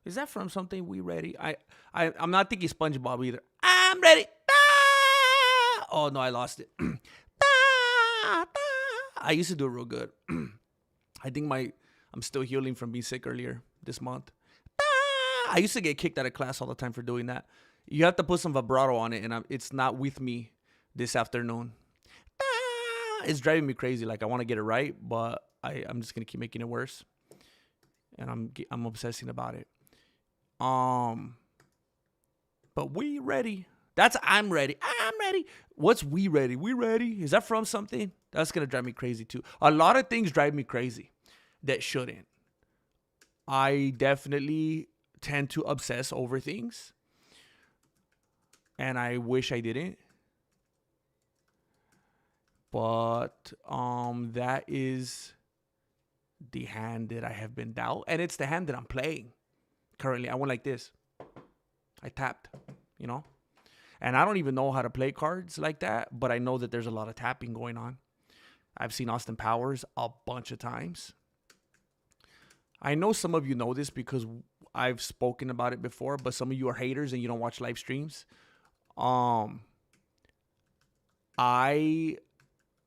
Is that from something We Ready? I'm not thinking SpongeBob either. I'm ready. Ah! Oh no, I lost it. Ah, ah. I used to do it real good. I think I'm still healing from being sick earlier this month. Ah! I used to get kicked out of class all the time for doing that. You have to put some vibrato on it, and it's not with me this afternoon. Ah! It's driving me crazy. Like I want to get it right, but I'm just gonna keep making it worse, and I'm obsessing about it. But We Ready. That's I'm ready. I'm ready. What's We Ready? We Ready? Is that from something? That's gonna drive me crazy too. A lot of things drive me crazy that shouldn't. I definitely tend to obsess over things, and I wish I didn't. But that is the hand that I have been dealt, and it's the hand that I'm playing currently. I went like this. I tapped, you know, and I don't even know how to play cards like that, but I know that there's a lot of tapping going on. I've seen Austin Powers a bunch of times. I know some of you know this because I've spoken about it before, but some of you are haters and you don't watch live streams. I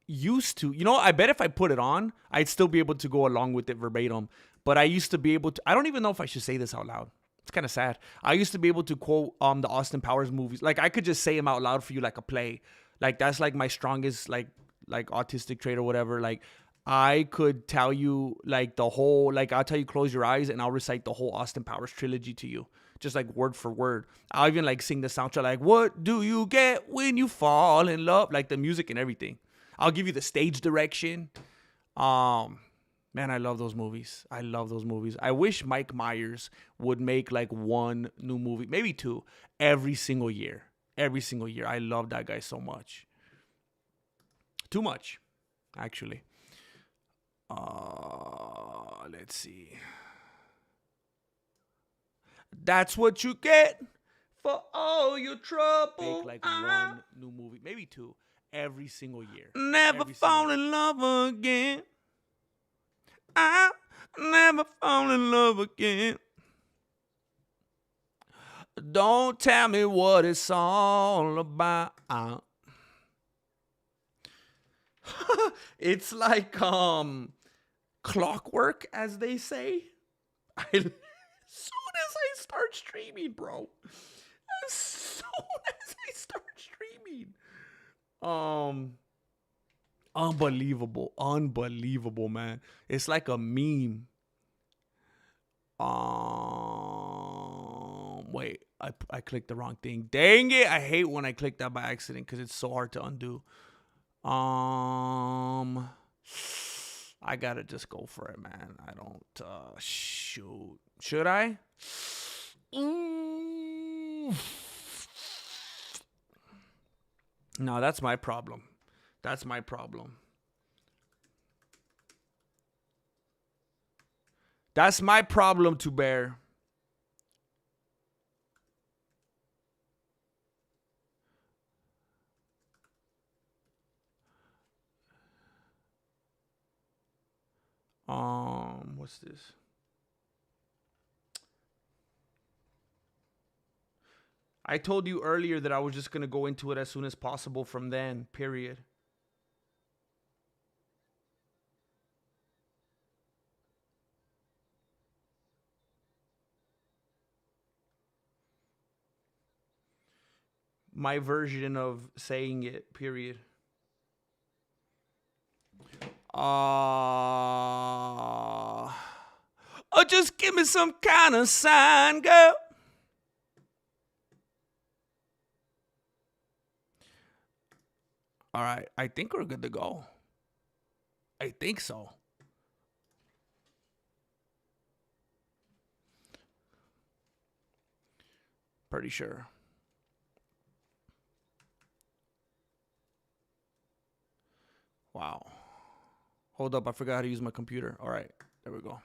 used to, I bet if I put it on, I'd still be able to go along with it verbatim. But I used to be able to, I don't even know if I should say this out loud. It's kind of sad. I used to be able to quote the Austin Powers movies. Like I could just say them out loud for you like a play. Like that's like my strongest like autistic trait or whatever. Like I could tell you like the whole, like I'll tell you close your eyes and I'll recite the whole Austin Powers trilogy to you. Just like word for word. I'll even like sing the soundtrack like, what do you get when you fall in love? Like the music and everything. I'll give you the stage direction. Man, I love those movies. I love those movies. I wish Mike Myers would make like one new movie, maybe two, every single year. Every single year. I love that guy so much. Too much, actually. Let's see. That's what you get for all your trouble. Make like one new movie, maybe two, every single year. Never fall in love again. I never fall in love again. Don't tell me what it's all about. It's like clockwork, as they say. As soon as I start streaming, bro. As soon as I start streaming. Unbelievable, man. It's like a meme. Wait, I clicked the wrong thing. Dang it! I hate when I click that by accident because it's so hard to undo. I gotta just go for it, man. I don't. Shoot, should I? No, that's my problem. That's my problem. That's my problem to bear. What's this? I told you earlier that I was just gonna go into it as soon as possible from then, period. My version of saying it, period. Oh, just give me some kind of sign, girl. All right, I think we're good to go. I think so. Pretty sure. Wow. Hold up, I forgot how to use my computer. All right, there we go.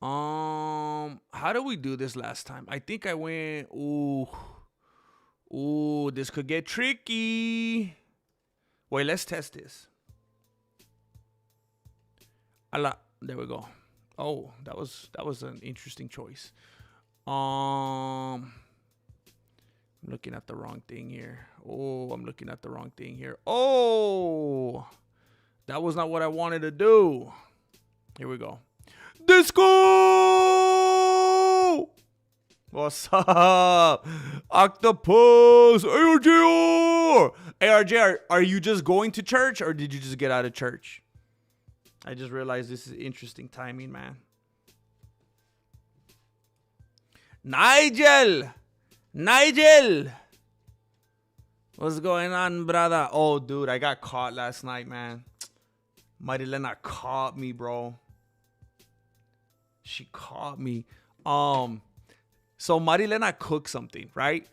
How did we do this last time? I think I went. Ooh, this could get tricky. Wait, let's test this. There we go. Oh, that was an interesting choice. I'm looking at the wrong thing here. Oh, I'm looking at the wrong thing here. Oh, that was not what I wanted to do. Here we go. Disco! What's up? Octopus! ARJR! ARJR, are you just going to church or did you just get out of church? I just realized this is interesting timing, man. Nigel! What's going on, brother? Oh, dude, I got caught last night, man. Marilena caught me, bro. She caught me. So Marilena cooked something, right?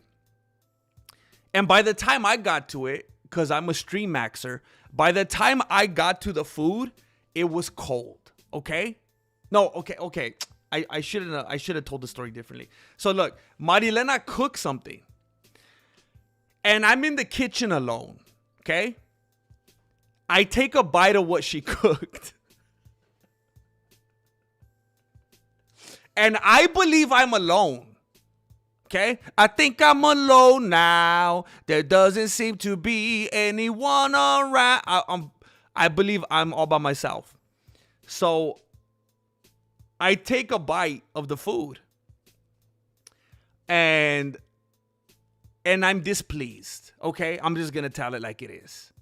And by the time I got to it, because I'm a stream maxer, by the time I got to the food, it was cold. Okay? No, okay. I should have told the story differently. So look, Marilena cooked something. And I'm in the kitchen alone. Okay? I take a bite of what she cooked. And I believe I'm alone. Okay? I think I'm alone now. There doesn't seem to be anyone around. I believe I'm all by myself. So I take a bite of the food. And I'm displeased. Okay? I'm just going to tell it like it is.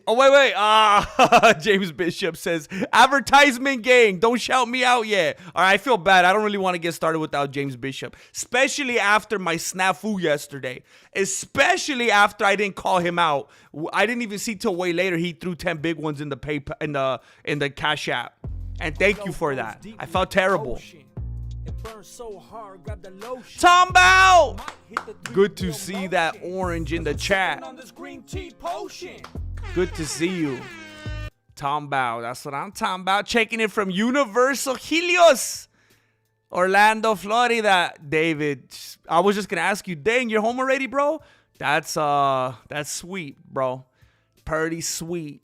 Oh, wait. James Bishop says, advertisement gang, don't shout me out yet. All right, I feel bad. I don't really want to get started without James Bishop, especially after my snafu yesterday, especially after I didn't call him out. I didn't even see till way later he threw 10 big ones in the in the Cash App. And thank you for that. I felt terrible. Tom Bow! Good to see that orange in the chat. Good to see you. Tom Bow. That's what I'm talking about. Checking it from Universal Helios, Orlando, Florida. David, I was just going to ask you, dang, you're home already, bro? That's sweet, bro. Pretty sweet.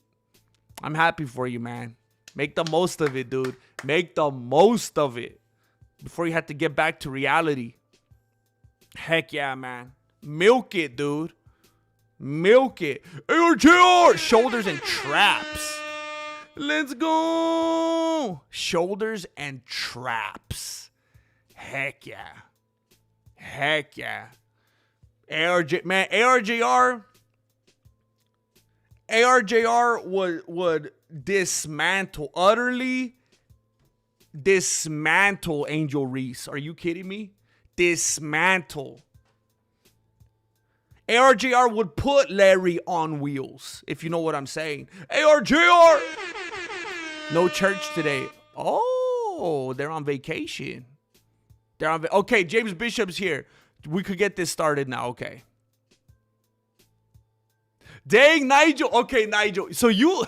I'm happy for you, man. Make the most of it, dude. Make the most of it before you have to get back to reality. Heck yeah, man. Milk it, dude. Milk it. ARJR! Shoulders and traps. Let's go. Shoulders and traps. Heck yeah. Heck yeah. ARJR would utterly dismantle Angel Reese. Are you kidding me? Dismantle. ARJR would put Larry on wheels, if you know what I'm saying. ARJR! No church today. Oh, they're on vacation. Okay, James Bishop's here. We could get this started now. Okay. Dang, Nigel. Okay, Nigel. So you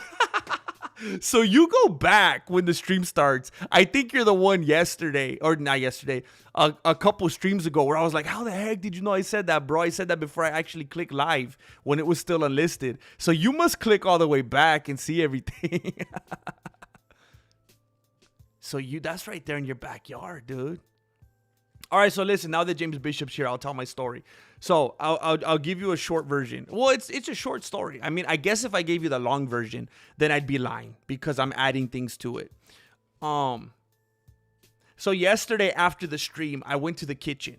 go back when the stream starts. I think you're the one yesterday, or not yesterday, a couple streams ago where I was like, how the heck did you know I said that, bro? I said that before I actually clicked live when it was still unlisted. So you must click all the way back and see everything. So that's right there in your backyard, dude. All right, so listen, now that James Bishop's here, I'll tell my story. So I'll give you a short version. Well, it's a short story. I mean, I guess if I gave you the long version, then I'd be lying because I'm adding things to it. So yesterday after the stream, I went to the kitchen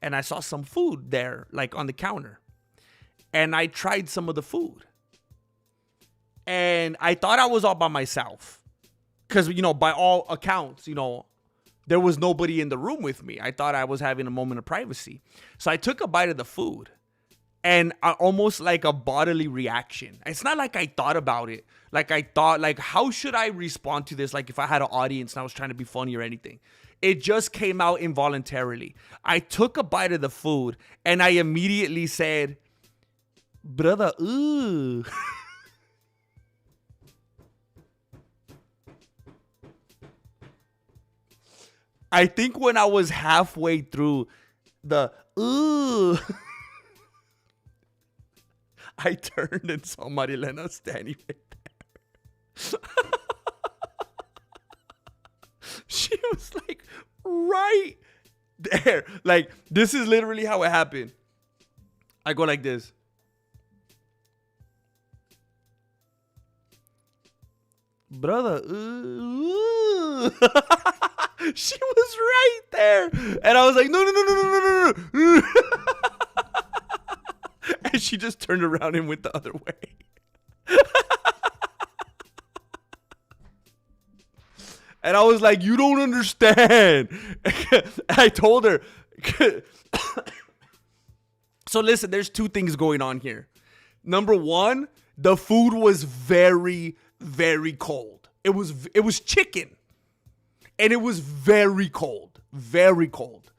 and I saw some food there, like on the counter. And I tried some of the food. And I thought I was all by myself. Because, by all accounts, there was nobody in the room with me. I thought I was having a moment of privacy. So I took a bite of the food and almost like a bodily reaction. It's not like I thought about it. Like I thought, like, how should I respond to this? Like if I had an audience and I was trying to be funny or anything. It just came out involuntarily. I took a bite of the food and I immediately said, brother, ooh. I think when I was halfway through the ooh, I turned and saw Marilena standing right there. was like right there. Like, this is literally how it happened. I go like this. Brother, she was right there. And I was like, no, no, no, no, no, no, no, no. And she just turned around and went the other way. And I was like, you don't understand. I told her. So listen, there's two things going on here. Number one, the food was very, very cold. It was chicken. And it was very cold. Very cold.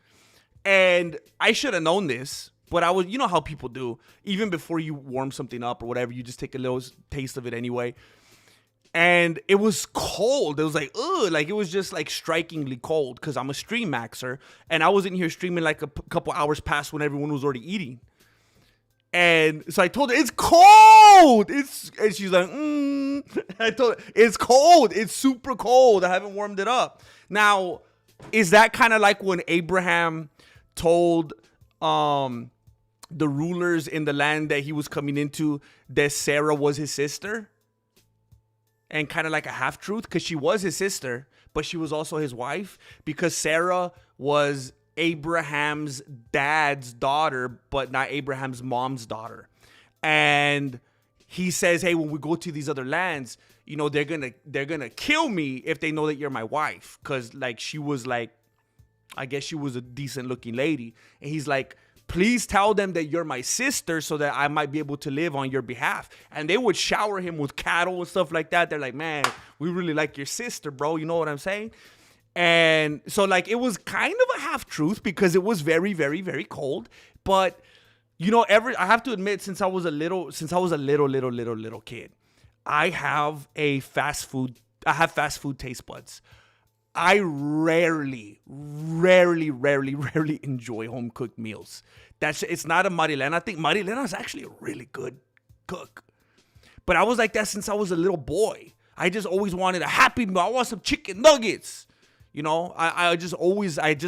And I should have known this, but I was, you know how people do. Even before you warm something up or whatever, you just take a little taste of it anyway. And it was cold. It was like, ugh, like it was just like strikingly cold because I'm a stream maxer. And I was in here streaming like a couple hours past when everyone was already eating. And so I told her, it's cold. And she's like, I told her, it's cold. It's super cold. I haven't warmed it up. Now, is that kind of like when Abraham told the rulers in the land that he was coming into that Sarah was his sister? And kind of like a half-truth, because she was his sister, but she was also his wife, because Sarah was Abraham's dad's daughter, but not Abraham's mom's daughter. And he says, hey, when we go to these other lands, you know, they're gonna kill me if they know that you're my wife, because like she was like, I guess she was a decent looking lady. And he's like, please tell them that you're my sister so that I might be able to live on your behalf. And they would shower him with cattle and stuff like that. They're like, man, we really like your sister, bro. You know what I'm saying? And so like it was kind of a half truth because it was very, very, very cold. But you know, I have to admit, since I was a little kid, I have fast food taste buds. I rarely enjoy home cooked meals. It's not a Marilena thing. Marilena is actually a really good cook. But I was like that since I was a little boy. I just always wanted a Happy Meal. I want some chicken nuggets. You know, I just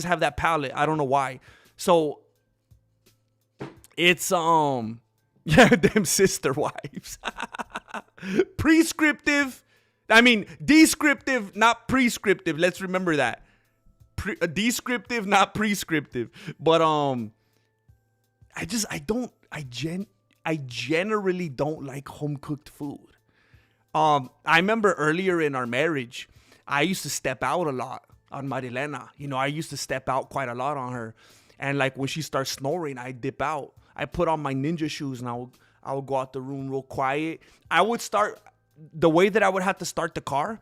have that palate. I don't know why. So it's yeah, them sister wives. Prescriptive. I mean, descriptive, not prescriptive. Let's remember that. Descriptive, not prescriptive. But I generally don't like home cooked food. I remember earlier in our marriage, I used to step out a lot on Marilena. You know, I used to step out quite a lot on her. And like when she starts snoring, I dip out. I put on my ninja shoes and I would go out the room real quiet. The way that I would have to start the car,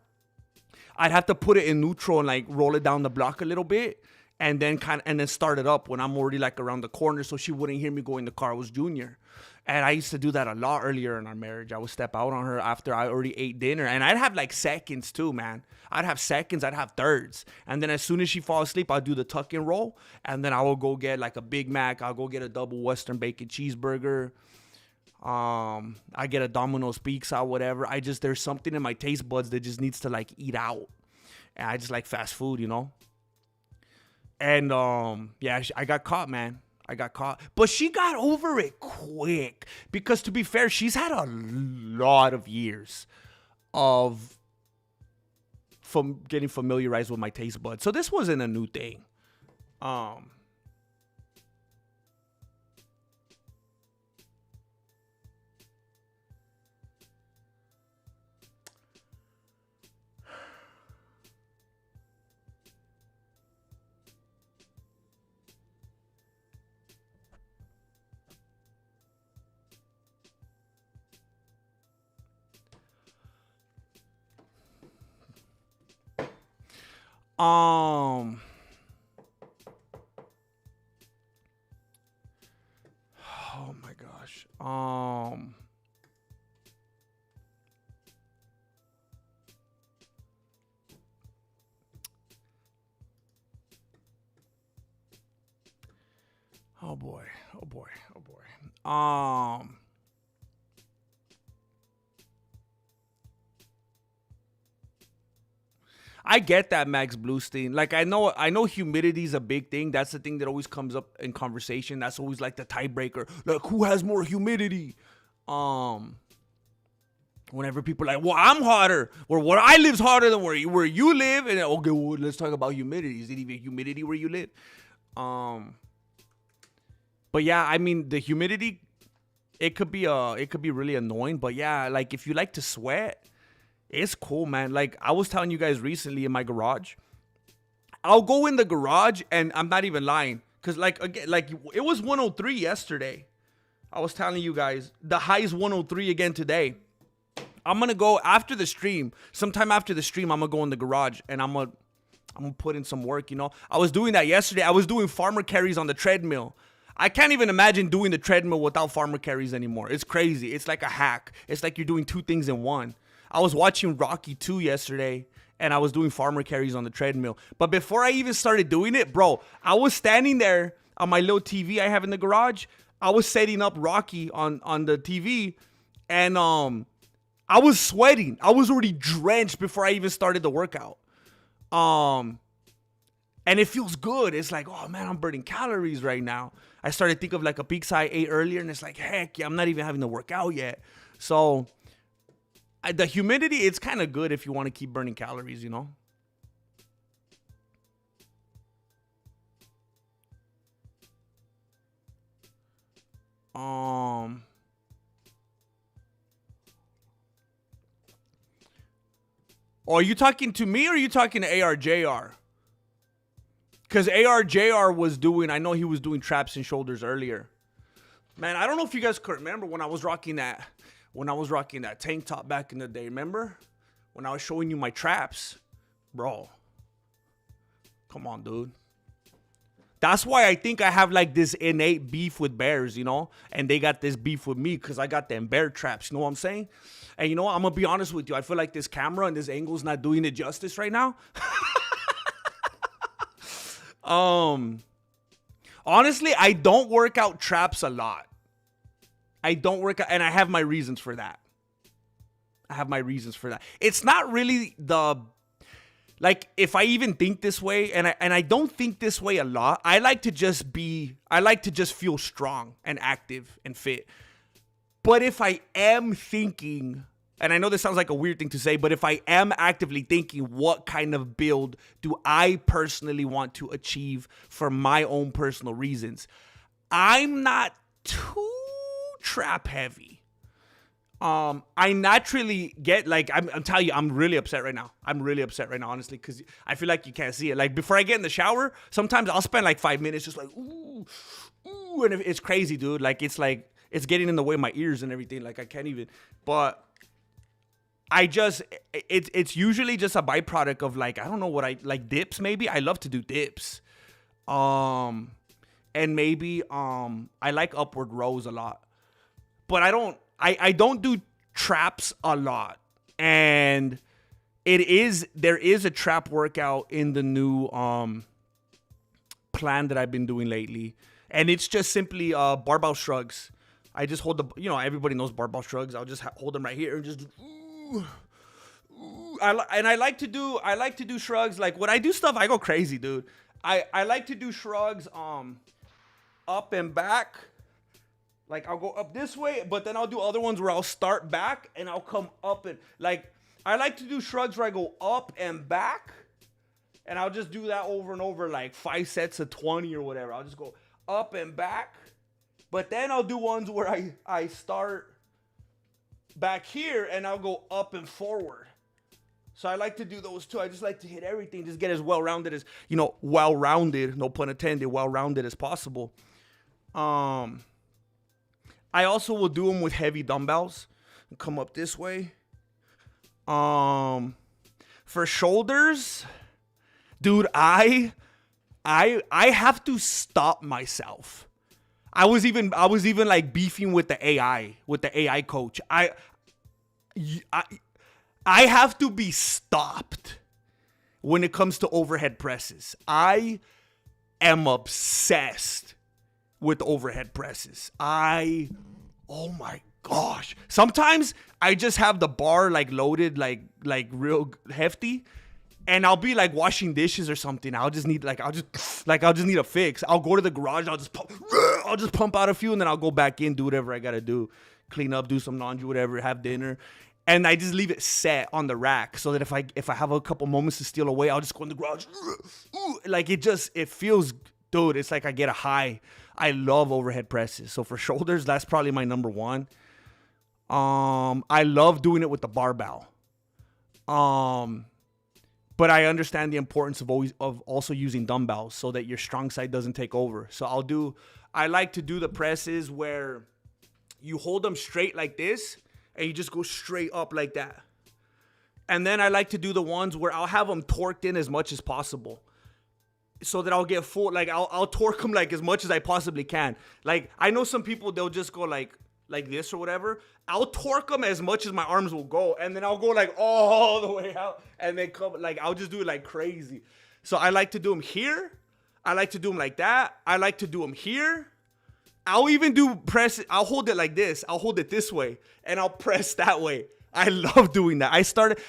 I'd have to put it in neutral and like roll it down the block a little bit and then start it up when I'm already like around the corner so she wouldn't hear me go in the car. I was Junior. And I used to do that a lot earlier in our marriage. I would step out on her after I already ate dinner. And I'd have like seconds too, man. I'd have seconds. I'd have thirds. And then as soon as she falls asleep, I'll do the tuck and roll. And then I will go get like a Big Mac. I'll go get a double Western bacon cheeseburger. I get a Domino's pizza, whatever. There's something in my taste buds that just needs to like eat out. And I just like fast food, you know? And, yeah, I got caught, man. I got caught. But she got over it quick. Because to be fair, she's had a lot of years of getting familiarized with my taste buds. So this wasn't a new thing. Oh my gosh. Oh boy. Oh boy. Oh boy. I get that, Max Bluestein. Like I know humidity is a big thing. That's the thing that always comes up in conversation. That's always like the tiebreaker. Like who has more humidity? Whenever people are like, well, I'm hotter, or where I live's hotter than where you live, and okay, well, let's talk about humidity. Is it even humidity where you live? But yeah, I mean the humidity, it could be really annoying. But yeah, like if you like to sweat, it's cool, man. Like I was telling you guys recently in my garage, I'll go in the garage and I'm not even lying, cause like again, like it was 103 yesterday. I was telling you guys the high is 103 again today. I'm gonna go after the stream. Sometime after the stream, I'm gonna go in the garage and I'm gonna put in some work. You know, I was doing that yesterday. I was doing farmer carries on the treadmill. I can't even imagine doing the treadmill without farmer carries anymore. It's crazy. It's like a hack. It's like you're doing two things in one. I was watching Rocky 2 yesterday and I was doing farmer carries on the treadmill. But before I even started doing it, bro, I was standing there on my little TV I have in the garage. I was setting up Rocky on the TV and I was sweating. I was already drenched before I even started the workout. And it feels good. It's like, oh man, I'm burning calories right now. I started to think of like a pizza I ate earlier, and it's like, heck yeah, I'm not even having to work out yet. So the humidity, it's kind of good if you want to keep burning calories, you know? Are you talking to me or are you talking to ARJR? Because ARJR was doing, I know he was doing traps and shoulders earlier. Man, I don't know if you guys could remember when I was rocking that tank top back in the day. Remember? When I was showing you my traps. Bro. Come on, dude. That's why I think I have like this innate beef with bears, you know? And they got this beef with me because I got them bear traps. You know what I'm saying? And you know what? I'm going to be honest with you. I feel like this camera and this angle is not doing it justice right now. Honestly, I don't work out traps a lot. I don't work out, and I have my reasons for that. It's not really like if I even think this way, and I don't think this way a lot. I like to just feel strong and active and fit. But if I am thinking, and I know this sounds like a weird thing to say, but if I am actively thinking, what kind of build do I personally want to achieve for my own personal reasons? I'm not too trap heavy. I naturally get like, I'm telling you, I'm really upset right now. Honestly, because I feel like you can't see it. Like before I get in the shower, sometimes I'll spend like 5 minutes just like, ooh, and it's crazy, dude. Like it's getting in the way of my ears and everything. Like I can't even, but it's usually just a byproduct of like, I don't know what I like, dips maybe. I love to do dips. And maybe I like upward rows a lot. But I don't do traps a lot. And there is a trap workout in the new plan that I've been doing lately. And it's just simply barbell shrugs. I just hold everybody knows barbell shrugs. I'll just hold them right here and just I like to do shrugs. Like when I do stuff, I go crazy, dude. I like to do shrugs up and back. Like I'll go up this way, but then I'll do other ones where I'll start back and I'll come up, and like I like to do shrugs where I go up and back, and I'll just do that over and over, like 5 sets of 20 or whatever. I'll just go up and back, but then I'll do ones where I start back here and I'll go up and forward. So I like to do those too. I just like to hit everything, just get as well-rounded as, well-rounded, no pun intended, well-rounded as possible. I also will do them with heavy dumbbells. Come up this way. For shoulders, dude, I have to stop myself. I was even like beefing with the AI coach. I have to be stopped when it comes to overhead presses. I am obsessed with overhead presses. Oh my gosh. Sometimes I just have the bar like loaded, like real hefty. And I'll be like washing dishes or something. I'll just need a fix. I'll go to the garage. I'll just pump out a few, and then I'll go back in, do whatever I gotta do, clean up, do some laundry, whatever, have dinner, and I just leave it set on the rack so that if I have a couple moments to steal away, I'll just go in the garage. Like it feels, dude. It's like I get a high. I love overhead presses. So for shoulders, that's probably my number one. I love doing it with the barbell. But I understand the importance of also using dumbbells so that your strong side doesn't take over. So I like to do the presses where you hold them straight like this and you just go straight up like that. And then I like to do the ones where I'll have them torqued in as much as possible so that I'll get full, like I'll torque them like as much as I possibly can. Like I know some people, they'll just go like this or whatever. I'll torque them as much as my arms will go, and then I'll go like all the way out, and then come like I'll just do it like crazy. So I like to do them here. I like to do them like that. I like to do them here. I'll even do press. I'll hold it like this. I'll hold it this way, and I'll press that way. I love doing that.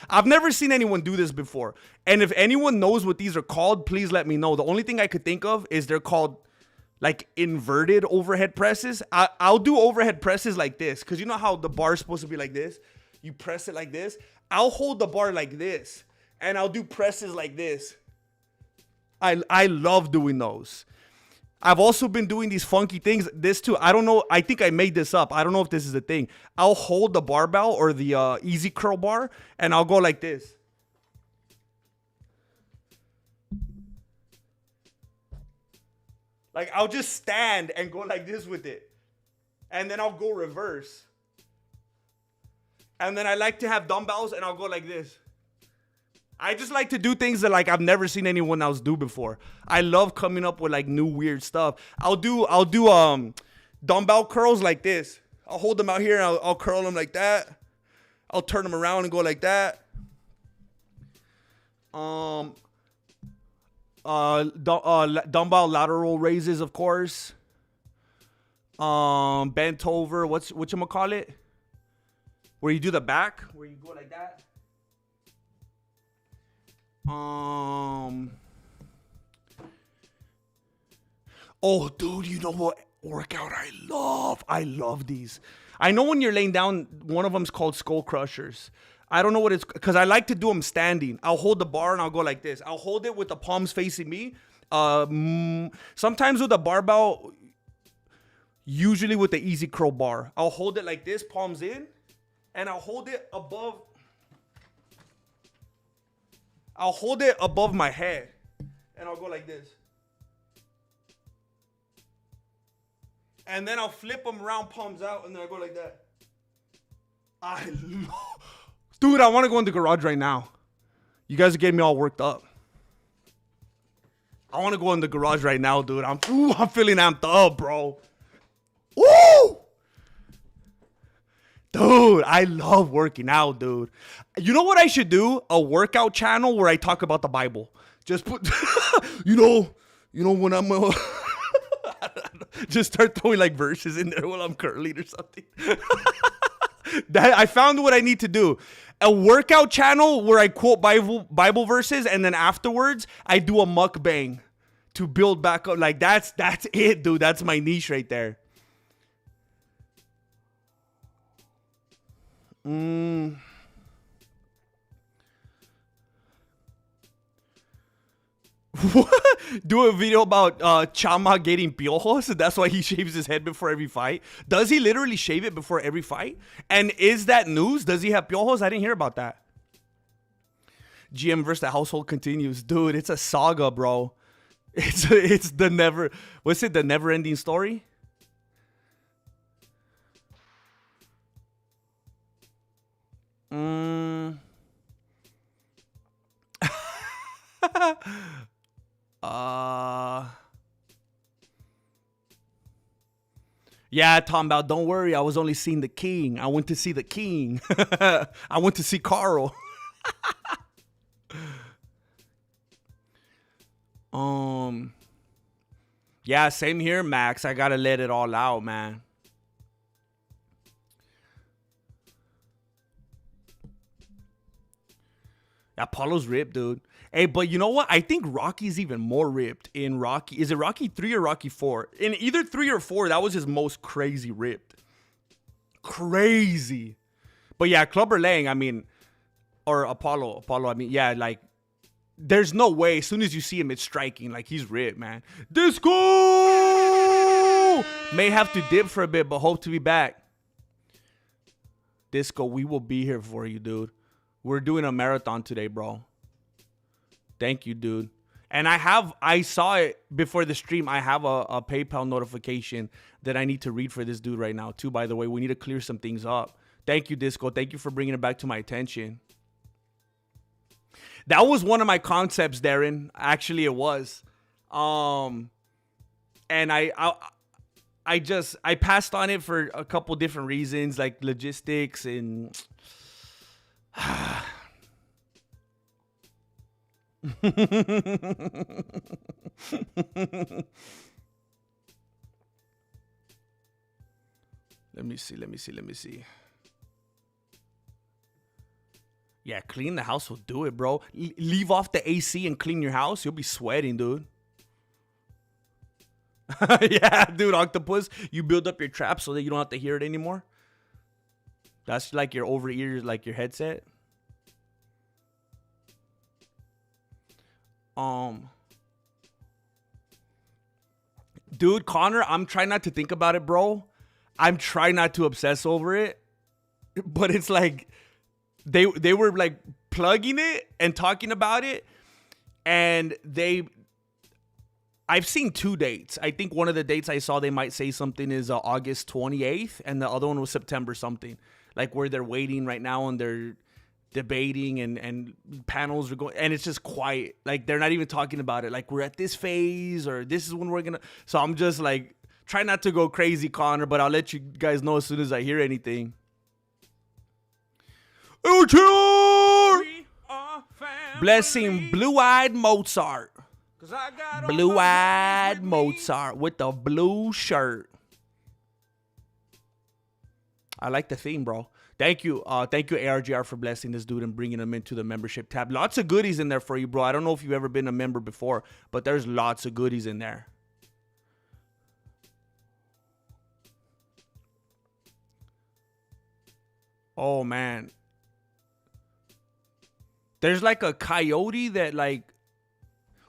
I've never seen anyone do this before. And if anyone knows what these are called, please let me know. The only thing I could think of is they're called like inverted overhead presses. I'll do overhead presses like this, because you know how the bar is supposed to be like this? You press it like this. I'll hold the bar like this, and I'll do presses like this. I love doing those. I've also been doing these funky things. This too, I don't know. I think I made this up. I don't know if this is a thing. I'll hold the barbell or the easy curl bar, and I'll go like this. Like I'll just stand and go like this with it. And then I'll go reverse. And then I like to have dumbbells and I'll go like this. I just like to do things that like I've never seen anyone else do before. I love coming up with like new weird stuff. I'll do dumbbell curls like this. I'll hold them out here and I'll curl them like that. I'll turn them around and go like that. Dumbbell lateral raises, of course. Bent over. Whatchamacallit? Where you do the back, where you go like that. Oh, dude, you know what workout I love? I love these. I know when you're laying down, one of them's called skull crushers. I don't know what it's, because I like to do them standing. I'll hold the bar and I'll go like this. I'll hold it with the palms facing me. Sometimes with a barbell, usually with the easy curl bar. I'll hold it like this, palms in, and I'll hold it above. I'll hold it above my head, and I'll go like this. And then I'll flip them around, palms out, and then I go like that. Dude, I want to go in the garage right now. You guys are getting me all worked up. I want to go in the garage right now, dude. I'm feeling amped up, bro. Woo! Dude, I love working out, dude. You know what I should do? A workout channel where I talk about the Bible. Just put, you know when I'm, just start throwing like verses in there while I'm curling or something. I found what I need to do. A workout channel where I quote Bible verses, and then afterwards I do a mukbang to build back up. Like that's it, dude. That's my niche right there. Do a video about Chama getting piojos. That's why he shaves his head before every fight. Does he literally shave it before every fight? And is that news? Does he have piojos? I didn't hear about that. GM versus the household continues. Dude, it's a saga, bro. It's the never ending story? Yeah, Tom Bow, don't worry. I was only seeing the king. I went to see the king. I went to see Carl. Yeah, same here, Max. I gotta let it all out, man. Yeah, Paulo's ripped, dude. Hey, but you know what? I think Rocky's even more ripped in Rocky. Is it Rocky 3 or Rocky 4? In either 3 or 4, that was his most crazy ripped. Crazy. But yeah, Clubber Lang, I mean, or Apollo, I mean, yeah, like, there's no way. As soon as you see him, it's striking. Like, he's ripped, man. Disco! May have to dip for a bit, but hope to be back. Disco, we will be here for you, dude. We're doing a marathon today, bro. Thank you, dude. And I saw it before the stream. I have a PayPal notification that I need to read for this dude right now, too, by the way. We need to clear some things up. Thank you, Disco. Thank you for bringing it back to my attention. That was one of my concepts, Darren. Actually, it was. And I passed on it for a couple different reasons, like logistics and... Let me see. Yeah, clean the house will do it, bro. Leave off the AC and clean your house. You'll be sweating, dude. Yeah, dude, Octopus. You build up your trap so that you don't have to hear it anymore. That's like your over ears, like your headset. Dude, Connor, I'm trying not to think about it, bro. I'm trying not to obsess over it. But it's like they were like plugging it and talking about it, and I've seen 2 dates. I think one of the dates I saw they might say something is August 28th, and the other one was September something. Like where they're waiting right now and they're debating and panels are going, and it's just quiet. Like they're not even talking about it. Like we're at this phase or this is when we're gonna. So I'm just like try not to go crazy, Connor, but I'll let you guys know as soon as I hear anything. Blessing Blue-Eyed Mozart. Blue-Eyed Mozart with the blue shirt. I like the theme, bro. Thank you, ARGR, for blessing this dude and bringing him into the membership tab. Lots of goodies in there for you, bro. I don't know if you've ever been a member before, but there's lots of goodies in there. Oh, man. There's like a coyote that like,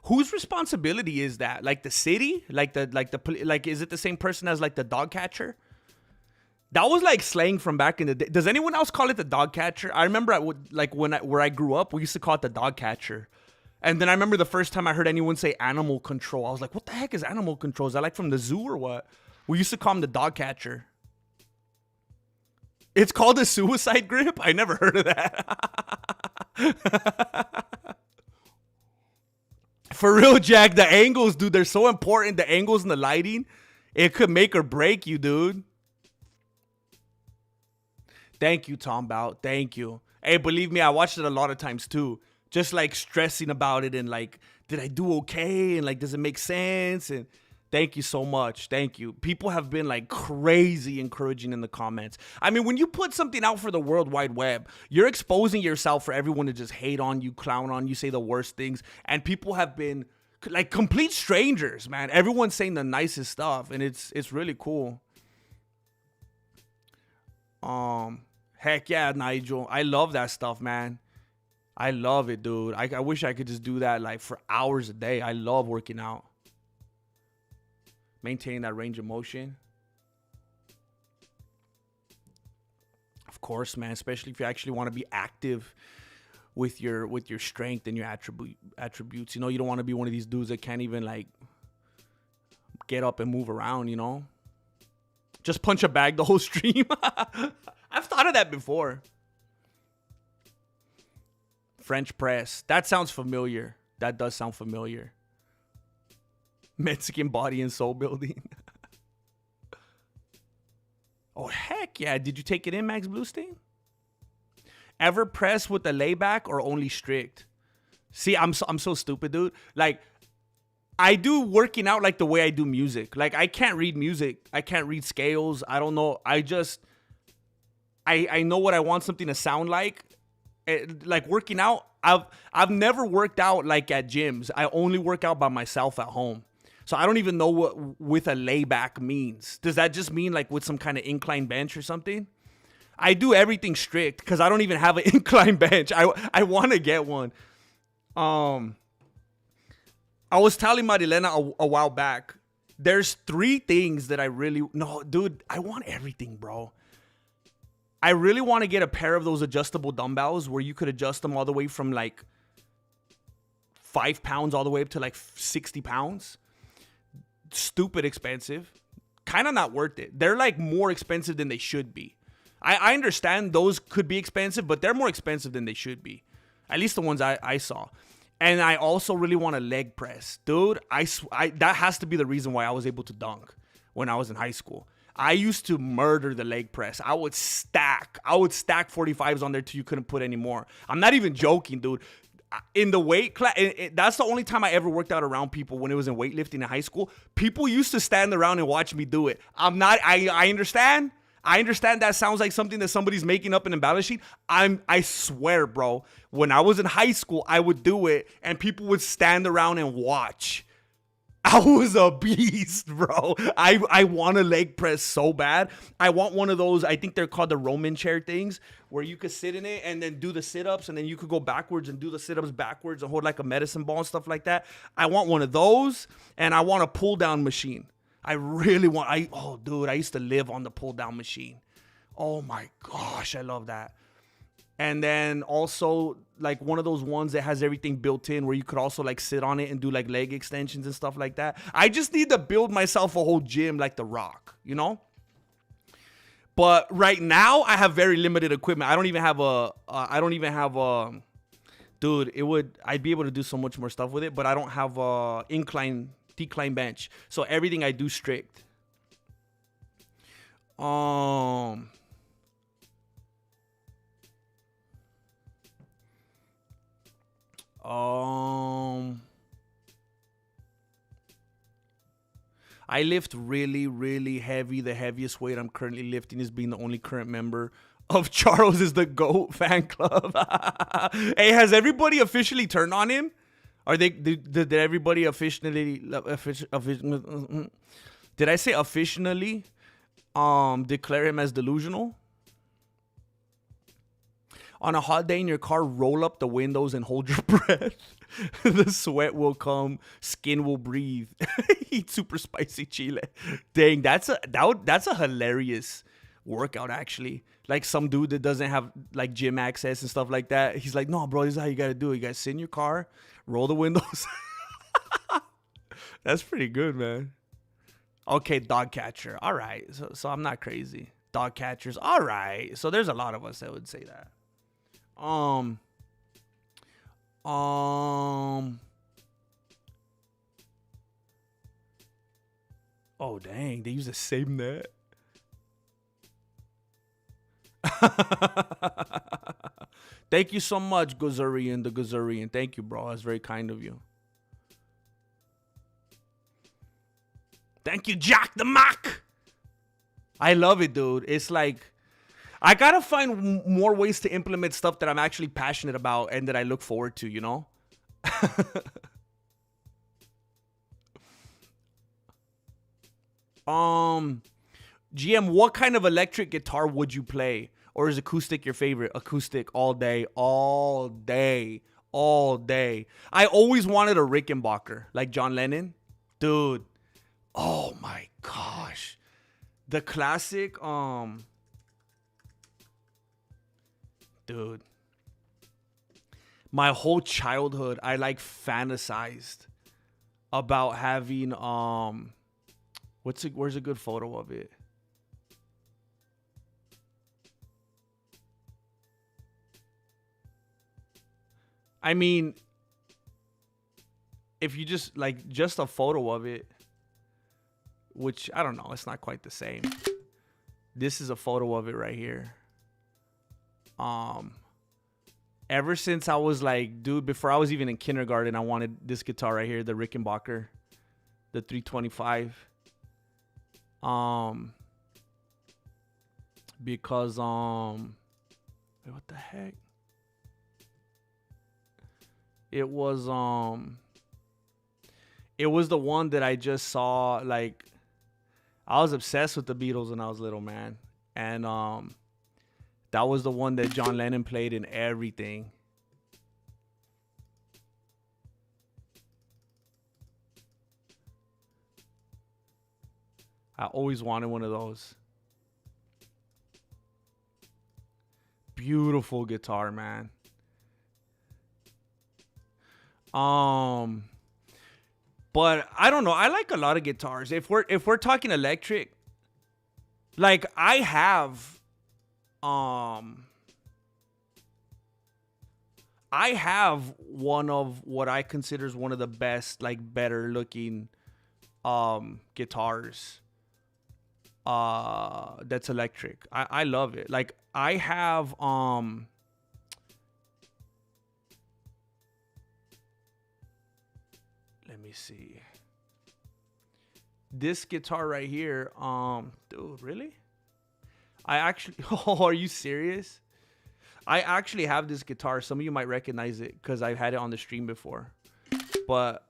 whose responsibility is that? Like the city? Like is it the same person as like the dog catcher? That was like slang from back in the day. Does anyone else call it the dog catcher? I remember where I grew up, we used to call it the dog catcher. And then I remember the first time I heard anyone say animal control. I was like, what the heck is animal control? Is that like from the zoo or what? We used to call him the dog catcher. It's called a suicide grip? I never heard of that. For real, Jack, the angles, dude, they're so important. The angles and the lighting, it could make or break you, dude. Thank you, Tom Bout. Thank you. Hey, believe me, I watched it a lot of times too. Just like stressing about it and like, did I do okay? And like, does it make sense? And thank you so much. Thank you. People have been like crazy encouraging in the comments. I mean, when you put something out for the World Wide Web, you're exposing yourself for everyone to just hate on you, clown on you, say the worst things. And people have been like complete strangers, man. Everyone's saying the nicest stuff, and it's really cool. Heck yeah, Nigel. I love that stuff, man. I love it, dude. I wish I could just do that like for hours a day. I love working out. Maintain that range of motion. Of course, man, especially if you actually want to be active with your strength and your attributes. You know, you don't want to be one of these dudes that can't even like get up and move around, you know? Just punch a bag the whole stream. I've thought of that before. French press. That sounds familiar. That does sound familiar. Mexican body and soul building. Oh, heck yeah. Did you take it in, Max Bluestein? Ever press with the layback or only strict? See, I'm so stupid, dude. Like, I do working out like the way I do music. Like, I can't read music. I can't read scales. I don't know. I know what I want something to sound like. Like working out, I've never worked out like at gyms. I only work out by myself at home. So I don't even know what with a layback means. Does that just mean like with some kind of incline bench or something? I do everything strict because I don't even have an incline bench. I want to get one. I was telling Marilena a while back. There's 3 things that I really no, dude. I want everything, bro. I really want to get a pair of those adjustable dumbbells where you could adjust them all the way from like 5 pounds all the way up to like 60 pounds. Stupid expensive. Kind of not worth it. They're like more expensive than they should be. I understand those could be expensive, but they're more expensive than they should be. At least the ones I saw. And I also really want a leg press. Dude, that has to be the reason why I was able to dunk when I was in high school. I used to murder the leg press. I would stack 45s on there till you couldn't put any more. I'm not even joking, dude. In the weight class, that's the only time I ever worked out around people when it was in weightlifting in high school. People used to stand around and watch me do it. I understand. I understand that sounds like something that somebody's making up in a balance sheet. I swear, bro, when I was in high school, I would do it and people would stand around and watch. I was a beast, bro. I want a leg press so bad. I want one of those, I think they're called the Roman chair things, where you could sit in it and then do the sit-ups, and then you could go backwards and do the sit-ups backwards and hold like a medicine ball and stuff like that. I want one of those, and I want a pull-down machine. I really want, oh, dude, I used to live on the pull-down machine. Oh, my gosh, I love that. And then also like one of those ones that has everything built in where you could also like sit on it and do like leg extensions and stuff like that. I just need to build myself a whole gym like The Rock, you know? But right now I have very limited equipment. I don't even have dude, I'd be able to do so much more stuff with it, but I don't have a decline bench. So everything I do strict. I lift really, really heavy. The heaviest weight I'm currently lifting is being the only current member of Charles is the GOAT fan club. Hey, has everybody officially turned on him? Did everybody officially did I say officially declare him as delusional? On a hot day in your car, roll up the windows and hold your breath. The sweat will come, skin will breathe. Eat super spicy chile. Dang, that's a hilarious workout actually. Like some dude that doesn't have like gym access and stuff like that. He's like, no, bro, this is how you gotta do it. You gotta sit in your car, roll the windows. That's pretty good, man. Okay, dog catcher. All right, so I'm not crazy. Dog catchers. All right. So there's a lot of us that would say that. Oh dang, they use the same net. Thank you so much, Gazurian, the Gazurian. Thank you, bro. That's very kind of you. Thank you, Jack the Mac. I love it, dude. It's like I gotta find more ways to implement stuff that I'm actually passionate about and that I look forward to, you know? GM, what kind of electric guitar would you play? Or is acoustic your favorite? Acoustic all day, all day, all day. I always wanted a Rickenbacker, like John Lennon. Dude, oh my gosh. The classic, dude, my whole childhood, I like fantasized about having where's a good photo of it? I mean, if you just like just a photo of it, which I don't know, it's not quite the same. This is a photo of it right here. Ever since I was like, dude, before I was even in kindergarten, I wanted this guitar right here, the Rickenbacker, the 325. Because wait, what the heck? It was it was the one that I just saw. Like, I was obsessed with the Beatles when I was little, man. And that was the one that John Lennon played in everything. I always wanted one of those. Beautiful guitar, man. But I don't know. I like a lot of guitars. If we're talking electric, like I have one of what I consider is one of the best, like, better looking guitars that's electric. I love it. Like, I have let me see. This guitar right here, dude, really? I actually Oh, are you serious? I actually have this guitar. Some of you might recognize it because I've had it on the stream before. But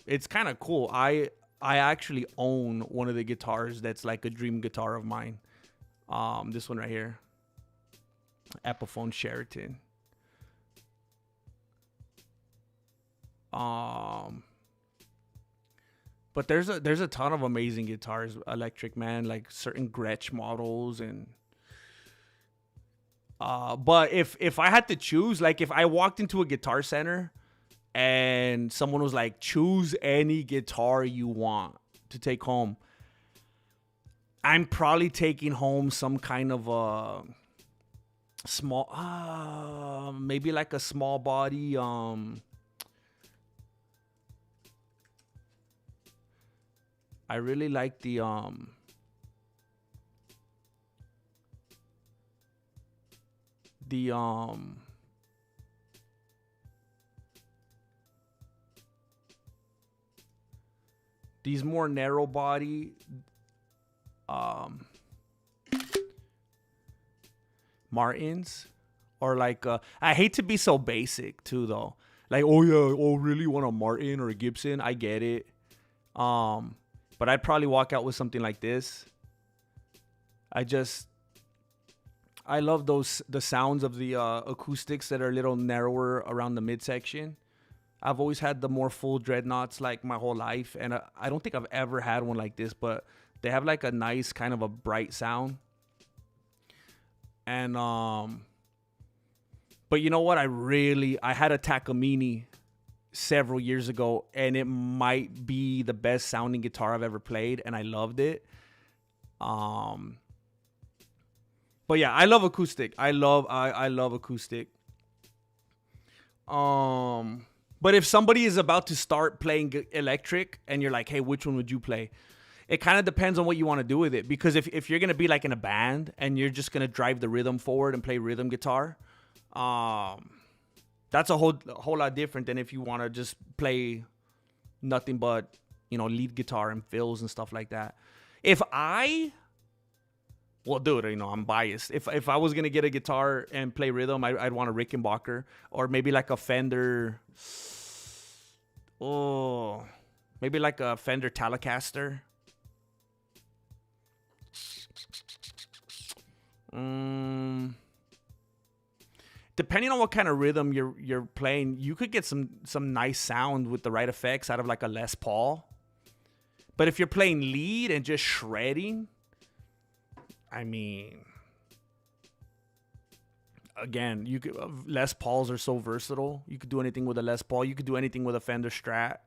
it's kind of cool. I actually own one of the guitars that's like a dream guitar of mine. This one right here. Epiphone Sheraton. But there's a ton of amazing guitars, electric, man, like certain Gretsch models. And but if I had to choose, like, if I walked into a Guitar Center and someone was like, choose any guitar you want to take home, I'm probably taking home some kind of a small, maybe like a small body, I really like the these more narrow body Martins, or like I hate to be so basic too, though. Like, oh yeah, oh really want a Martin or a Gibson? I get it. But I'd probably walk out with something like this. I love the sounds of the acoustics that are a little narrower around the midsection. I've always had the more full dreadnoughts like my whole life, and I don't think I've ever had one like this, but they have like a nice kind of a bright sound. And but you know what? I had a Takamine several years ago, and it might be the best sounding guitar I've ever played, and I loved it. But yeah, I love acoustic. I love acoustic. But if somebody is about to start playing electric and you're like, hey, which one would you play? It kind of depends on what you want to do with it. Because if you're going to be like in a band and you're just going to drive the rhythm forward and play rhythm guitar, that's a whole lot different than if you want to just play nothing but, lead guitar and fills and stuff like that. Well, dude, I'm biased. If I was going to get a guitar and play rhythm, I'd want a Rickenbacker, or maybe like a Fender. Oh, maybe like a Fender Telecaster. Depending on what kind of rhythm you're playing, you could get some nice sound with the right effects out of like a Les Paul. But if you're playing lead and just shredding, I mean, again, Les Pauls are so versatile. You could do anything with a Les Paul. You could do anything with a Fender Strat.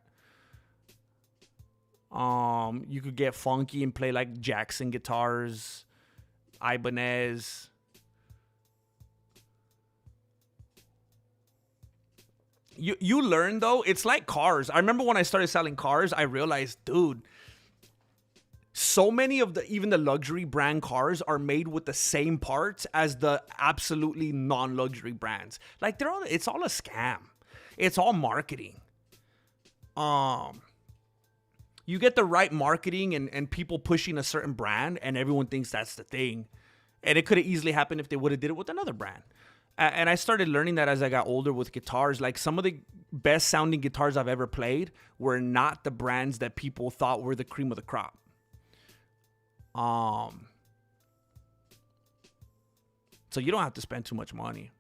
You could get funky and play like Jackson guitars, Ibanez. You learn, though. It's like cars. I remember when I started selling cars, I realized, dude, so many of even the luxury brand cars are made with the same parts as the absolutely non-luxury brands. Like, it's all a scam. It's all marketing. You get the right marketing and people pushing a certain brand, and everyone thinks that's the thing. And it could have easily happened if they would have did it with another brand. And I started learning that as I got older with guitars. Like some of the best sounding guitars I've ever played were not the brands that people thought were the cream of the crop. So you don't have to spend too much money.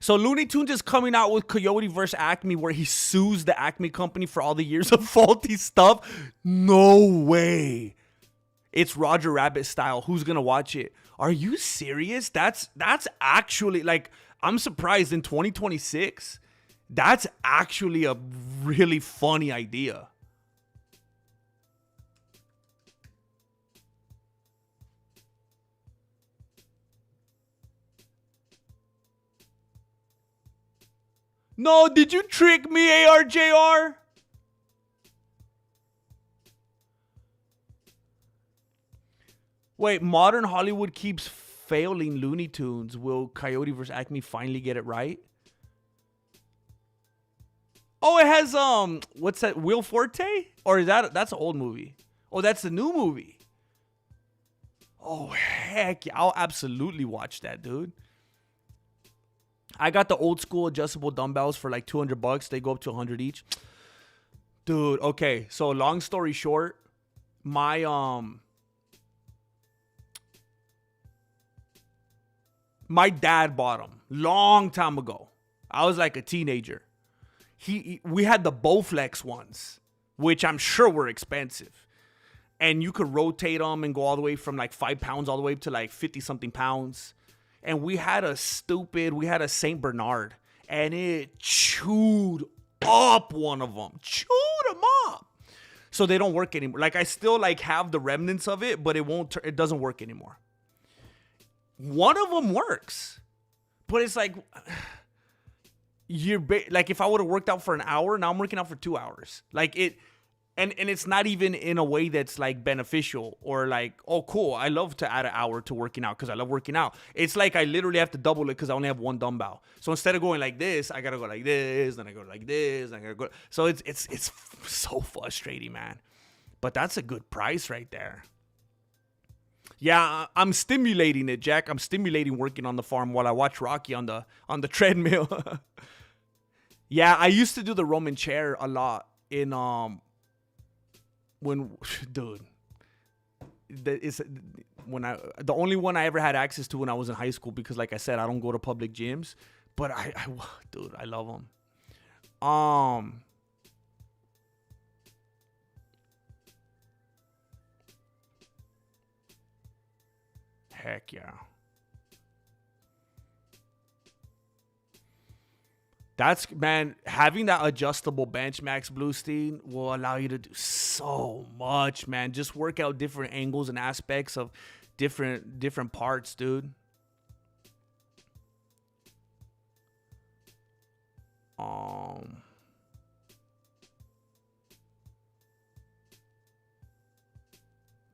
So Looney Tunes is coming out with Coyote vs. Acme, where he sues the Acme company for all the years of faulty stuff. No way. It's Roger Rabbit style. Who's going to watch it? Are you serious? That's actually, like, I'm surprised in 2026. That's actually a really funny idea. No, did you trick me, ARJR? Wait, modern Hollywood keeps failing Looney Tunes. Will Coyote vs. Acme finally get it right? Oh, it has what's that? Will Forte? Or is that's an old movie? Oh, that's the new movie. Oh, heck yeah. I'll absolutely watch that, dude. I got the old school adjustable dumbbells for like $200. They go up to 100 each. Dude, okay. So long story short, my dad bought them long time ago. I was like a teenager. We had the Bowflex ones, which I'm sure were expensive. And you could rotate them and go all the way from like 5 pounds all the way up to like 50 something pounds. And we had a St. Bernard, and it chewed up one of them. Chewed them up. So they don't work anymore. Like I still like have the remnants of it, but it doesn't work anymore. One of them works, but it's like like if I would have worked out for an hour, now I'm working out for 2 hours. Like it. And it's not even in a way that's like beneficial or like, oh, cool. I love to add an hour to working out because I love working out. It's like I literally have to double it because I only have one dumbbell. So instead of going like this, I got to go like this. Then I go like this. Then I got to go. So it's so frustrating, man. But that's a good price right there. Yeah, I'm stimulating it, Jack. I'm stimulating working on the farm while I watch Rocky on the treadmill. Yeah, I used to do the Roman chair a lot in the only one I ever had access to when I was in high school, because like I said, I don't go to public gyms, but I love them. Heck yeah. Having that adjustable bench, Max Bluestein, will allow you to do so much, man. Just work out different angles and aspects of different parts, dude.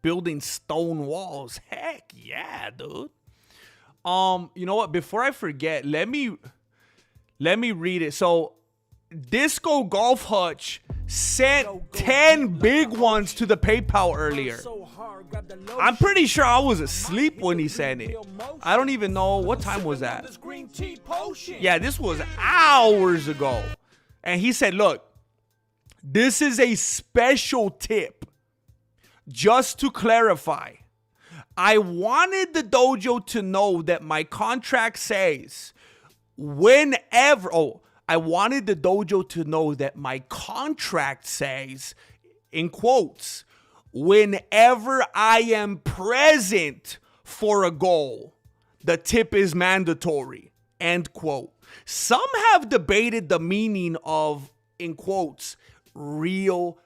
Building stone walls. Heck yeah, dude. You know what? Before I forget, let me read it. So, Disco Golf Hutch sent 10 big ones to the PayPal earlier. I'm pretty sure I was asleep when he sent it. I don't even know. What time was that? Yeah, this was hours ago. And he said, look, this is a special tip. Just to clarify, I wanted the dojo to know that my contract says I wanted the dojo to know that my contract says, in quotes, whenever I am present for a goal, the tip is mandatory, end quote. Some have debated the meaning of, in quotes, real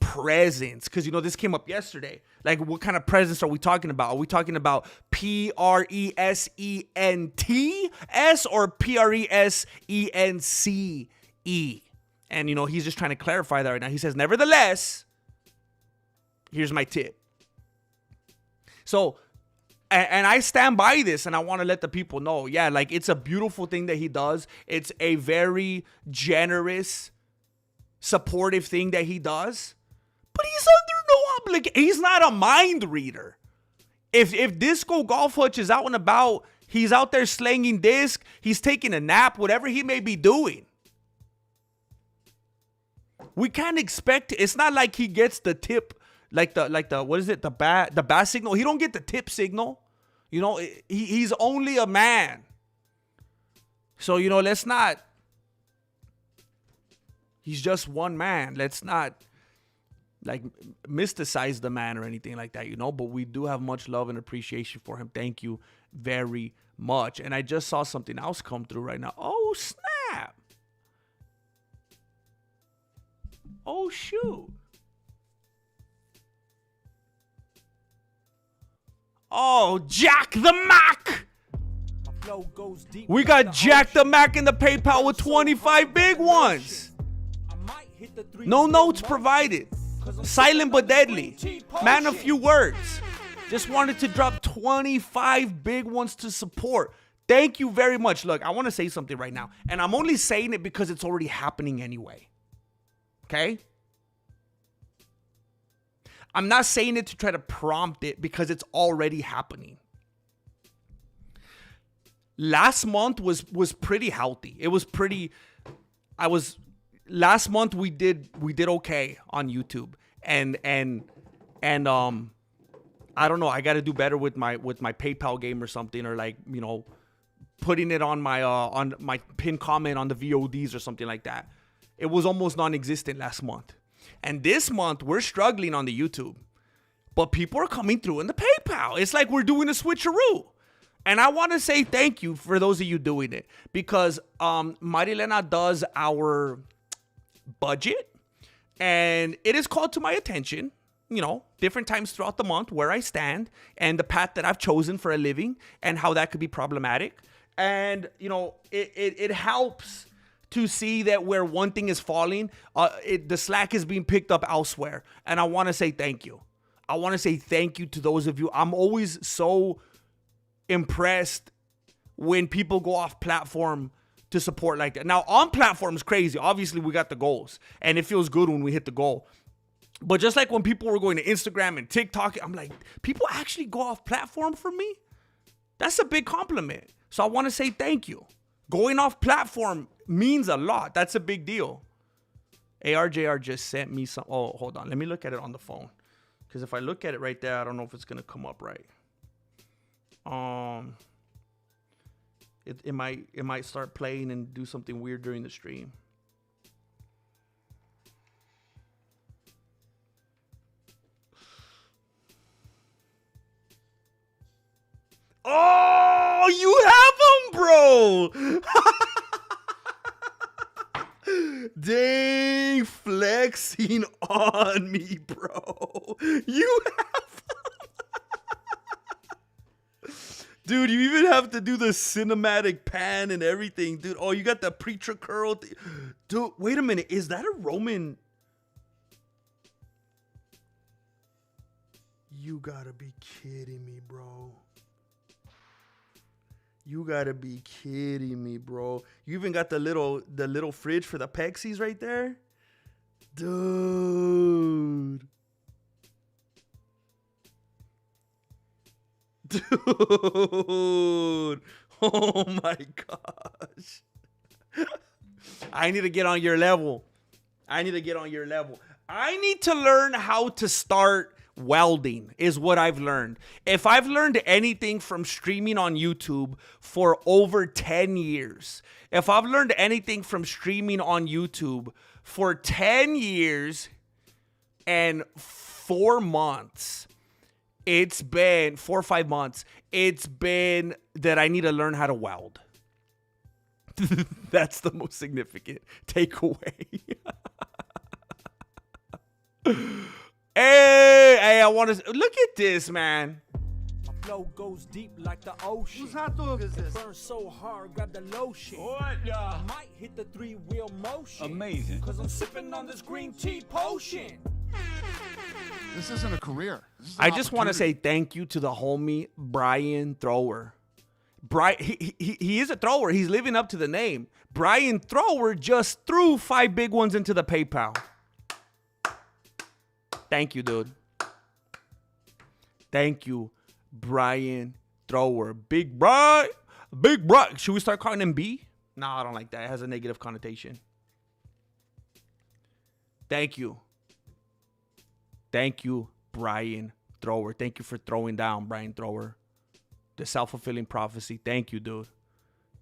presence. Because, this came up yesterday. Like, what kind of presence are we talking about? Are we talking about presence or presence? And, he's just trying to clarify that right now. He says, nevertheless, here's my tip. So, and I stand by this, and I want to let the people know, yeah, like, it's a beautiful thing that he does. It's a very generous, supportive thing that he does. But he's under no obligation. He's not a mind reader. If Disco Golf Hutch is out and about, he's out there slanging disc, he's taking a nap, whatever he may be doing. We can't expect, it's not like he gets the tip, like the what is it, the bat signal. He don't get the tip signal. You know, he's only a man. So, you know, let's not, he's just one man. Let's not like mysticize the man or anything like that, you know, but we do have much love and appreciation for him. Thank you very much. And I just saw something else come through right now. Oh, snap. Oh, shoot. Oh, Jack the Mac. We got Jack the Mac in the PayPal with 25 big ones. No notes provided. Silent but deadly. Man of few words. Just wanted to drop 25 big ones to support. Thank you very much. Look, I want to say something right now. And I'm only saying it because it's already happening anyway. Okay? I'm not saying it to try to prompt it because it's already happening. Last month was pretty healthy. It was pretty, last month we did okay on YouTube. And I don't know, I got to do better with my PayPal game or something, or like, you know, putting it on my pinned comment on the VODs or something like that. It was almost non-existent last month. And this month we're struggling on the YouTube. But people are coming through in the PayPal. It's like we're doing a switcheroo. And I want to say thank you for those of you doing it, because Marilena does our budget, and it is called to my attention, you know, different times throughout the month where I stand and the path that I've chosen for a living and how that could be problematic. And, you know, it helps to see that where one thing is falling, the slack is being picked up elsewhere. And I want to say thank you. I want to say thank you to those of you. I'm always so impressed when people go off platform to support like that. Now, on platform is crazy. Obviously, we got the goals, and it feels good when we hit the goal. But just like when people were going to Instagram and TikTok, I'm like, people actually go off platform for me? That's a big compliment. So I want to say thank you. Going off platform means a lot. That's a big deal. ARJR just sent me some. Oh, hold on. Let me look at it on the phone. Because if I look at it right there, I don't know if it's going to come up right. It might start playing and do something weird during the stream. Oh, you have them, bro. Dang, flexing on me, bro. You have them. Dude, you even have to do the cinematic pan and everything, dude. Oh, you got the preacher curl. Dude, wait a minute. Is that a Roman? You gotta be kidding me, bro. You gotta be kidding me, bro. You even got the little fridge for the Pexies right there? Dude. Dude. Oh my gosh. I need to get on your level. I need to learn how to start welding is what I've learned. If I've learned anything from streaming on YouTube for over 10 years, if I've learned anything from streaming on YouTube for 10 years and 4 months, it's been 4 or 5 months, it's been that I need to learn how to weld. That's the most significant takeaway. Hey, I want to look at this, man. My flow goes deep like the ocean. Whose hot dog is this? It burns so hard, grab the lotion. What the? I might hit the 3-wheel motion. Amazing. Cause I'm sipping on this green tea potion. This isn't a career. This is an I just want to say opportunity. thank you to the homie Brian Thrower. He is a thrower. He's living up to the name. Brian Thrower just threw 5 big ones into the PayPal. Thank you, dude. Thank you Brian Thrower. Big Brian. Big Brian. Should we start calling him B? No, I don't like that. It has a negative connotation. Thank you. Thank you, Brian Thrower. Thank you for throwing down, Brian Thrower. The self-fulfilling prophecy. Thank you, dude.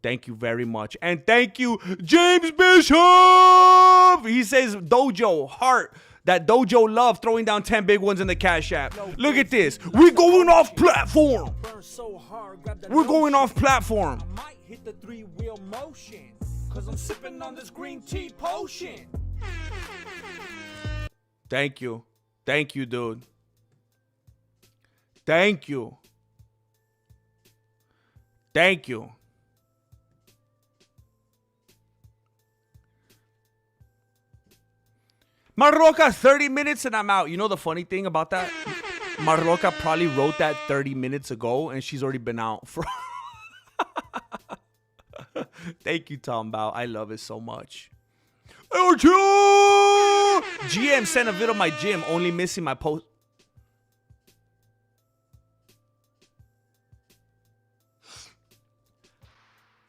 Thank you very much. And thank you, James Bishop. He says, Dojo, heart. That Dojo love throwing down 10 big ones in the Cash App. Look at this. We're going off platform. We're going off platform. I might hit the 3-wheel motion. Cause I'm sipping on this green tea potion. Thank you. Thank you, dude. Thank you. Thank you. Marroca, 30 minutes and I'm out. You know the funny thing about that? Marroca probably wrote that 30 minutes ago and she's already been out for... Thank you, Tom Bao. I love it so much. GM sent a vid of my gym, only missing my post.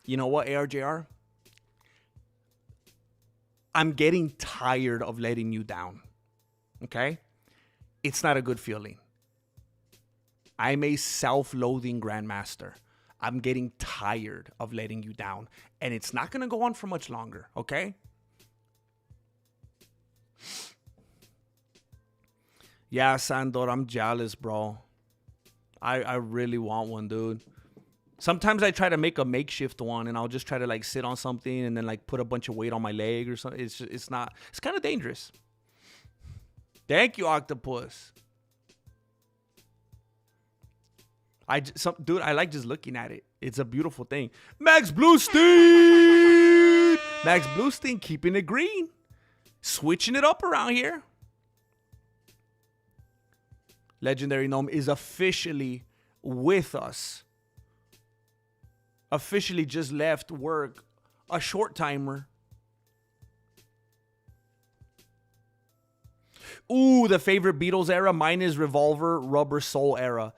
You know what, ARJR? I'm getting tired of letting you down. Okay? It's not a good feeling. I'm a self-loathing grandmaster. I'm getting tired of letting you down. And it's not going to go on for much longer. Okay? Yeah, Sandor, I'm jealous, bro. I really want one, dude. Sometimes I try to make a makeshift one and I'll just try to like sit on something and then like put a bunch of weight on my leg or something. It's kind of dangerous. Thank you, Octopus. Dude, I like just looking at it. It's a beautiful thing. Max Bluestein! Max Bluestein keeping it green. Switching it up around here. Legendary Gnome is officially with us. Officially just left work. A short timer. Ooh, the favorite Beatles era. Mine is Revolver, Rubber Soul era.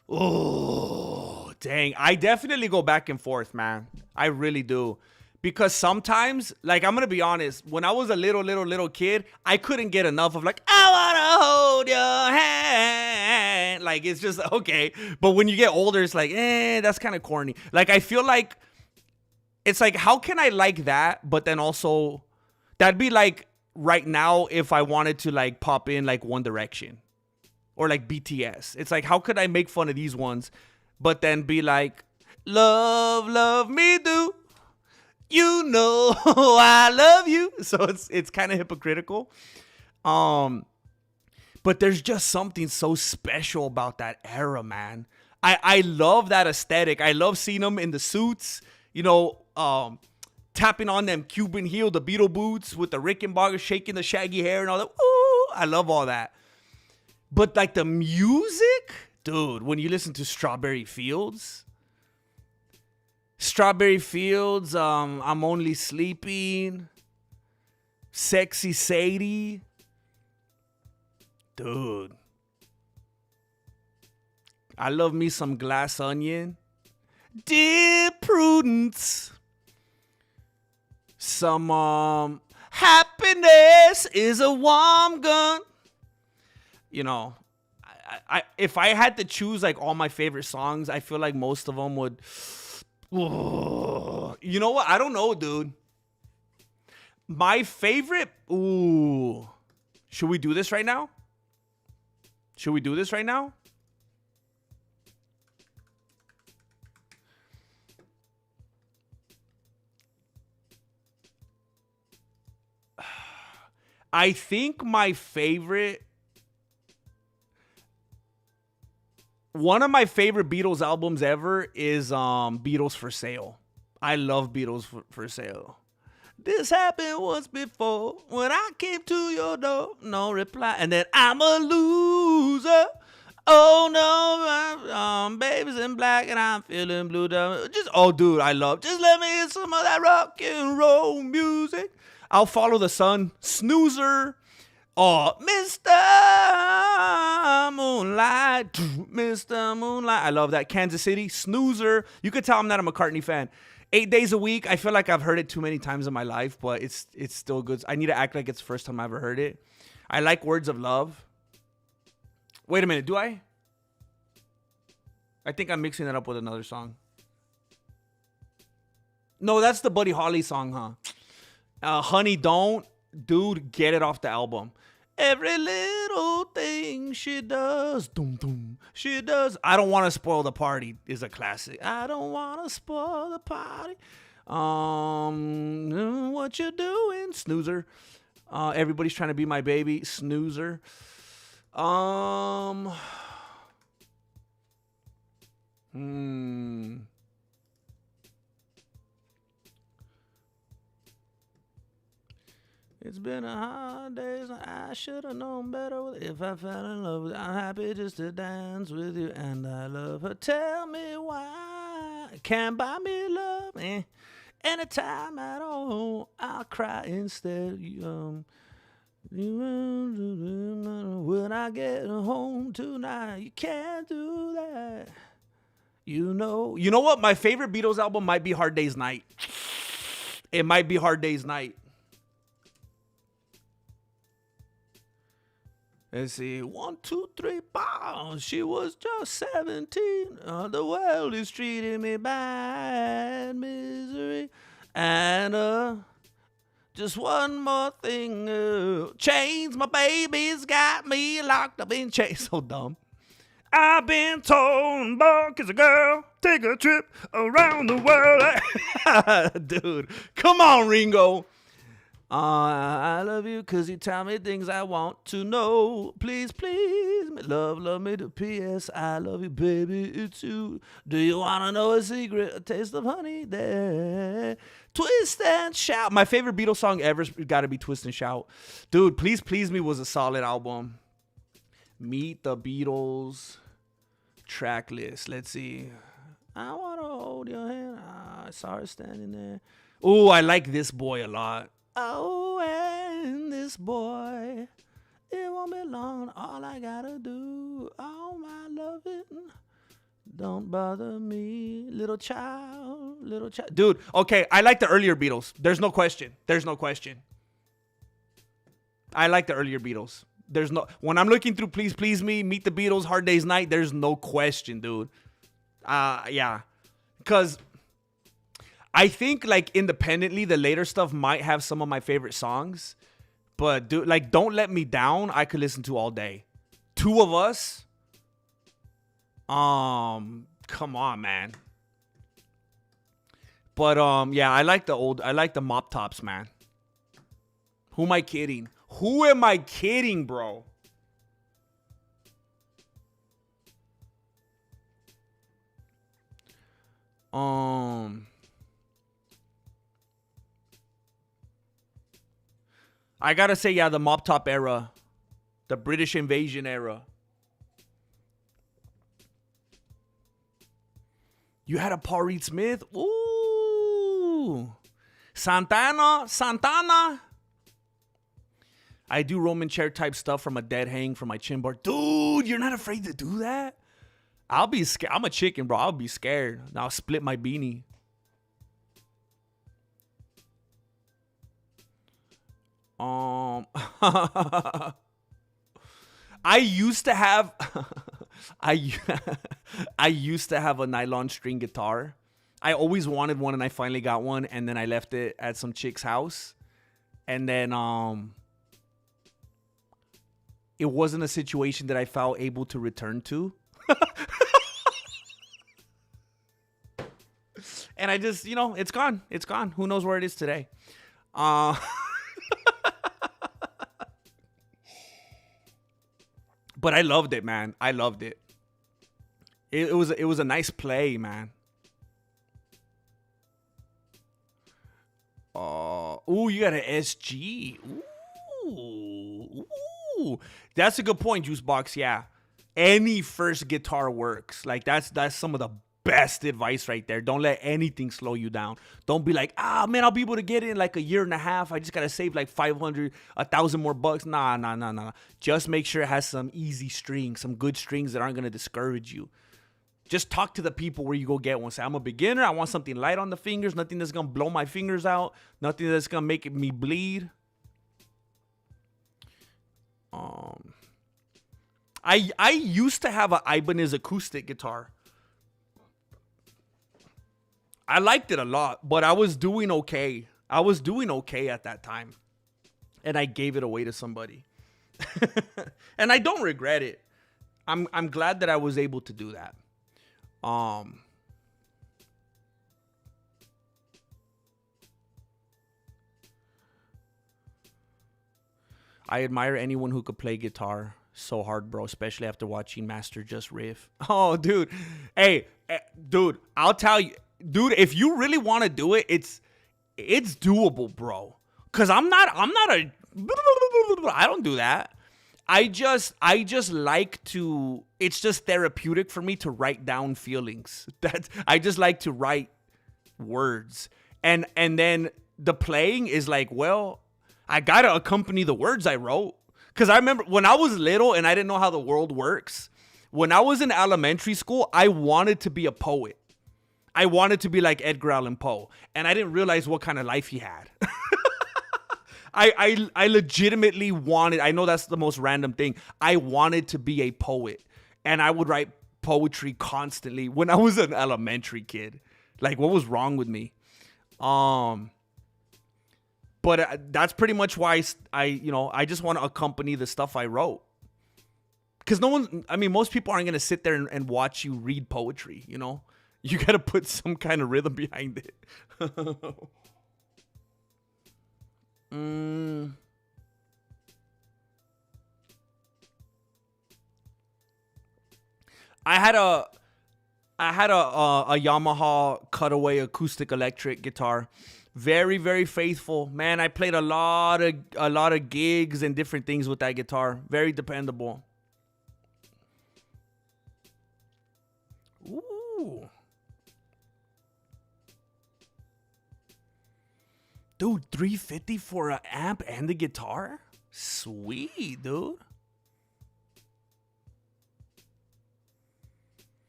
Oh, dang. I definitely go back and forth, man. I really do. Because sometimes, like, I'm going to be honest. When I was a little kid, I couldn't get enough of, like, I want to hold your hand. Like, it's just, okay. But when you get older, it's like, that's kind of corny. Like, I feel like, it's like, how can I like that? But then also, that'd be like, right now, if I wanted to, like, pop in, like, One Direction. Or, like, BTS. It's like, how could I make fun of these ones? But then be like, love me do. You know I love you. So it's kind of hypocritical. But there's just something so special about that era, man. I love that aesthetic. I love seeing them in the suits, you know, tapping on them Cuban heel, the Beetle boots with the Rickenbacker shaking the shaggy hair and all that. Ooh, I love all that. But like the music, dude, when you listen to Strawberry Fields, I'm Only Sleeping, Sexy Sadie, dude. I love me some Glass Onion, Dear Prudence, some Happiness is a Warm Gun. You know, I if I had to choose like all my favorite songs, I feel like most of them would. Ooh, you know what? I don't know, dude. My favorite. Ooh, should we do this right now? Should we do this right now? I think my favorite. One of my favorite Beatles albums ever is Beatles for Sale. I love Beatles for Sale. This happened once before when I came to your door. No reply. And then I'm a loser. Oh no, baby's in black and I'm feeling blue. Just, oh dude, I love. Just let me hear some of that rock and roll music. I'll Follow the Sun. Snoozer. Oh, Mr. Moonlight. Moonlight, Mr. Moonlight. I love that. Kansas City, Snoozer. You could tell I'm not a McCartney fan. 8 Days a Week. I feel like I've heard it too many times in my life, but it's still good. I need to act like it's the first time I ever heard it. I like Words of Love. Wait a minute, do I? I think I'm mixing that up with another song. No, that's the Buddy Holly song, huh? Honey Don't. Dude, get it off the album. Every little thing she does, doom, doom, she does. I Don't Want to Spoil the Party is a classic. I don't want to spoil the party. What you doing? Snoozer. Everybody's Trying to Be My Baby. Snoozer. It's been a hard day. I should have known better. If I fell in love with you, I'm happy just to dance with you. And I love her. Tell me why. Can't buy me love. Anytime at all. I'll cry instead. When I get home tonight, you can't do that. You know what? My favorite Beatles album might be Hard Day's Night. It might be Hard Day's Night. Let's see. 1, 2, 3, pow. She was just 17. The world is treating me bad. Misery. And just one more thing. Chains, my baby's got me locked up in chains. So dumb. I've been told, Buck is a girl, take a trip around the world. Dude, come on, Ringo. I love you because you tell me things I want to know. Please, please, love me to P.S. I love you, baby, it's you. Do you want to know a secret? A taste of honey there. Twist and Shout. My favorite Beatles song ever got to be Twist and Shout. Dude, Please Please Me was a solid album. Meet the Beatles track list. Let's see. I want to hold your hand. I saw her standing there. Oh, I like This Boy a lot. Oh, and this boy, it won't be long. All I gotta do, all my loving, don't bother me, little child, little child. Dude, okay, I like the earlier Beatles. There's no question. I like the earlier Beatles. When I'm looking through Please Please Me, Meet the Beatles, Hard Day's Night, there's no question, dude. Yeah. Because I think, like, independently, the later stuff might have some of my favorite songs. But, dude, like, Don't Let Me Down, I could listen to all day. Two of Us. Come on, man. But, yeah, I like the Mop Tops, man. Who am I kidding? Bro? I gotta say, yeah, the Mop Top era. The British invasion era. You had a Paul Reed Smith? Ooh. Santana. I do Roman chair type stuff from a dead hang from my chin bar. Dude, you're not afraid to do that? I'll be scared. I'm a chicken, bro. I'll be scared. I'll split my beanie. I used to have I used to have a nylon string guitar. I always wanted one and I finally got one, and then I left it at some chick's house. And then it wasn't a situation that I felt able to return to. And I just, it's gone. It's gone. Who knows where it is today? But I loved it, man. I loved it. It was a nice play, man. Ooh, you got an SG. Ooh. That's a good point, Juicebox. Yeah. Any first guitar works. Like that's some of the best advice right there. Don't let anything slow you down. Don't be like, man, I'll be able to get it in like a year and a half. I just got to save like 500, 1,000 more bucks. Nah. Just make sure it has some easy strings, some good strings that aren't going to discourage you. Just talk to the people where you go get one. Say, I'm a beginner. I want something light on the fingers. Nothing that's going to blow my fingers out. Nothing that's going to make me bleed. I used to have an Ibanez acoustic guitar. I liked it a lot, but I was doing okay. I was doing okay at that time. And I gave it away to somebody. And I don't regret it. I'm glad that I was able to do that. I admire anyone who could play guitar so hard, bro, especially after watching Master Just Riff. Oh, dude. Hey, dude, I'll tell you. Dude, if you really want to do it, it's doable, bro. Cause I'm not a I don't do that. I just like to, it's just therapeutic for me to write down feelings. I just like to write words. And then the playing is like, well, I got to accompany the words I wrote. Cause I remember when I was little and I didn't know how the world works. When I was in elementary school, I wanted to be a poet. I wanted to be like Edgar Allan Poe. And I didn't realize what kind of life he had. I legitimately wanted, I know that's the most random thing. I wanted to be a poet. And I would write poetry constantly when I was an elementary kid. Like, what was wrong with me? But that's pretty much why I just want to accompany the stuff I wrote. Because most people aren't going to sit there and watch you read poetry, you know? You got to put some kind of rhythm behind it. I had a Yamaha Cutaway acoustic electric guitar. Very, very faithful. Man, I played a lot of gigs and different things with that guitar. Very dependable. Ooh. Dude, $350 for an amp and the guitar? Sweet, dude.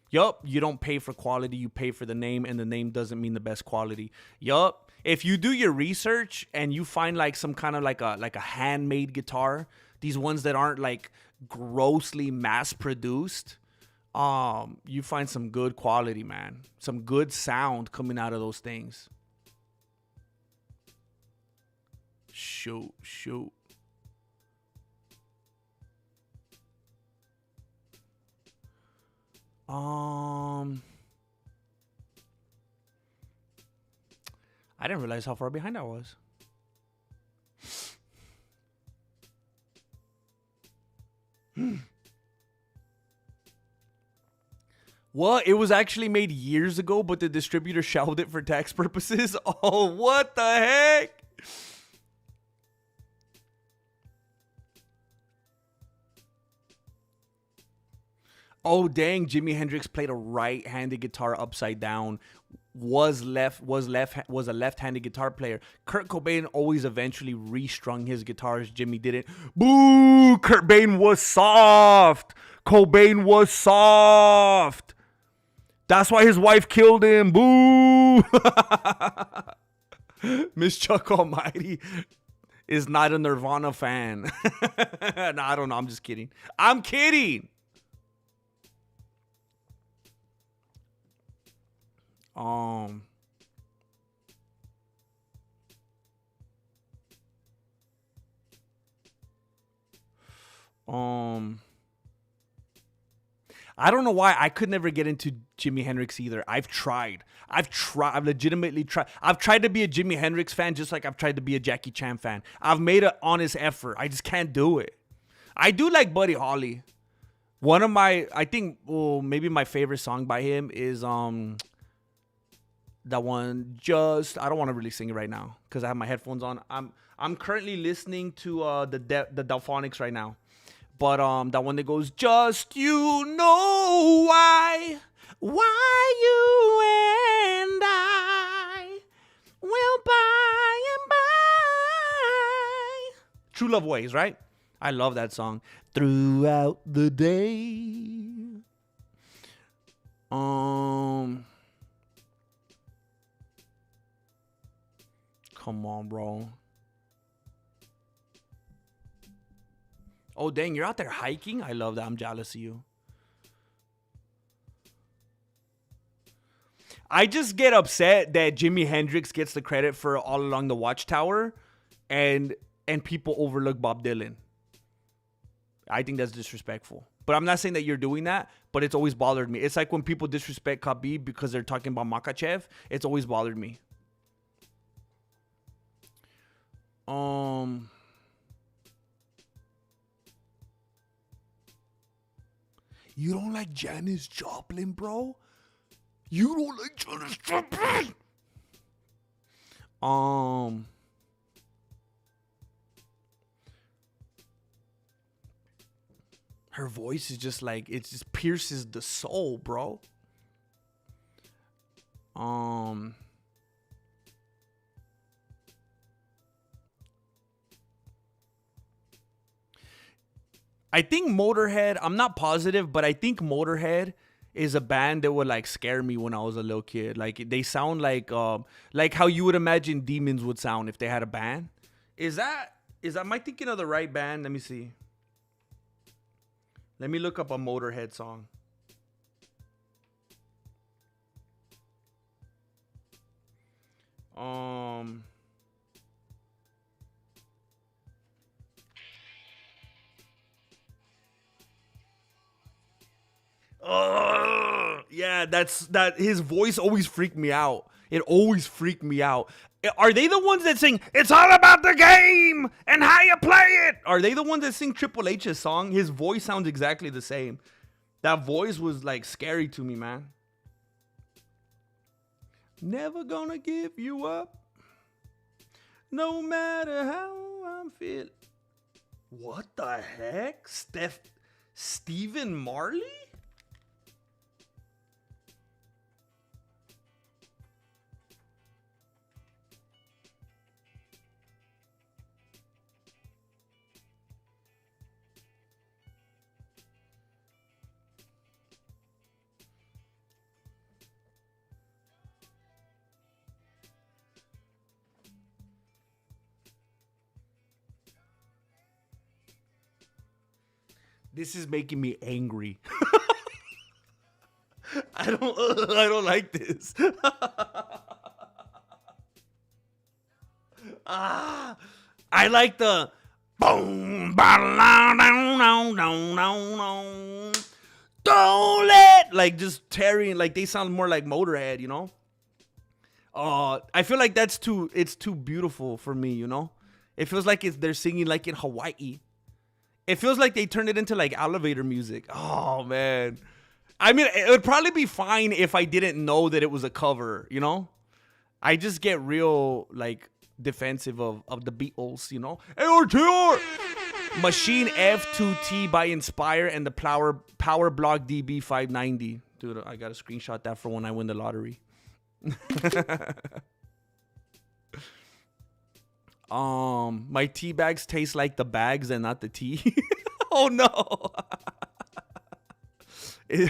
Yup, you don't pay for quality, you pay for the name, and the name doesn't mean the best quality. Yup. If you do your research and you find like some kind of like a handmade guitar, these ones that aren't like grossly mass produced, you find some good quality, man. Some good sound coming out of those things. Shoot. I didn't realize how far behind I was. Well, it was actually made years ago, but the distributor shelved it for tax purposes. Oh, what the heck? Oh, dang, Jimi Hendrix played a right-handed guitar upside down. Was a left-handed guitar player. Kurt Cobain always eventually restrung his guitars. Jimmy didn't. Boo! Kurt Cobain was soft. Cobain was soft. That's why his wife killed him. Boo! Miss Chuck Almighty is not a Nirvana fan. No, I don't know. I'm just kidding. I'm kidding. I don't know why I could never get into Jimi Hendrix either. I've legitimately tried. I've tried to be a Jimi Hendrix fan just like I've tried to be a Jackie Chan fan. I've made an honest effort. I just can't do it. I do like Buddy Holly. One of my, I think, maybe my favorite song by him is that one. I don't want to really sing it right now because I have my headphones on. I'm currently listening to the Delphonics right now. But that one that goes, just you know why Why you and I will by and by. True Love Ways, right? I love that song. Throughout the day. Come on, bro. Oh, dang, you're out there hiking? I love that. I'm jealous of you. I just get upset that Jimi Hendrix gets the credit for All Along the Watchtower and people overlook Bob Dylan. I think that's disrespectful. But I'm not saying that you're doing that, but it's always bothered me. It's like when people disrespect Khabib because they're talking about Makachev. It's always bothered me. You don't like Janis Joplin, bro? You don't like Janis Joplin? Her voice is just like, it just pierces the soul, bro. I think Motorhead, I'm not positive, but I think Motorhead is a band that would like scare me when I was a little kid. Like they sound like how you would imagine Demons would sound if they had a band. Am I thinking of the right band? Let me see. Let me look up a Motorhead song. Yeah, that his voice always freaked me out. It always freaked me out. Are they the ones that sing, "It's all about the game and how you play it"? Are they the ones that sing Triple H's song? His voice sounds exactly the same. That voice was like scary to me, man. Never gonna give you up, no matter how I'm feeling. What the heck? Stephen Marley? This is making me angry. I don't like this. I like the boom, don't let, like just tearing, like they sound more like Motorhead, you know? I feel like it's too beautiful for me, you know? It feels like they're singing like in Hawaii. It feels like they turned it into like elevator music. Oh, man. I mean, it would probably be fine if I didn't know that it was a cover, you know? I just get real, like, defensive of the Beatles, you know? ARTR! Machine F2T by Inspire and the Power Block DB 590. Dude, I got to screenshot that for when I win the lottery. My tea bags taste like the bags and not the tea. Oh no.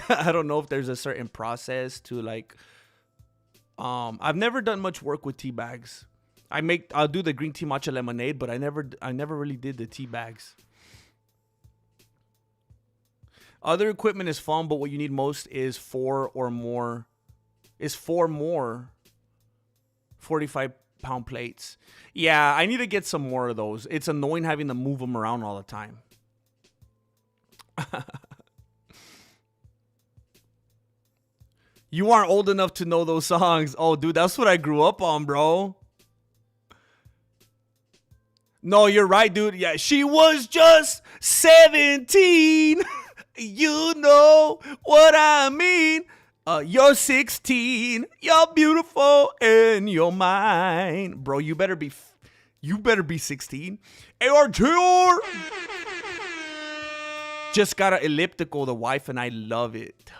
I don't know if there's a certain process to like I've never done much work with tea bags. I'll do the green tea matcha lemonade, but I never really did the tea bags. Other equipment is fun, but what you need most is four more 45-pound plates. Yeah, I need to get some more of those. It's annoying having to move them around all the time. You aren't old enough to know those songs. Oh, dude, that's what I grew up on, bro. No, you're right, dude. Yeah, she was just 17. You know what I mean. You're 16. You're beautiful and you're mine. Bro, you better be 16. ARTR! Just got an elliptical. The wife and I love it.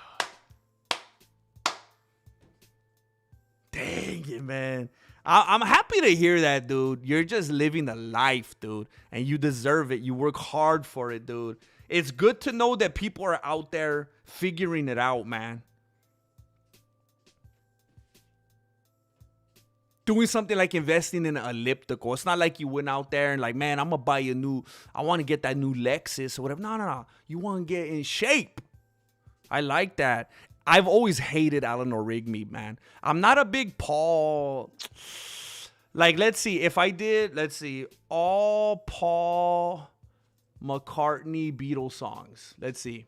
Man, I'm happy to hear that, dude. You're just living the life, dude, and you deserve it. You work hard for it, dude. It's good to know that people are out there figuring it out, man. Doing something like investing in an elliptical. It's not like you went out there and like, man, I'm going to buy I want to get that new Lexus or whatever. No. You want to get in shape. I like that. I've always hated Eleanor Rigby, man. I'm not a big Paul. Like, let's see. All Paul McCartney Beatles songs. Let's see.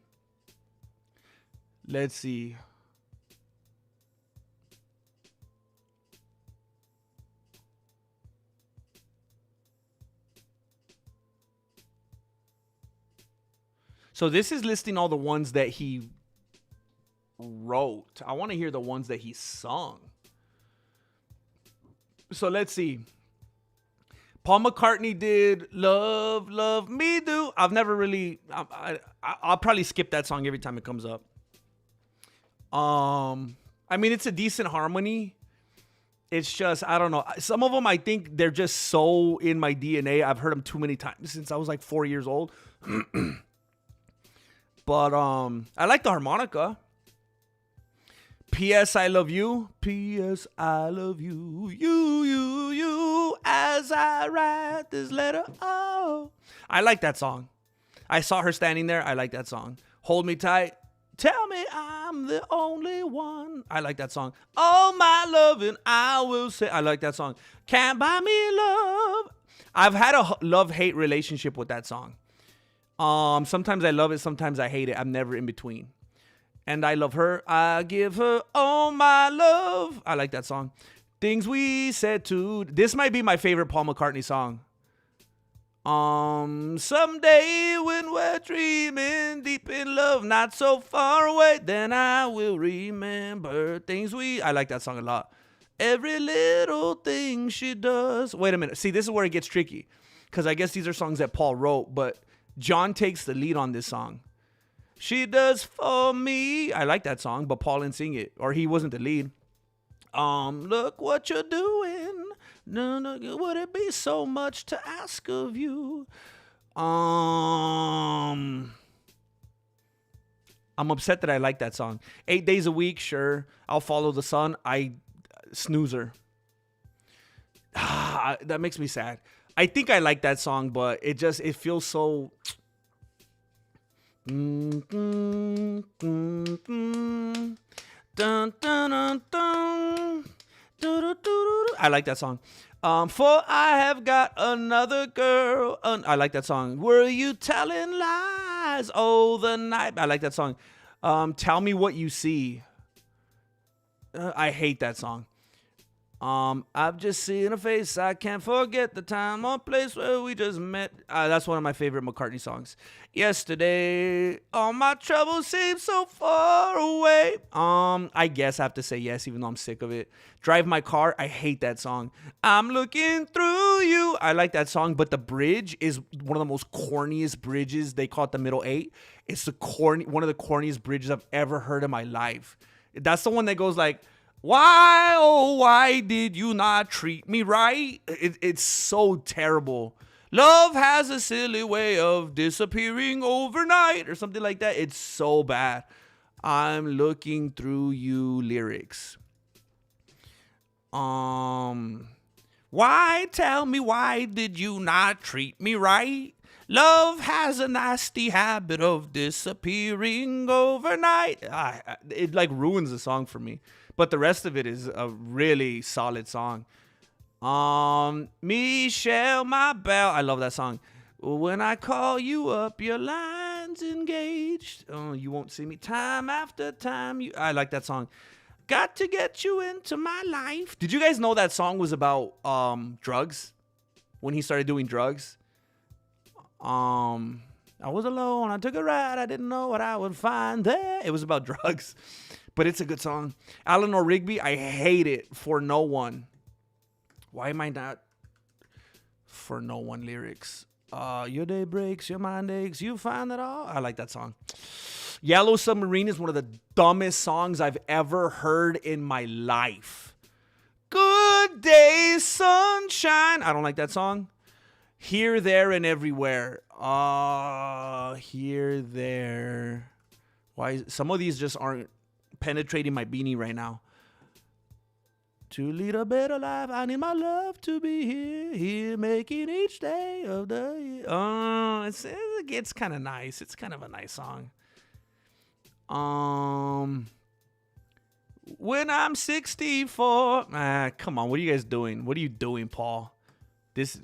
So this is listing all the ones that he wrote. I want to hear the ones that he sung. So let's see. Paul McCartney did Love, Love Me Do. I've never really, I'll probably skip that song every time it comes up. I mean, it's a decent harmony. It's just, I don't know. Some of them, I think they're just so in my DNA. I've heard them too many times since I was like 4 years old. But I like the harmonica. P.S. I love you. P.S. I love you. You. As I write this letter. Oh. I like that song. I saw her standing there. I like that song. Hold me tight. Tell me I'm the only one. I like that song. All my loving I will say. I like that song. Can't buy me love. I've had a love-hate relationship with that song. Sometimes I love it, sometimes I hate it. I'm never in between. And I love her. I give her all my love. I like that song. Things we said to. This might be my favorite Paul McCartney song. Someday when we're dreaming deep in love, not so far away, then I will remember things we. I like that song a lot. Every little thing she does. Wait a minute. See, this is where it gets tricky. Because I guess these are songs that Paul wrote, but John takes the lead on this song. She does for me. I like that song, but Paul didn't sing it. Or he wasn't the lead. Look what you're doing. No, would it be so much to ask of you? I'm upset that I like that song. 8 days a week, sure. I'll follow the sun. Snoozer. That makes me sad. I think I like that song, but it feels so. Dun, dun, dun, dun. I like that song. For I have got another girl. I like that song. Were you telling lies? Oh, the night. I like that song. Tell me what you see. I hate that song. I've just seen a face. I can't forget the time or place where we just met. That's one of my favorite McCartney songs. Yesterday, all my troubles seem so far away. I guess I have to say yes, even though I'm sick of it. Drive My Car. I hate that song. I'm looking through you. I like that song, but the bridge is one of the most corniest bridges. They call it the middle eight. It's one of the corniest bridges I've ever heard in my life. That's the one that goes like, why, oh, why did you not treat me right? It's so terrible. Love has a silly way of disappearing overnight or something like that. It's so bad. I'm looking through you lyrics. Why, tell me, why did you not treat me right? Love has a nasty habit of disappearing overnight. It like ruins the song for me. But the rest of it is a really solid song. Michelle, my belle. I love that song. When I call you up, your line's engaged. Oh, you won't see me time after time. I like that song. Got to get you into my life. Did you guys know that song was about drugs? When he started doing drugs? I was alone. I took a ride. I didn't know what I would find there. It was about drugs. But it's a good song. Eleanor Rigby, I hate it. For No One. Why am I not? For No One lyrics. Your day breaks, your mind aches, you find that all. I like that song. Yellow Submarine is one of the dumbest songs I've ever heard in my life. Good day, sunshine. I don't like that song. Here, there, and everywhere. Here, there. Why? Some of these just aren't penetrating my beanie right now. To lead a better life, I need my love to be here, making each day of the year. It gets kind of nice. It's kind of a nice song. When I'm 64. Come on, what are you guys doing? What are you doing, Paul?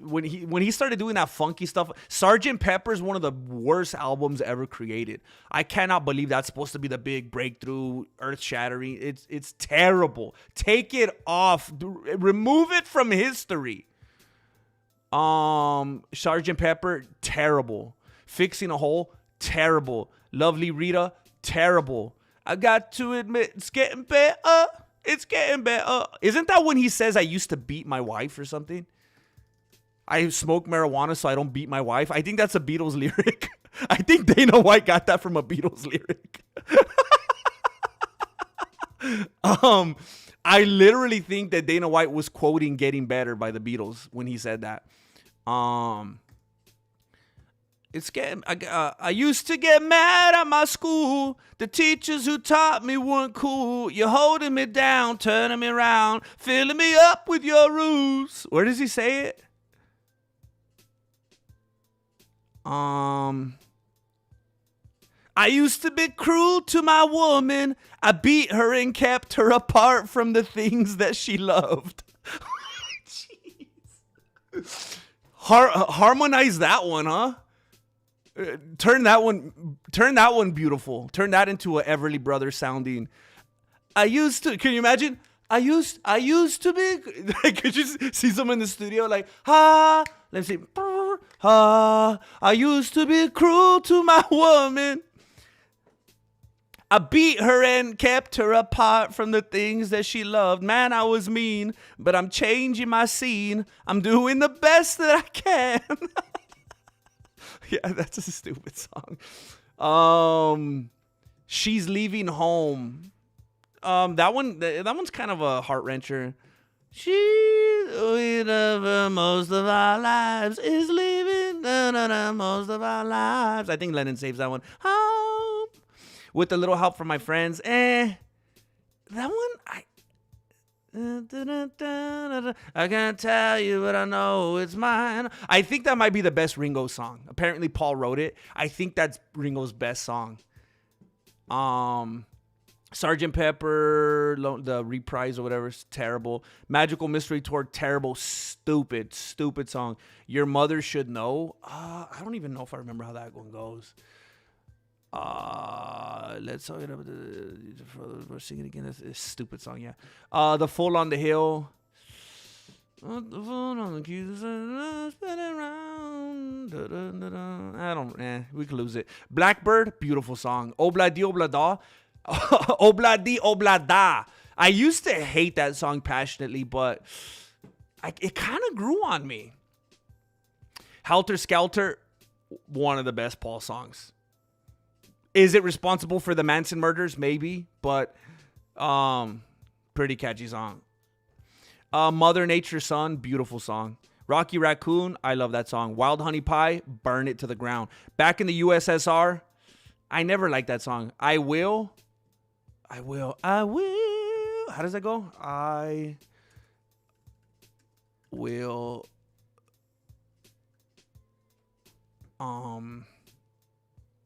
When he started doing that funky stuff, Sgt. Pepper's one of the worst albums ever created. I cannot believe that's supposed to be the big breakthrough, earth-shattering. It's terrible. Take it off. Remove it from history. Sgt. Pepper, terrible. Fixing a Hole, terrible. Lovely Rita, terrible. I got to admit, it's getting better. It's getting better. Isn't that when he says I used to beat my wife or something? I smoke marijuana so I don't beat my wife. I think that's a Beatles lyric. I think Dana White got that from a Beatles lyric. I literally think that Dana White was quoting Getting Better by the Beatles when he said that. I used to get mad at my school. The teachers who taught me weren't cool. You're holding me down, turning me around, filling me up with your rules. Where does he say it? I used to be cruel to my woman. I beat her and kept her apart from the things that she loved. Jeez. Harmonize that one, huh? Turn that one beautiful. Turn that into a Everly Brothers sounding. Can you imagine? I used to be. Could you see someone in the studio like, let's see. I used to be cruel to my woman. I beat her and kept her apart from the things that she loved. Man, I was mean, but I'm changing my scene. I'm doing the best that I can. Yeah, that's a stupid song. She's Leaving Home. That one's kind of a heart wrencher. We love most of our lives is leaving. Most of our lives. I think Lennon saves that one. Home with a little help from my friends. That one I can't tell you, but I know it's mine. I think that might be the best Ringo song. Apparently, Paul wrote it. I think that's Ringo's best song. Sgt. Pepper, the reprise or whatever, is terrible. Magical Mystery Tour, terrible, stupid song. Your Mother Should Know. I don't even know if I remember how that one goes. Let's talk about we're singing again. It's a stupid song, yeah. The Fool on the Hill. The Fool on the Keys, spinning round. We could lose it. Blackbird, beautiful song. Obladi Oblada. Obladi Oblada. I used to hate that song passionately, but it kind of grew on me. Helter Skelter, one of the best Paul songs. Is it responsible for the Manson murders? Maybe, but pretty catchy song. Mother Nature's Son, beautiful song. Rocky Raccoon, I love that song. Wild Honey Pie, burn it to the ground. Back in the USSR, I never liked that song. I will. How does that go? I will.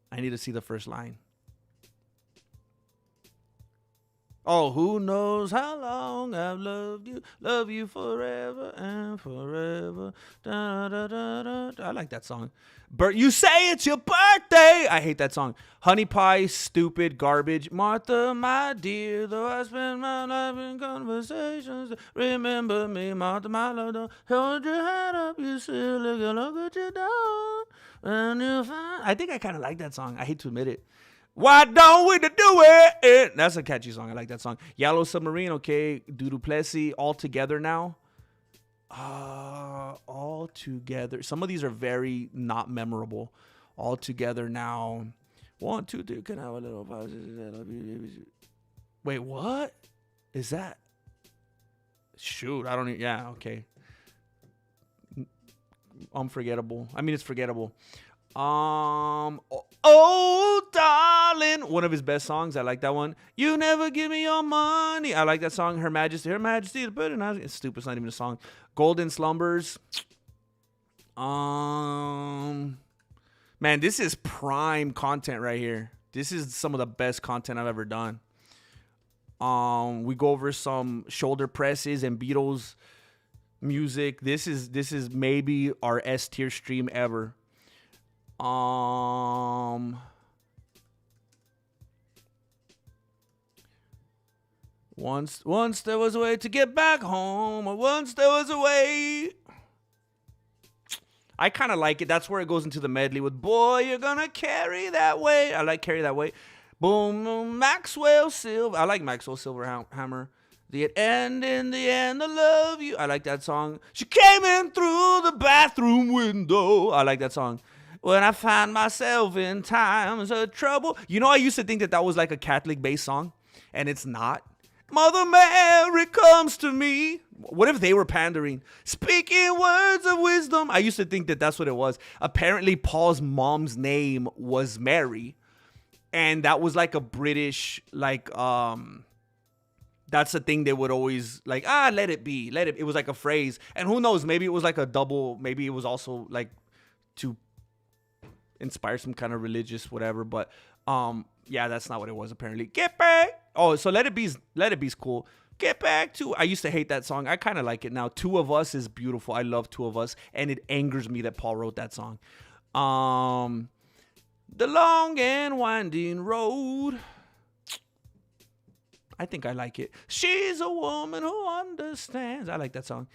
I need to see the first line. Oh, who knows how long I've love you forever and forever. Da, da, da, da, da. I like that song. You say it's your birthday. I hate that song. Honey Pie, stupid, garbage. Martha, my dear, though I spend my life in conversations, remember me, Martha, my love, don't hold your head up, you silly girl, look what you done. And you find. I think I kind of like that song. I hate to admit it. Why don't we do it? That's a catchy song. I like that song. Yellow Submarine, okay. Du Plessis, All Together Now. All Together. Some of these are very not memorable. All Together Now. 1, 2, 3. Can I have a little pause? Wait, what is that? Shoot, I don't. Yeah, okay. Unforgettable. I mean, it's forgettable. Oh, darling, one of his best songs. I like that one. You never give me your money. I like that song. Her Majesty, the burden. It's stupid. It's not even a song. Golden Slumbers. Man, this is prime content right here. This is some of the best content I've ever done. We go over some shoulder presses and Beatles music. This is maybe our S tier stream ever. Once there was a way to get back home. Once there was a way. I kind of like it. That's where it goes into the medley with "Boy, you're gonna carry that weight." I like "Carry That Weight." Boom, boom, Maxwell Silver. I like Maxwell Silverhammer. The end, in the end, I love you. I like that song. She came in through the bathroom window. I like that song. When I find myself in times of trouble. You know, I used to think that was like a Catholic-based song, and it's not. Mother Mary comes to me. What if they were pandering? Speaking words of wisdom. I used to think that that's what it was. Apparently, Paul's mom's name was Mary, and that was like a British, like, that's the thing they would always like, let it be. It was like a phrase. And who knows, maybe it was like a double, maybe it was also like to inspire some kind of religious whatever, but yeah, that's not what it was apparently. Get back. Oh, so Let It Be's cool. Get back to. I used to hate that song. I kind of like it now. Two of Us is beautiful. I love Two of Us, and it angers me that Paul wrote that song. The Long and Winding Road. I think I like it. She's a woman who understands. I like that song.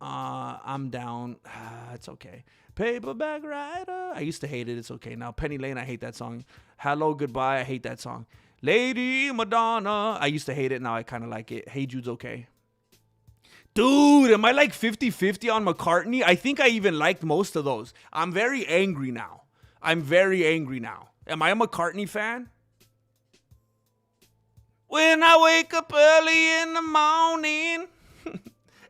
I'm down. It's okay. Paperback Writer. I used to hate it. It's okay now. Penny Lane. I hate that song. Hello, Goodbye. I hate that song. Lady Madonna. I used to hate it. Now I kind of like it. Hey Jude's okay. Dude, am I like 50-50 on McCartney? I think I even liked most of those. I'm very angry now. Am I a McCartney fan? When I wake up early in the morning,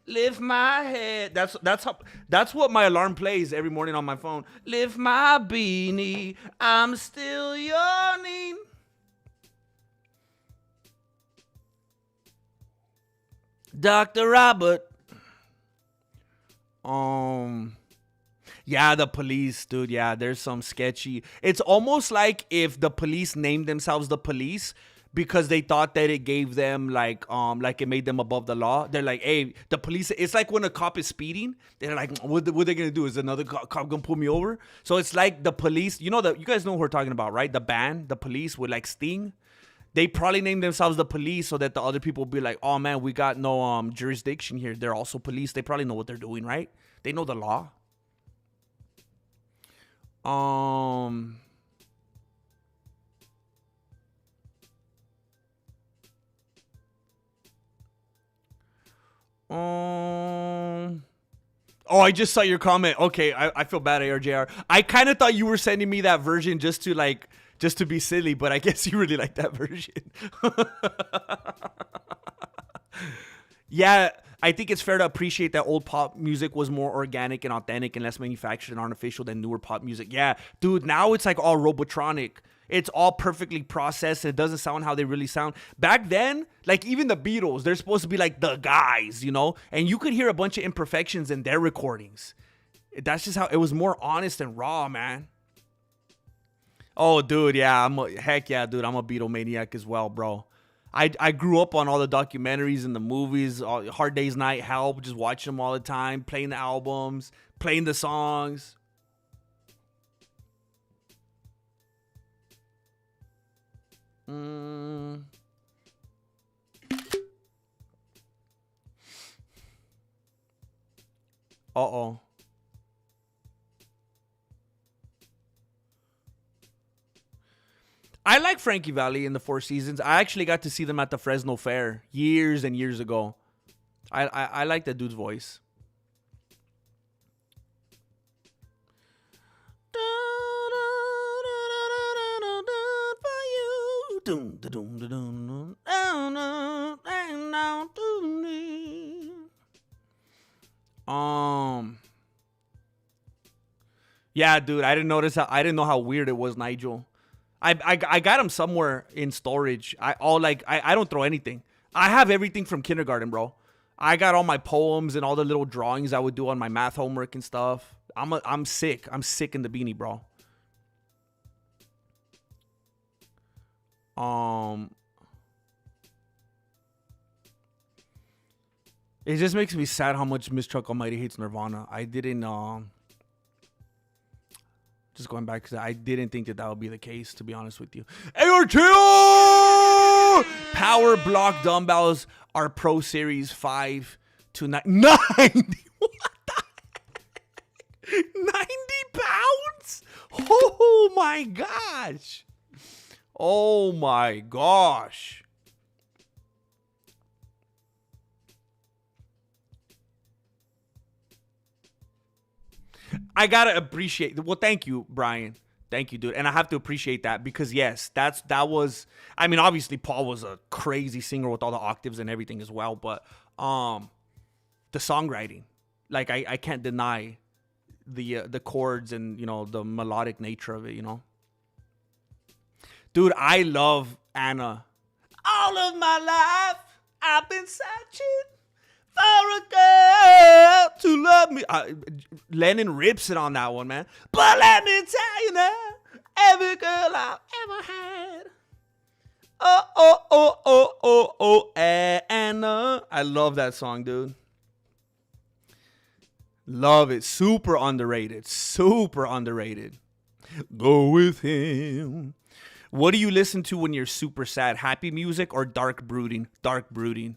lift my head. That's what my alarm plays every morning on my phone. Lift my beanie, I'm still yawning. Dr. Robert. Yeah, the Police, dude. Yeah, there's some sketchy. It's almost like if the Police named themselves the Police because they thought that it gave them like it made them above the law. They're like, hey, the police. It's like when a cop is speeding, they're like, what are they gonna do? Is another cop gonna pull me over? So it's like the Police. You guys know who we're talking about, right? The band, the Police with like Sting. They probably named themselves the Police so that the other people will be like, oh man, we got no jurisdiction here. They're also police. They probably know what they're doing, right? They know the law. Oh, I just saw your comment. Okay, I feel bad, ARJR. I kind of thought you were sending me that version just to be silly, but I guess you really like that version. Yeah, I think it's fair to appreciate that old pop music was more organic and authentic and less manufactured and artificial than newer pop music. Yeah, dude, now it's like all robotronic. It's all perfectly processed. It doesn't sound how they really sound. Back then, like even the Beatles, they're supposed to be like the guys, and you could hear a bunch of imperfections in their recordings. That's just how it was, more honest and raw, man. Oh, dude, yeah, heck yeah, dude, I'm a Beatlemaniac as well, bro. I grew up on all the documentaries and the movies, Hard Day's Night, Help, just watching them all the time, playing the albums, playing the songs. Uh-oh. I like Frankie Valli in the Four Seasons. I actually got to see them at the Fresno Fair years and years ago. I like that dude's voice. Yeah, dude, I didn't know how weird it was, Nigel. I got them somewhere in storage. I don't throw anything. I have everything from kindergarten, bro. I got all my poems and all the little drawings I would do on my math homework and stuff. I'm sick. I'm sick in the beanie, bro. It just makes me sad how much Miss Chuck Almighty hates Nirvana. I didn't just going back because I didn't think that would be the case, to be honest with you. ARTO! Power block dumbbells are Pro Series 5 to 90. What the heck? 90 pounds? Oh my gosh. Oh my gosh. I gotta appreciate. Well, thank you, Brian. Thank you, dude. And I have to appreciate that because yes, that was. I mean, obviously, Paul was a crazy singer with all the octaves and everything as well. But the songwriting, like I can't deny the chords and the melodic nature of it. Dude, I love Anna. All of my life, I've been searching for a girl to love me. Lennon rips it on that one, man. But let me tell you now, every girl I've ever had. Oh, Anna. I love that song, dude. Love it. Super underrated. Super underrated. Go with him. What do you listen to when you're super sad? Happy music or dark brooding? Dark brooding.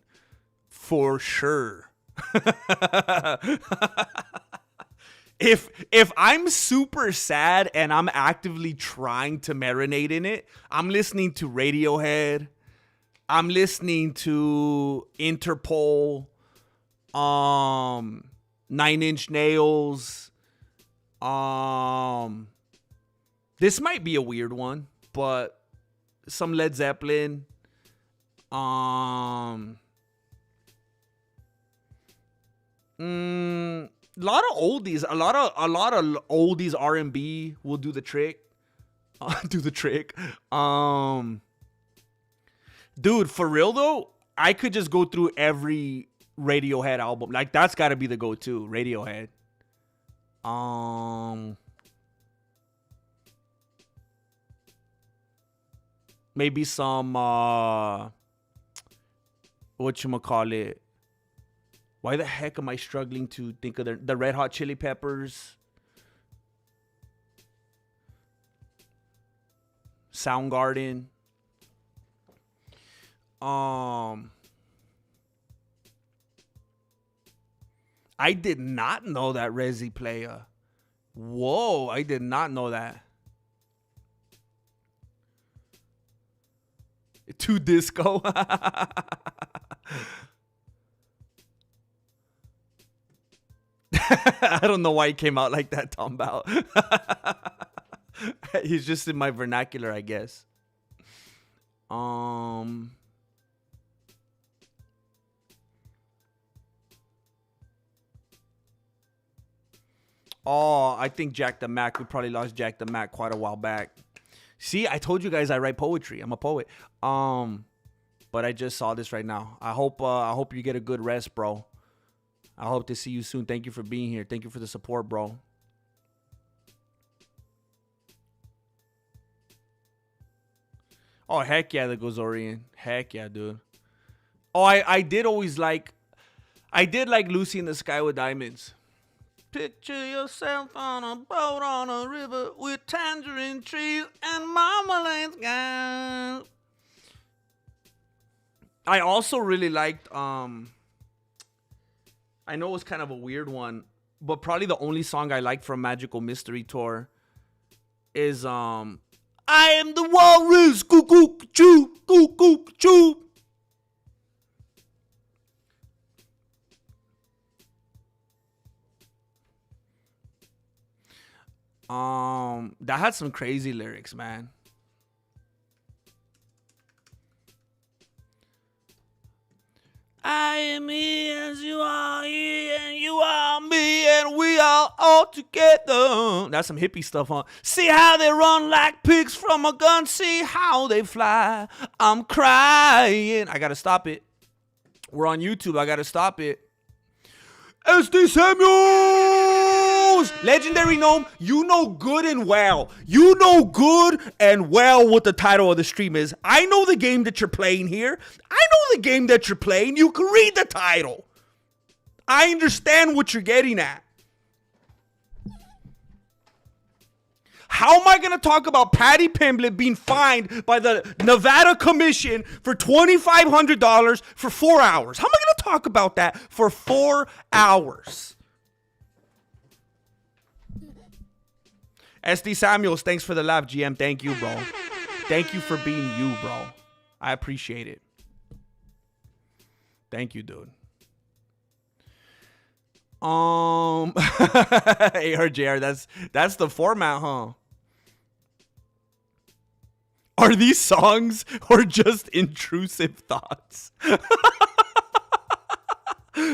For sure. If I'm super sad and I'm actively trying to marinate in it, I'm listening to Radiohead. I'm listening to Interpol, 9 Inch Nails. This might be a weird one, but some Led Zeppelin. A lot of oldies, a lot of oldies R&B will do the trick. Dude, for real though, I could just go through every Radiohead album. Like that's got to be the go-to, Radiohead. Maybe some whatchamacallit. Why the heck am I struggling to think of the Red Hot Chili Peppers? Soundgarden. I did not know that Resi Playa. Whoa, I did not know that. To disco. I don't know why he came out like that, Tom Bow. He's just in my vernacular, I guess. Oh, I think Jack the Mac. We probably lost Jack the Mac quite a while back. See, I told you guys I write poetry. I'm a poet. But I just saw this right now. I hope you get a good rest, bro. I hope to see you soon. Thank you for being here. Thank you for the support, bro. Oh, heck yeah, the Gozorian. Heck yeah, dude. Oh, I did like Lucy in the Sky with Diamonds. Picture yourself on a boat on a river with tangerine trees and marmalade skies. I also really liked, I know it's kind of a weird one, but probably the only song I like from Magical Mystery Tour is, I am the walrus, choo, choo. That had some crazy lyrics, man. I am here as you are here, and you are me and we are all together. That's some hippie stuff, huh? See how they run like pigs from a gun. See how they fly. I'm crying. I gotta stop it. We're on YouTube. I gotta stop it. SD Samuels! Legendary Gnome, you know good and well. You know good and well what the title of the stream is. I know the game that you're playing here. I know the game that you're playing. You can read the title. I understand what you're getting at. How am I going to talk about Paddy Pimblett being fined by the Nevada Commission for $2,500 for 4 hours? How am I going to talk about that for 4 hours? SD Samuels, thanks for the laugh, GM. Thank you, bro. Thank you for being you, bro. I appreciate it. Thank you, dude. ARJR, that's the format, huh? Are these songs or just intrusive thoughts?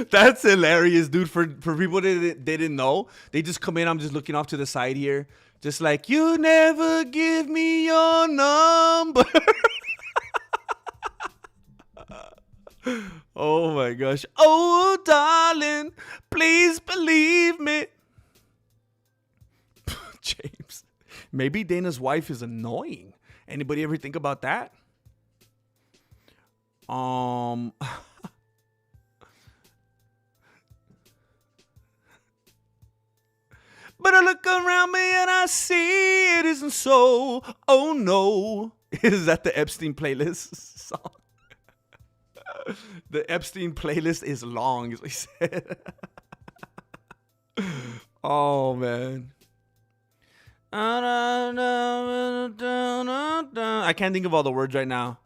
That's hilarious, dude. For people that didn't know, they just come in. I'm just looking off to the side here, just like, you never give me your number. Oh my gosh. Oh, darling, please believe me. James, maybe Dana's wife is annoying. Anybody ever think about that? But I look around me and I see it isn't so. Oh no. Is that the Epstein playlist song? The Epstein playlist is long, as we said. Oh, man. I can't think of all the words right now,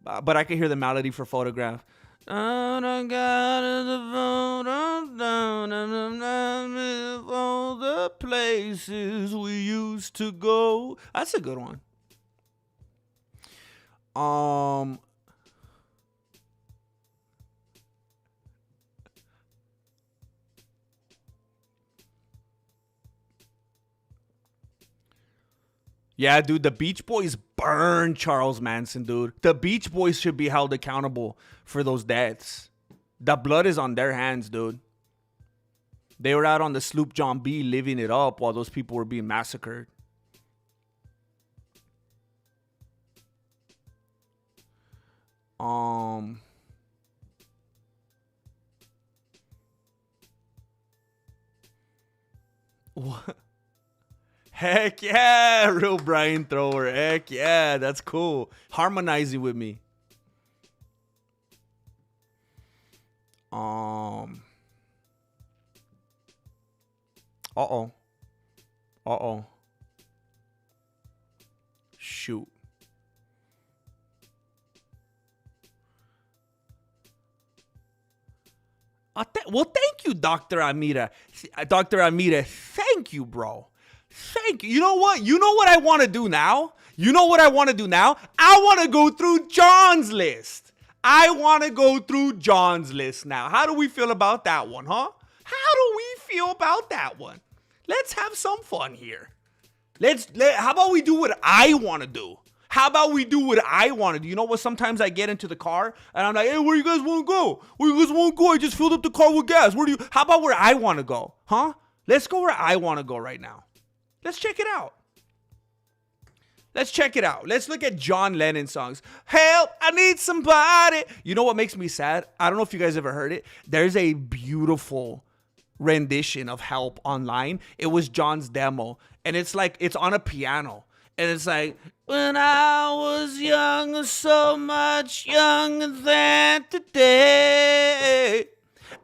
but I can hear the melody for Photograph. All the places we used to go. That's a good one. Yeah, dude, the Beach Boys burned Charles Manson, dude. The Beach Boys should be held accountable for those deaths. The blood is on their hands, dude. They were out on the sloop John B living it up while those people were being massacred. What? Heck yeah, real Brian Thrower. Heck yeah, that's cool. Harmonizing with me. Shoot. Well, thank you, Dr. Amira. Dr. Amira, thank you, bro. Thank you. You know what? You know what I want to do now? You know what I want to do now? I want to go through John's list. I want to go through John's list now. How do we feel about that one, huh? How do we feel about that one? Let's have some fun here. How about we do what I want to do? How about we do what I want to do? You know what? Sometimes I get into the car and I'm like, hey, where you guys want to go? Where you guys want to go? I just filled up the car with gas. How about where I want to go? Huh? Let's go where I want to go right now. Let's check it out. Let's check it out. Let's look at John Lennon songs. Help, I need somebody. You know what makes me sad? I don't know if you guys ever heard it. There's a beautiful rendition of Help online. It was John's demo. And it's like, it's on a piano. And it's like, when I was young, so much younger than today,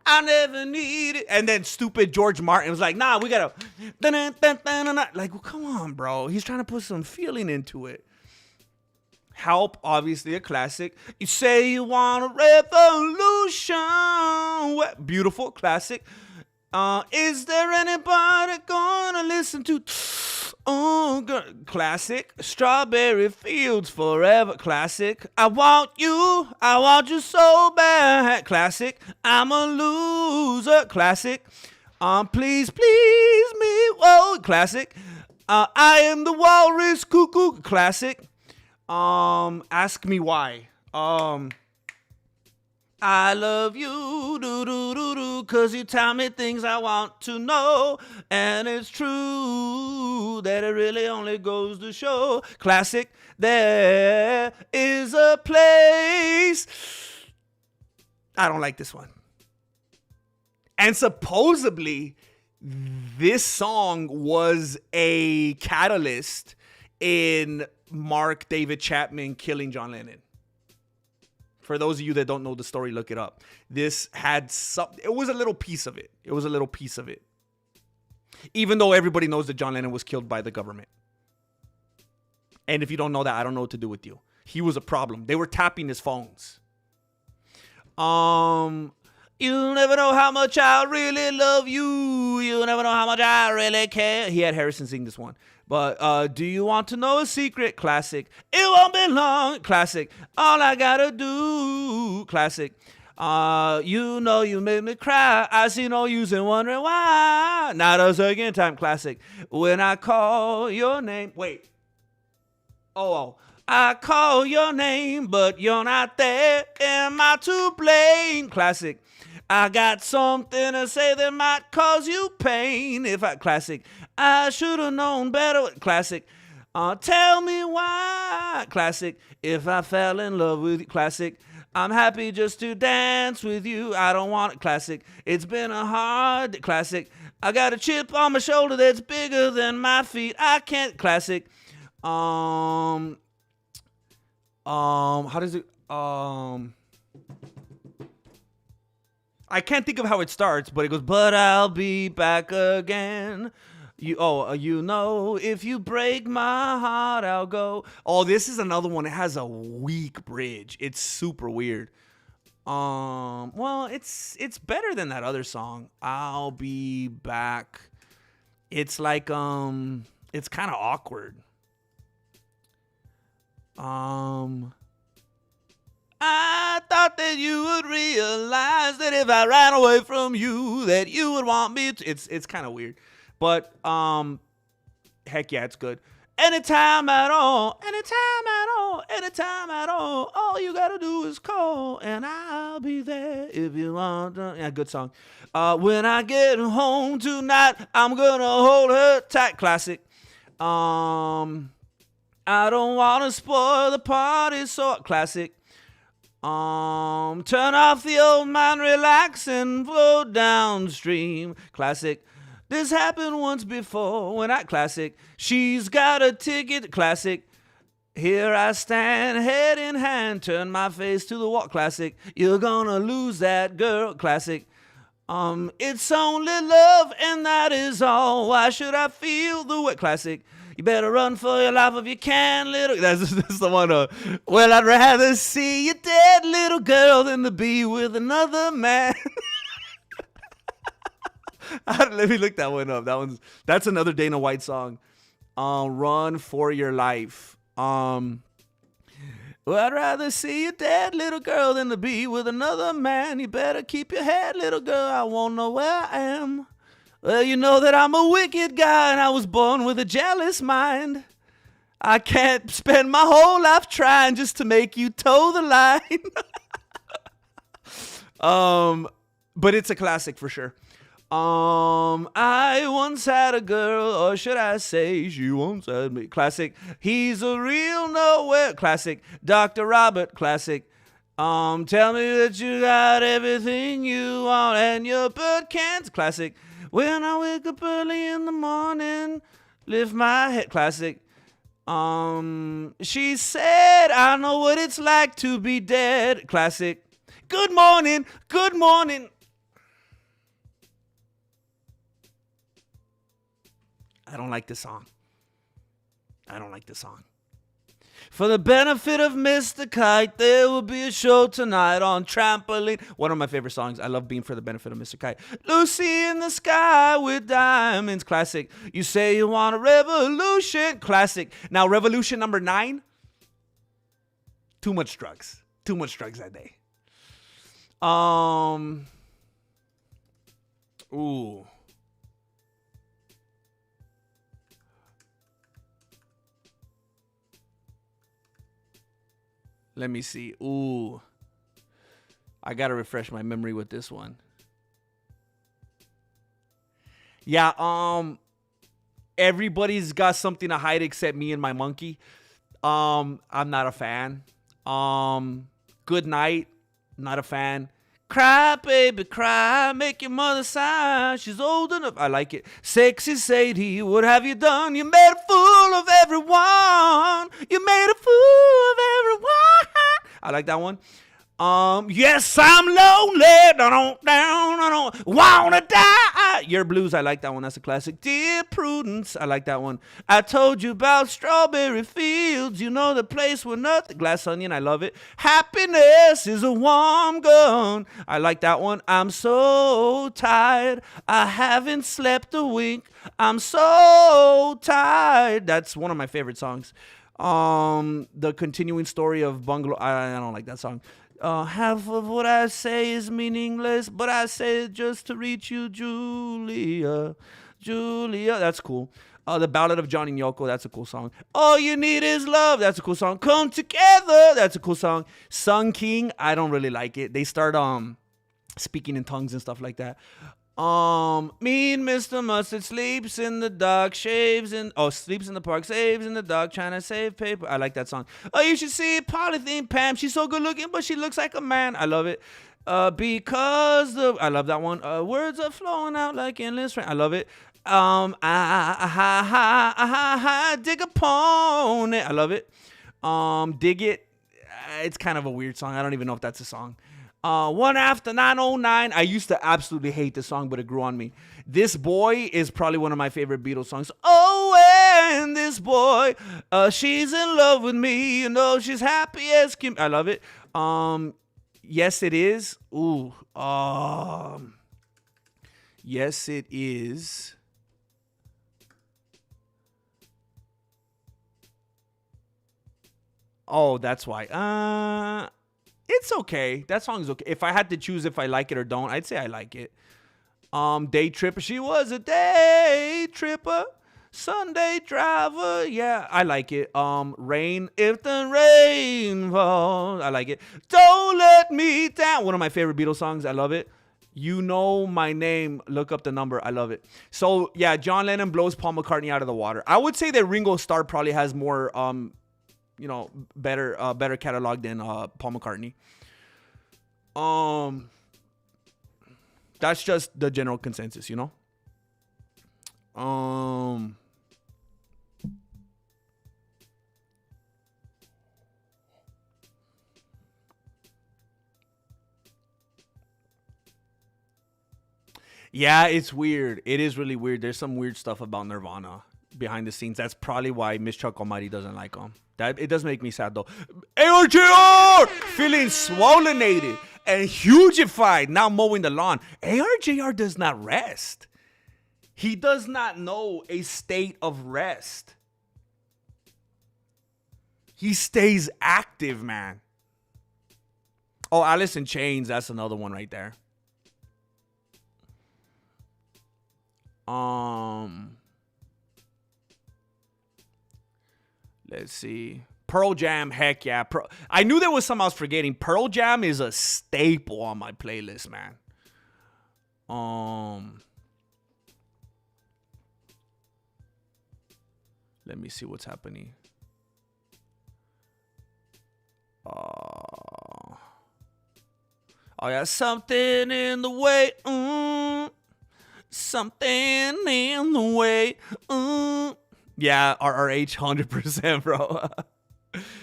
I never needed. And then stupid George Martin was like, nah, we gotta. Like, well, come on, bro. He's trying to put some feeling into it. Help, obviously a classic. You say you want a revolution. Beautiful, classic. Is there anybody gonna listen to? Oh, girl. Classic. Strawberry Fields Forever. Classic. I want you so bad. Classic. I'm a loser. Classic. Please, please me. Whoa, classic. I am the walrus, cuckoo, classic. Ask me why. I love you, do do do do, 'cause you tell me things I want to know, and it's true that it really only goes to show. Classic. There is a place. I don't like this one. And supposedly, this song was a catalyst in Mark David Chapman killing John Lennon. For those of you that don't know the story, look it up. This had it was a little piece of it. It was a little piece of it. Even though everybody knows that John Lennon was killed by the government. And if you don't know that, I don't know what to do with you. He was a problem. They were tapping his phones. You'll never know how much I really love you. You'll never know how much I really care. He had Harrison sing this one. But do you want to know a secret? Classic. It won't be long. Classic. All I gotta do. Classic. You know you made me cry. I see no use in wondering why. Not a second time. Classic. When I call your name. Wait. Oh. I call your name, but you're not there. Am I to blame? Classic. I got something to say that might cause you pain. Classic. I should have known better. Classic. Tell me why. Classic. If I fell in love with you. Classic. I'm happy just to dance with you. I don't want it. Classic. It's been a hard classic. I got a chip on my shoulder that's bigger than my feet. I can't. Classic. How does it? I can't think of how it starts, but it goes, but I'll be back again. You know, if you break my heart, I'll go. Oh, this is another one. It has a weak bridge. It's super weird. Well, it's better than that other song. I'll be back. It's like, it's kind of awkward. I thought that you would realize that if I ran away from you, that you would want me to. It's kind of weird, but heck yeah, it's good. Anytime at all, all you gotta do is call, and I'll be there if you want to. Yeah, good song. When I get home tonight, I'm gonna hold her tight. Classic. I don't wanna spoil the party, so classic. Turn off the old man, relax and flow downstream. Classic. This happened once before when I classic. She's got a ticket. Classic. Here I stand, head in hand, turn my face to the wall. Classic. You're gonna lose that girl. Classic. It's only love and that is all. Why should I feel the way? Classic. You better run for your life if you can, little. That's the one. Well, I'd rather see you dead, little girl, than to be with another man. Let me look that one up. That's another Dana White song. Run for your life. Well, I'd rather see you dead, little girl, than to be with another man. You better keep your head, little girl. I won't know where I am. Well, you know that I'm a wicked guy and I was born with a jealous mind. I can't spend my whole life trying just to make you toe the line. But it's a classic for sure. I once had a girl, or should I say she once had me. Classic. He's a real nowhere. Classic. Dr. Robert. Classic. Tell me that you got everything you want and your bird cans. Classic. When I wake up early in the morning, lift my head. Classic. She said, I know what it's like to be dead. Classic. Good morning. Good morning. I don't like this song. For the benefit of Mr. Kite, there will be a show tonight on Trampoline. One of my favorite songs. I love being For the Benefit of Mr. Kite. Lucy in the sky with diamonds. Classic. You say you want a revolution. Classic. Now, revolution number 9. Too much drugs. Too much drugs that day. Ooh. Let me see. Ooh. I got to refresh my memory with this one. Yeah, everybody's got something to hide except me and my monkey. I'm not a fan. Good night, not a fan. Cry, baby, cry, make your mother sigh. She's old enough. I like it. Sexy Sadie, what have you done? You made a fool of everyone. You made a fool of everyone. I like that one. Yes, I'm lonely. I don't wanna die. Your Blues, I like that one. That's a classic. Dear Prudence, I like that one. I told you about strawberry fields. You know the place where nothing. Glass Onion, I love it. Happiness is a warm gun. I like that one. I'm so tired. I haven't slept a wink. I'm so tired. That's one of my favorite songs. The continuing story of Bungalow. I don't like that song. Half of what I say is meaningless, but I say it just to reach you, Julia. Julia, that's cool. The Ballad of Johnny and Yoko, that's a cool song. All You Need Is Love, that's a cool song. Come Together, that's a cool song. Sun King, I don't really like it. They start speaking in tongues and stuff like that. Mean Mr. Mustard sleeps in the dark, sleeps in the park, saves in the dark, trying to save paper. I like that song. Oh, you should see Polythene Pam. She's so good looking, but she looks like a man. I love it. I love that one. Words are flowing out like endless rain. I love it. Dig a pony. I love it. Dig It. It's kind of a weird song. I don't even know if that's a song. One After 909. I used to absolutely hate the song, but it grew on me. This Boy is probably one of my favorite Beatles songs. Oh, and this boy, she's in love with me. You know, she's happy as Kim. I love it. Yes, it is. Ooh. Yes, it is. Oh, that's why. It's okay. That song is okay. If I had to choose if I like it or don't, I'd say I like it. Day Tripper. She was a day tripper. Sunday driver. Yeah, I like it. Rain. If the rain falls. I like it. Don't Let Me Down. One of my favorite Beatles songs. I love it. You Know My Name. Look up the number. I love it. So, yeah, John Lennon blows Paul McCartney out of the water. I would say that Ringo Starr probably has more better catalog than Paul McCartney. That's just the general consensus, you know. Yeah, it's weird. It is really weird. There's some weird stuff about Nirvana behind the scenes. That's probably why Miss Chuck Almighty doesn't like them. That it does make me sad though. ARJR feeling swolenated and hugified, now mowing the lawn. ARJR does not rest. He does not know a state of rest. He stays active, man. Oh, Alice in Chains, that's another one right there. Let's see. Pearl Jam, heck yeah. I knew there was some I was forgetting. Pearl Jam is a staple on my playlist, man. Let me see what's happening. Oh yeah, something in the way. Something in the way. Yeah, RRH, 100%, bro.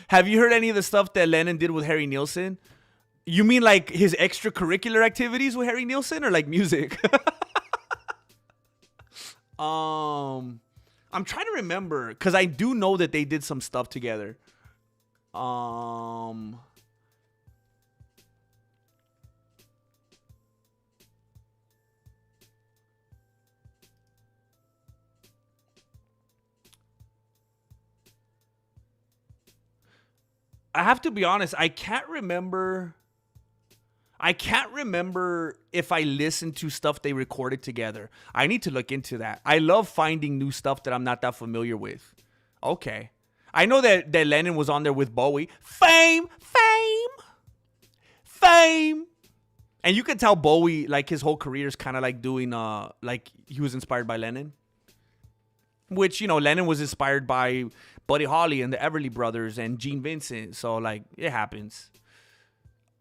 Have you heard any of the stuff that Lennon did with Harry Nilsson? You mean like his extracurricular activities with Harry Nilsson, or like music? I'm trying to remember, because I do know that they did some stuff together. I have to be honest, I can't remember if I listened to stuff they recorded together. I need to look into that. I love finding new stuff that I'm not that familiar with. Okay. I know that Lennon was on there with Bowie. Fame. And you could tell Bowie, like, his whole career is kind of like doing, like, he was inspired by Lennon. Which, you know, Lennon was inspired by Buddy Holly and the Everly Brothers and Gene Vincent. So, like, it happens.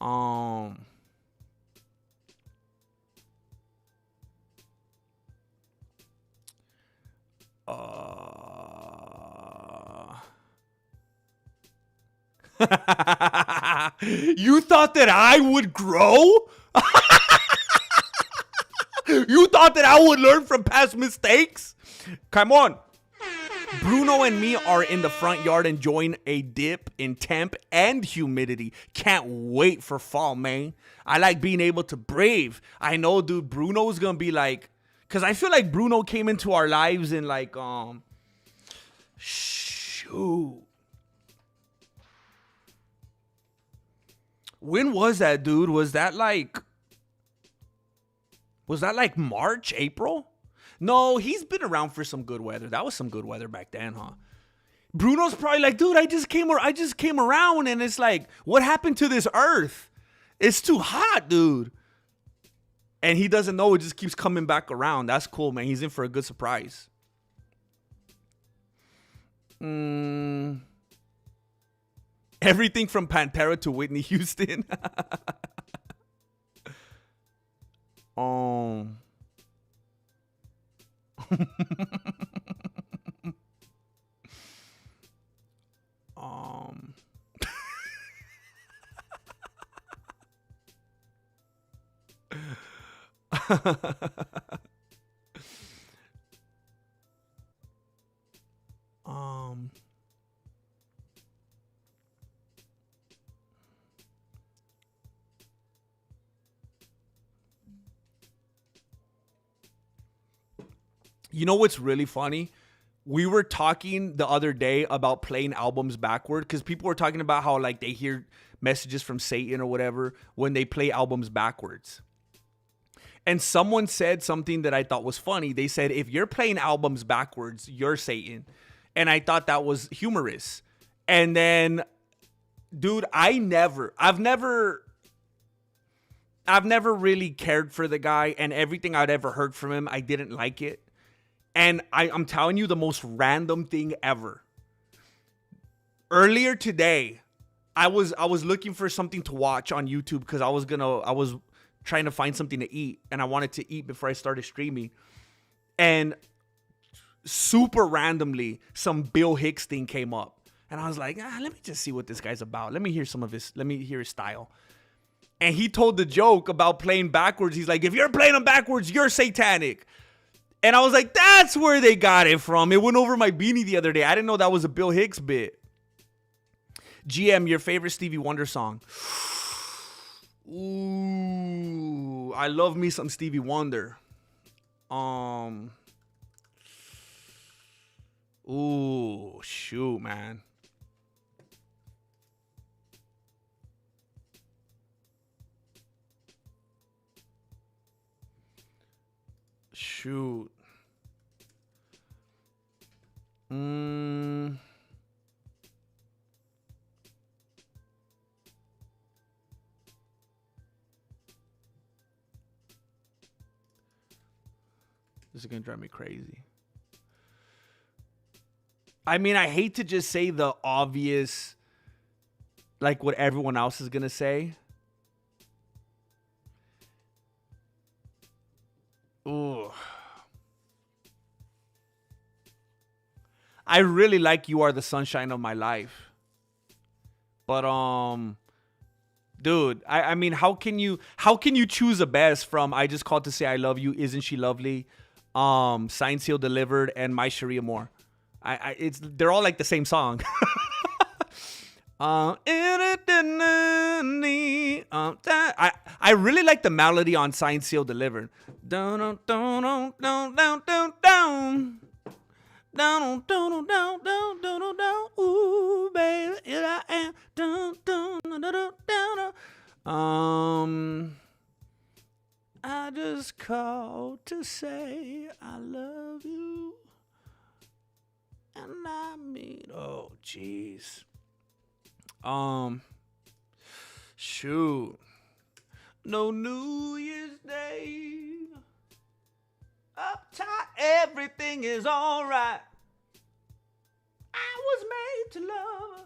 You thought that I would grow? You thought that I would learn from past mistakes? Come on. Bruno and me are in the front yard enjoying a dip in temp and humidity. Can't wait for fall, man. I like being able to breathe. I know, dude, Bruno's gonna be like, because I feel like Bruno came into our lives in like, shoot. When was that, dude? Was that like March, April? No, he's been around for some good weather. That was some good weather back then, huh? Bruno's probably like, dude, I just came around, and it's like, what happened to this earth? It's too hot, dude. And he doesn't know, it just keeps coming back around. That's cool, man. He's in for a good surprise. Everything from Pantera to Whitney Houston. You know what's really funny? We were talking the other day about playing albums backward because people were talking about how like they hear messages from Satan or whatever when they play albums backwards. And someone said something that I thought was funny. They said, if you're playing albums backwards, you're Satan. And I thought that was humorous. And then, dude, I've never really cared for the guy, and everything I'd ever heard from him, I didn't like it. And I'm telling you the most random thing ever. Earlier today, I was looking for something to watch on YouTube because I was trying to find something to eat, and I wanted to eat before I started streaming. And super randomly, some Bill Hicks thing came up. And I was like, let me just see what this guy's about. Let me hear his style. And he told the joke about playing backwards. He's like, if you're playing them backwards, you're satanic. And I was like, that's where they got it from. It went over my beanie the other day. I didn't know that was a Bill Hicks bit. GM, your favorite Stevie Wonder song? Ooh, I love me some Stevie Wonder. Ooh, shoot, man. Shoot. This is gonna drive me crazy. I mean, I hate to just say the obvious, like what everyone else is gonna say. Ooh. I really like You Are the Sunshine of My Life. But dude, I mean, how can you choose a best from I Just Called to Say I Love You, Isn't She Lovely, Signed, Sealed, Delivered, and My Sharia Moore? They're all like the same song. I really like the melody on Signed, Sealed, Delivered. Down, down, down, down, down, down, down, down. Down, down, down, down, down, down, ooh, baby, here I am. Down, down, down, down, down. I just called to say I love you. And I mean, oh, jeez. Days. Shoot. No New Year's Day. Uptight, everything is alright. I was made to love.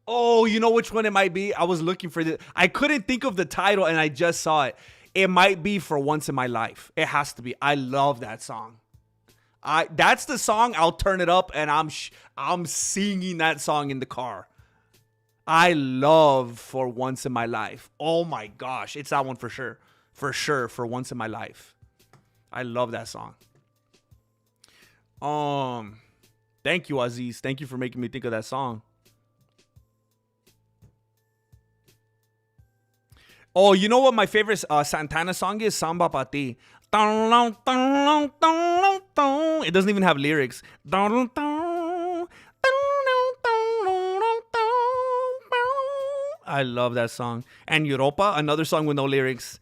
Oh, you know which one it might be? I was looking for this. I couldn't think of the title and I just saw it. It might be For Once in My Life. It has to be. I love that song. That's the song. I'll turn it up and I'm singing that song in the car. I love For Once in My Life. Oh my gosh. It's that one for sure. For sure. For Once in My Life. I love that song. Thank you, Aziz. Thank you for making me think of that song. Oh, you know what my favorite Santana song is? Samba Pa Ti. It doesn't even have lyrics. I love that song. And Europa, another song with no lyrics.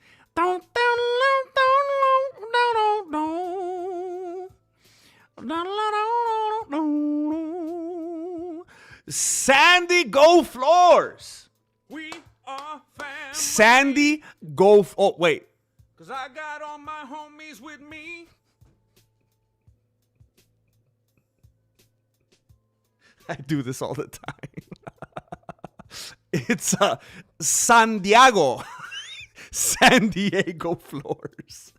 Sandy, go Floors. We are family. Sandy, go. Oh, wait. Cause I got all my homies with me. I do this all the time. It's San Diego. San Diego Floors.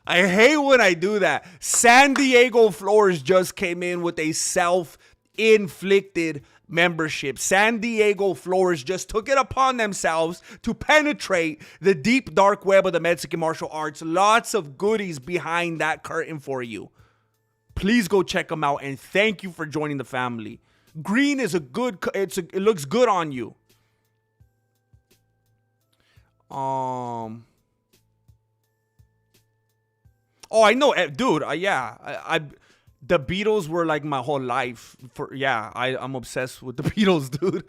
I hate when I do that. San Diego Floors just came in with a self-inflicted membership. San Diego Floors just took it upon themselves to penetrate the deep dark web of the Mexican martial arts. Lots of goodies behind that curtain for you. Please go check them out and thank you for joining the family. Green is a good, it looks good on you. Oh, I know, dude. Yeah, I the Beatles were like my whole life. I'm obsessed with the Beatles, dude.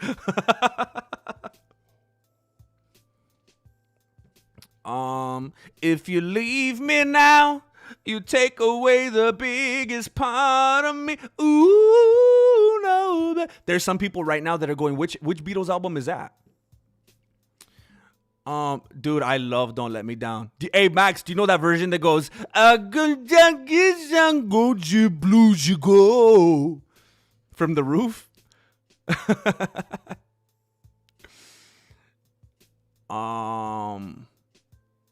If you leave me now, you take away the biggest part of me. Ooh, no. There's some people right now that are going, which Beatles album is that? Dude, I love Don't Let Me Down. Hey, Max, do you know that version that goes, from the roof?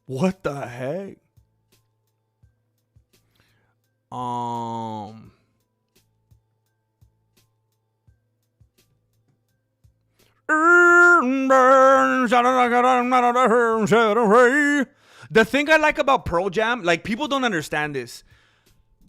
What the heck? The thing I like about Pearl Jam, like people don't understand this.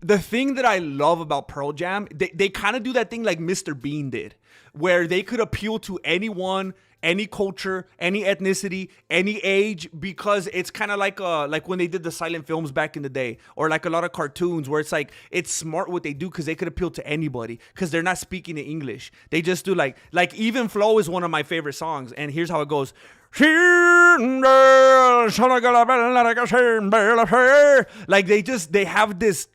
The thing that I love about Pearl Jam, they kind of do that thing like Mr. Bean did, where they could appeal to anyone, any culture, any ethnicity, any age, because it's kind of like when they did the silent films back in the day, or like a lot of cartoons where it's like, it's smart what they do because they could appeal to anybody because they're not speaking in English. They just do like Even Flow is one of my favorite songs, and here's how it goes. Like they have this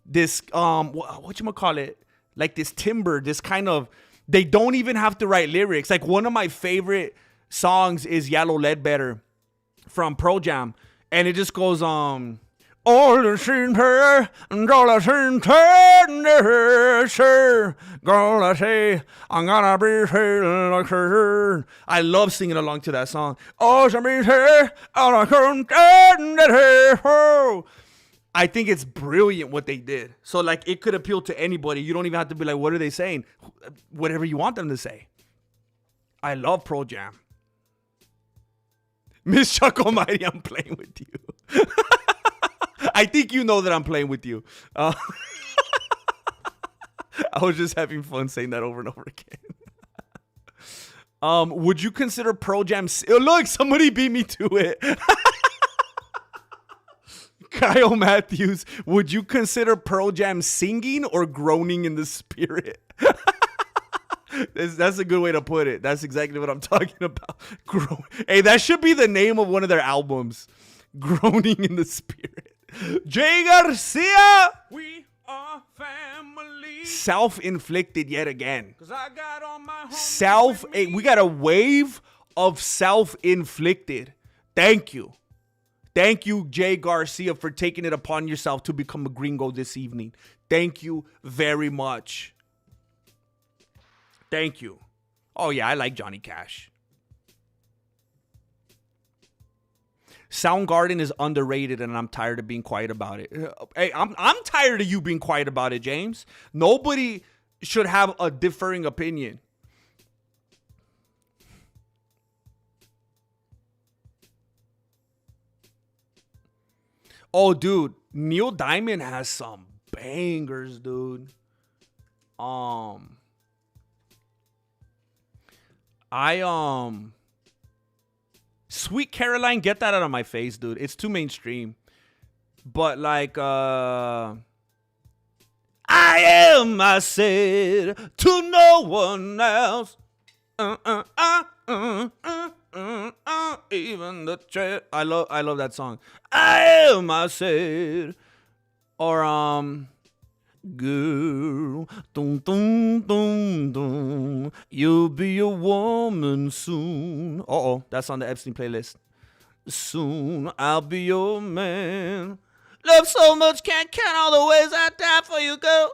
whatchamacallit, like this timbre, this kind of, they don't even have to write lyrics. Like one of my favorite songs is Yellow Ledbetter from Pearl Jam, and it just goes all the same here and all the same tender, sure, gonna say I'm gonna be like her. I love singing along to that song. All the same here, all the same tender. I think it's brilliant what they did. So like it could appeal to anybody. You don't even have to be like, what are they saying? Whatever you want them to say. I love Pearl Jam. Miss Chuck Almighty, I'm playing with you. I think you know that I'm playing with you. I was just having fun saying that over and over again. Would you consider Pearl Jam? Look, somebody beat me to it. Kyle Matthews, would you consider Pearl Jam singing or groaning in the spirit? That's a good way to put it. That's exactly what I'm talking about. Hey, that should be the name of one of their albums. Groaning in the spirit. Jay Garcia. We are family. Self-inflicted yet again. 'Cause I got all my homies with me. We got a wave of self-inflicted. Thank you. Thank you, Jay Garcia, for taking it upon yourself to become a gringo this evening. Thank you very much. Thank you. Oh, yeah, I like Johnny Cash. Soundgarden is underrated, and I'm tired of being quiet about it. Hey, I'm tired of you being quiet about it, James. Nobody should have a differing opinion. Oh, dude, Neil Diamond has some bangers, dude. Sweet Caroline, get that out of my face, dude. It's too mainstream. But like, I am, I said, to no one else. Even the I love that song. I am, I said. Or girl, dum dum dum dum, you'll be a woman soon. Uh-oh, that's on the Epstein playlist. Soon I'll be your man. Love so much, can't count all the ways I die for you, girl.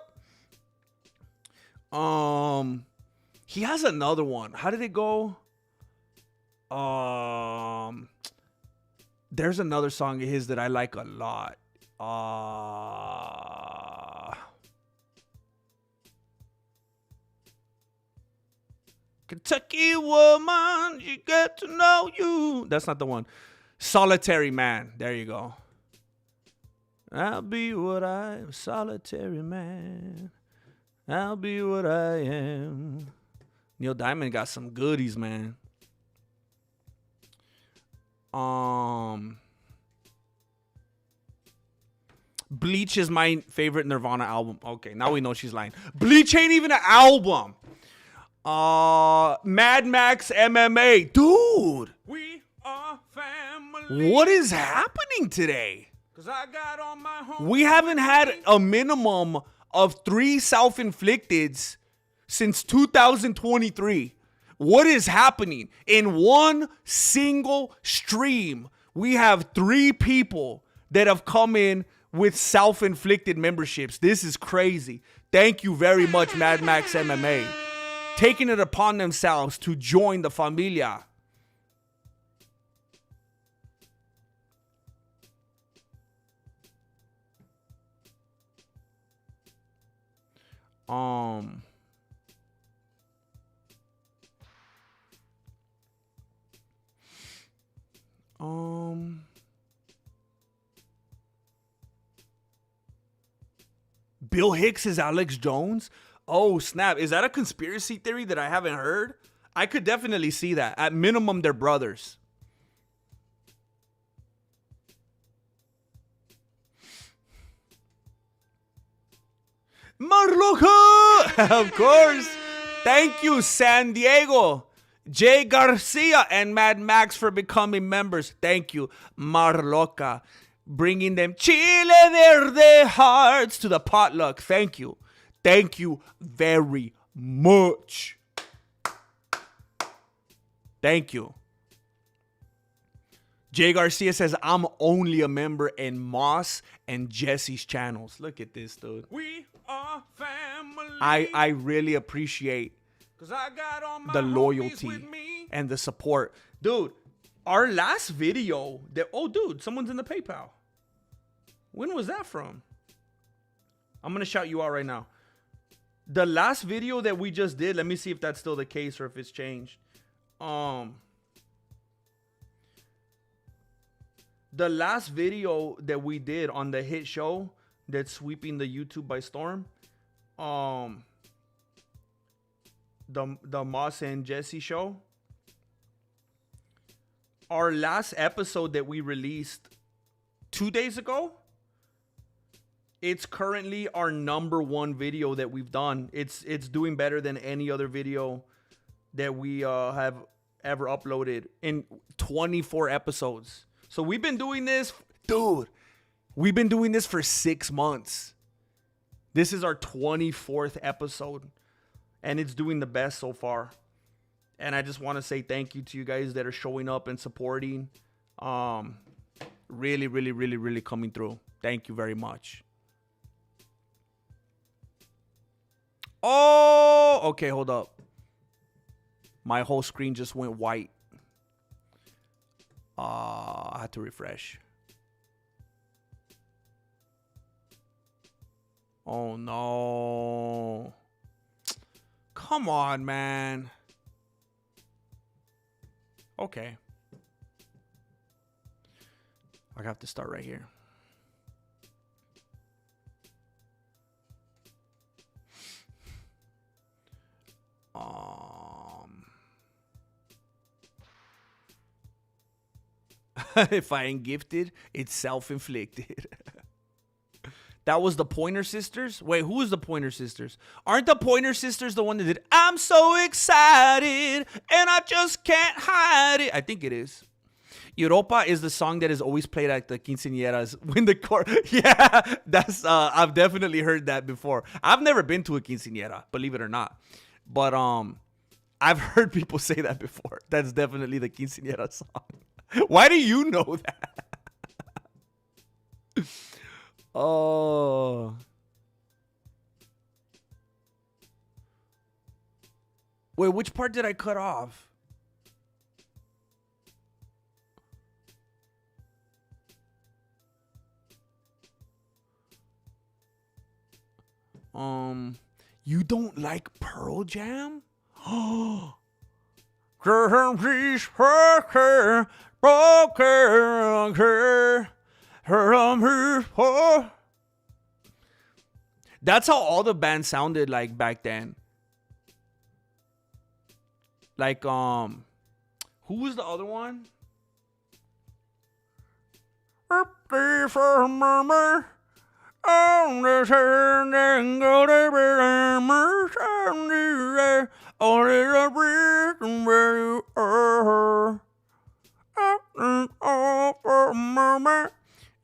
He has another one. How did it go? There's another song of his that I like a lot. Kentucky woman, you get to know you. That's not the one. Solitary Man. There you go. I'll be what I am, solitary man. I'll be what I am. Neil Diamond got some goodies, man. Bleach is my favorite Nirvana album. Okay, now we know she's lying. Bleach ain't even an album. Mad Max MMA. Dude. We are family. What is happening today? 'Cause I got all my homies. We haven't had a minimum of 3 self-inflicteds since 2023. What is happening? In one single stream, we have 3 people that have come in with self-inflicted memberships. This is crazy. Thank you very much, Mad Max MMA. Taking it upon themselves to join the familia. Bill Hicks is Alex Jones? Oh, snap. Is that a conspiracy theory that I haven't heard? I could definitely see that. At minimum, they're brothers. Marloca! Of course. Thank you, San Diego. Jay Garcia and Mad Max for becoming members. Thank you, Marloca. Bringing them Chile Verde hearts to the potluck. Thank you. Thank you very much. Thank you. Jay Garcia says, I'm only a member in Moss and Jesse's channels. Look at this, dude. We are family. I really appreciate 'Cause I got all my the homies loyalty with me. and the support. Dude, our last video, oh, dude, someone's in the PayPal. When was that from? I'm going to shout you out right now. The last video that we just did, let me see if that's still the case or if it's changed. The last video that we did on the hit show that's sweeping the YouTube by storm, the Moss and Jesse show. Our last episode that we released 2 days ago, it's currently our #1 video that we've done. It's doing better than any other video that we have ever uploaded in 24 episodes. So we've been doing this, dude. We've been doing this for 6 months. This is our 24th episode, and it's doing the best so far. And I just want to say thank you to you guys that are showing up and supporting. Really, really, really, really coming through. Thank you very much. Oh, okay, hold up. My whole screen just went white. I had to refresh. Oh, no. Come on, man. Okay. I have to start right here. If I ain't gifted, it's self-inflicted. That was the Pointer Sisters? Wait, who is the Pointer Sisters? Aren't the Pointer Sisters the one that did I'm so excited and I just can't hide it? I think it is. Europa is the song that is always played at the quinceañeras when the yeah, that's I've definitely heard that before. I've never been to a quinceañera, believe it or not. But I've heard people say that before. That's definitely the quinceañera song. Why do you know that? Oh. Wait, which part did I cut off? You don't like Pearl Jam? Oh. That's how all the bands sounded like back then. Like, who was the other one?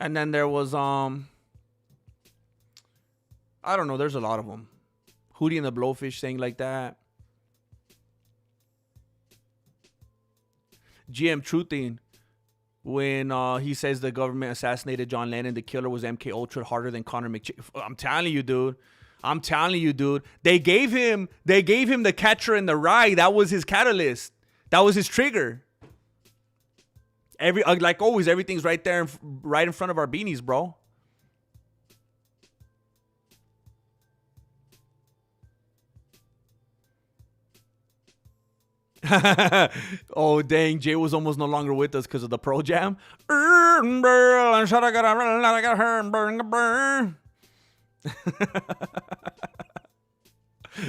And then there was I don't know, there's a lot of them. Hootie and the Blowfish sang like that. GM Truthing, when he says the government assassinated John Lennon, the killer was MK Ultra harder than Connor McChain. I'm telling you, dude. They gave him the Catcher in the Rye. That was his catalyst. That was his trigger. Like always, everything's right there, right in front of our beanies, bro. Oh, dang. Jay was almost no longer with us because of the Pro Jam.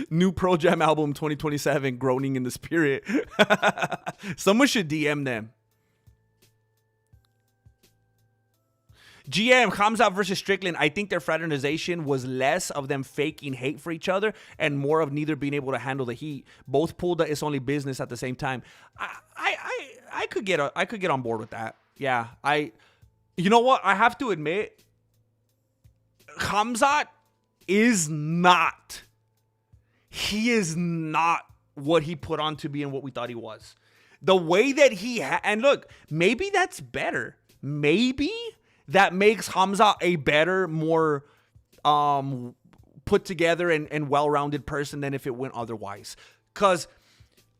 New Pro Jam album 2027, Groaning in the Spirit. Someone should DM them. GM, Hamza versus Strickland. I think their fraternization was less of them faking hate for each other and more of neither being able to handle the heat. Both pulled the It's Only Business at the same time. I could get on board with that. Yeah, you know what? I have to admit, Hamzat is not. He is not what he put on to be and what we thought he was. The way that and look, maybe that's better. Maybe that makes Hamza a better, more put together and well-rounded person than if it went otherwise. Because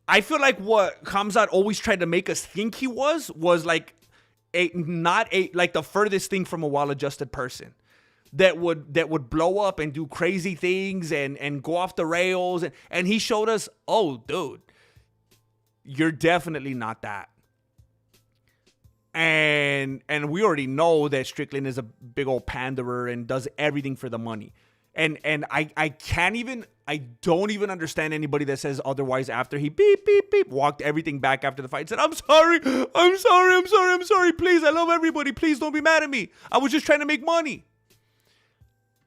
I feel like what Hamza always tried to make us think he was like like the furthest thing from a well-adjusted person that would blow up and do crazy things and go off the rails. And he showed us, oh, dude, you're definitely not that. And we already know that Strickland is a big old panderer and does everything for the money. And I don't even understand anybody that says otherwise after he beep, beep, beep, walked everything back after the fight and said, I'm sorry. Please, I love everybody. Please don't be mad at me. I was just trying to make money.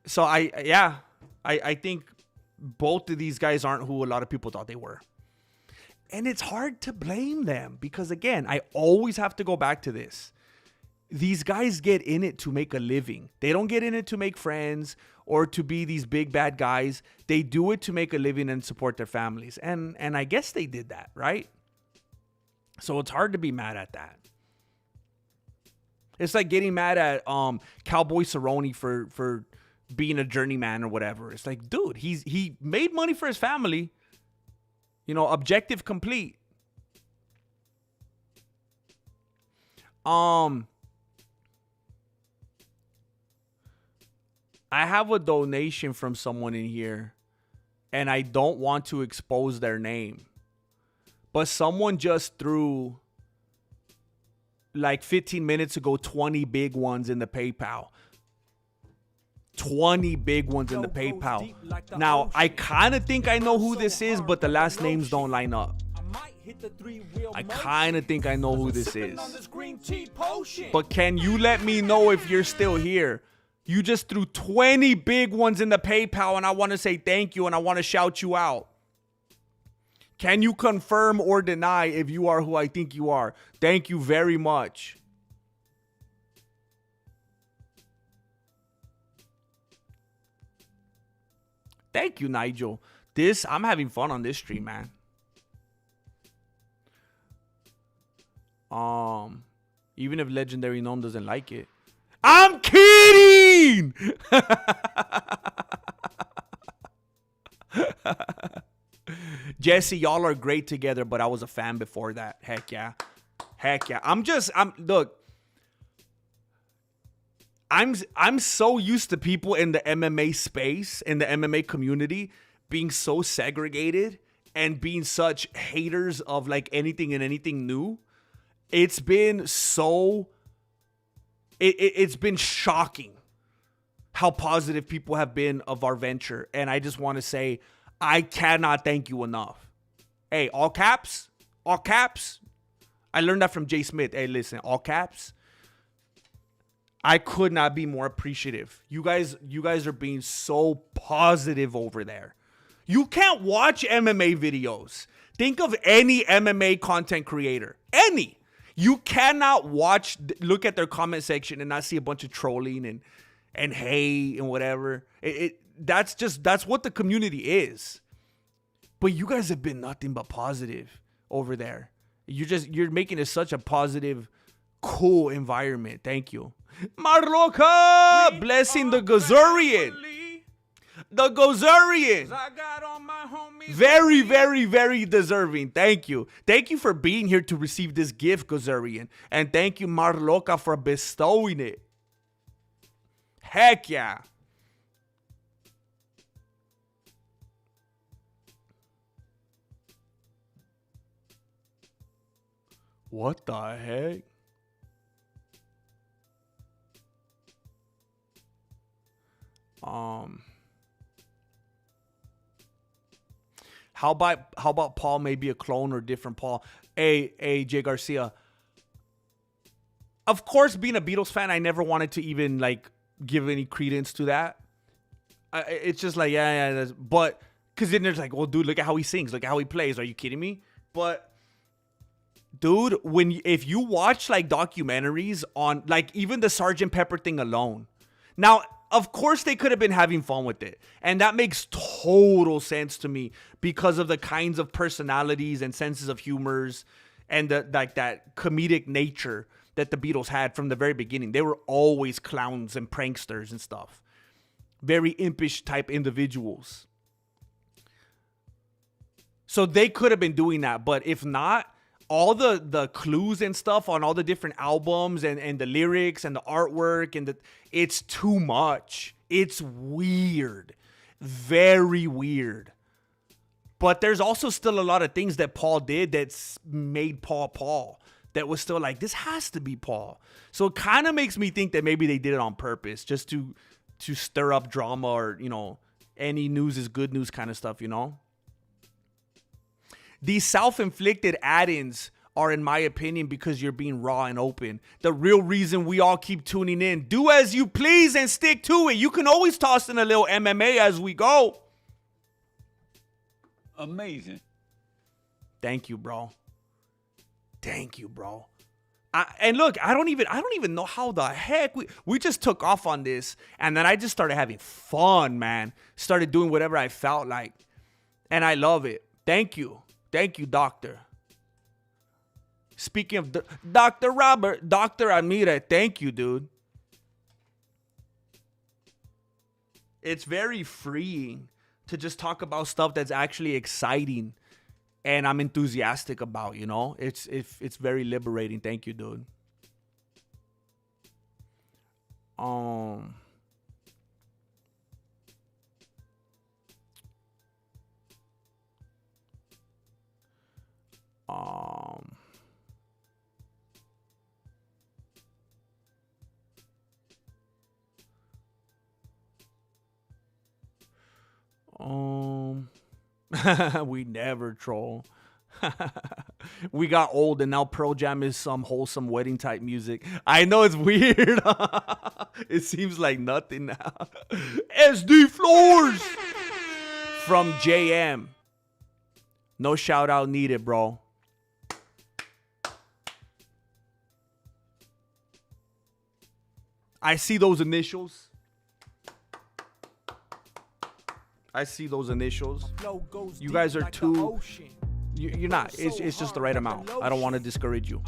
So I think both of these guys aren't who a lot of people thought they were. And it's hard to blame them because, again, I always have to go back to this. these guys get in it to make a living. They don't get in it to make friends or to be these big bad guys. They do it to make a living and support their families. And I guess they did that, right? So it's hard to be mad at that. It's like getting mad at Cowboy Cerrone for being a journeyman or whatever. It's like, dude, he made money for his family. You know, objective complete. I have a donation from someone in here, and I don't want to expose their name. But someone just threw, like 15 minutes ago, 20 big ones in the PayPal. 20 big ones in the PayPal. Now, I kind of think I know who this is, but the last names don't line up. I kind of think I know who this is. But can you let me know if you're still here? You just threw 20 big ones in the PayPal, and I want to say thank you, and I want to shout you out. Can you confirm or deny if you are who I think you are? Thank you very much. Thank you, Nigel. I'm having fun on this stream, man. Even if Legendary Gnome doesn't like it. I'm kidding! Jesse, y'all are great together, but I was a fan before that. Heck yeah. Heck yeah. Look. I'm so used to people in the MMA space, in the MMA community, being so segregated and being such haters of like anything and anything new. It's been so... It's been shocking how positive people have been of our venture. And I just want to say, I cannot thank you enough. Hey, all caps? All caps? I learned that from Jay Smith. Hey, listen, all caps? I could not be more appreciative. You guys are being so positive over there. You can't watch MMA videos. Think of any MMA content creator. Any. You cannot look at their comment section and not see a bunch of trolling and hate and whatever. That's what the community is. But you guys have been nothing but positive over there. You're making it such a positive, cool environment. Thank you. Marloka, blessing the Gozurian. The Gozurian. Very, very, very deserving. Thank you. Thank you for being here to receive this gift, Gozurian. And thank you, Marloka, for bestowing it. Heck yeah. What the heck? How about Paul may be a clone or different Paul? Hey, Jay Garcia. Of course, being a Beatles fan, I never wanted to even like give any credence to that. It's just like, yeah. But because then there's like, well, dude, look at how he sings, look at how he plays. Are you kidding me? But dude, if you watch like documentaries on like even the Sgt. Pepper thing alone, now. Of course, they could have been having fun with it. And that makes total sense to me because of the kinds of personalities and senses of humors and that comedic nature that the Beatles had from the very beginning. They were always clowns and pranksters and stuff. Very impish type individuals. So they could have been doing that. But if not, all the clues and stuff on all the different albums and the lyrics and the artwork and it's too much. It's weird. Very weird. But there's also still a lot of things that Paul did that's made Paul. That was still like, this has to be Paul. So it kind of makes me think that maybe they did it on purpose just to stir up drama or, you know, any news is good news kind of stuff, you know? These self-inflicted add-ins are, in my opinion, because you're being raw and open. The real reason we all keep tuning in. Do as you please and stick to it. You can always toss in a little MMA as we go. Amazing. Thank you, bro. Thank you, bro. And look, I don't even know how the heck we just took off on this, and then I just started having fun, man. Started doing whatever I felt like, and I love it. Thank you, doctor. Speaking of Dr. Robert, Dr. Amira, thank you, dude. It's very freeing to just talk about stuff that's actually exciting and I'm enthusiastic about, you know? It's very liberating. Thank you, dude. Um we never troll. We got old and now Pearl Jam is some wholesome wedding type music. I know it's weird. It seems like nothing now. SD Floors from JM. No shout out needed, bro. I see those initials. You guys are too... You're not. It's just the right amount. I don't want to discourage you.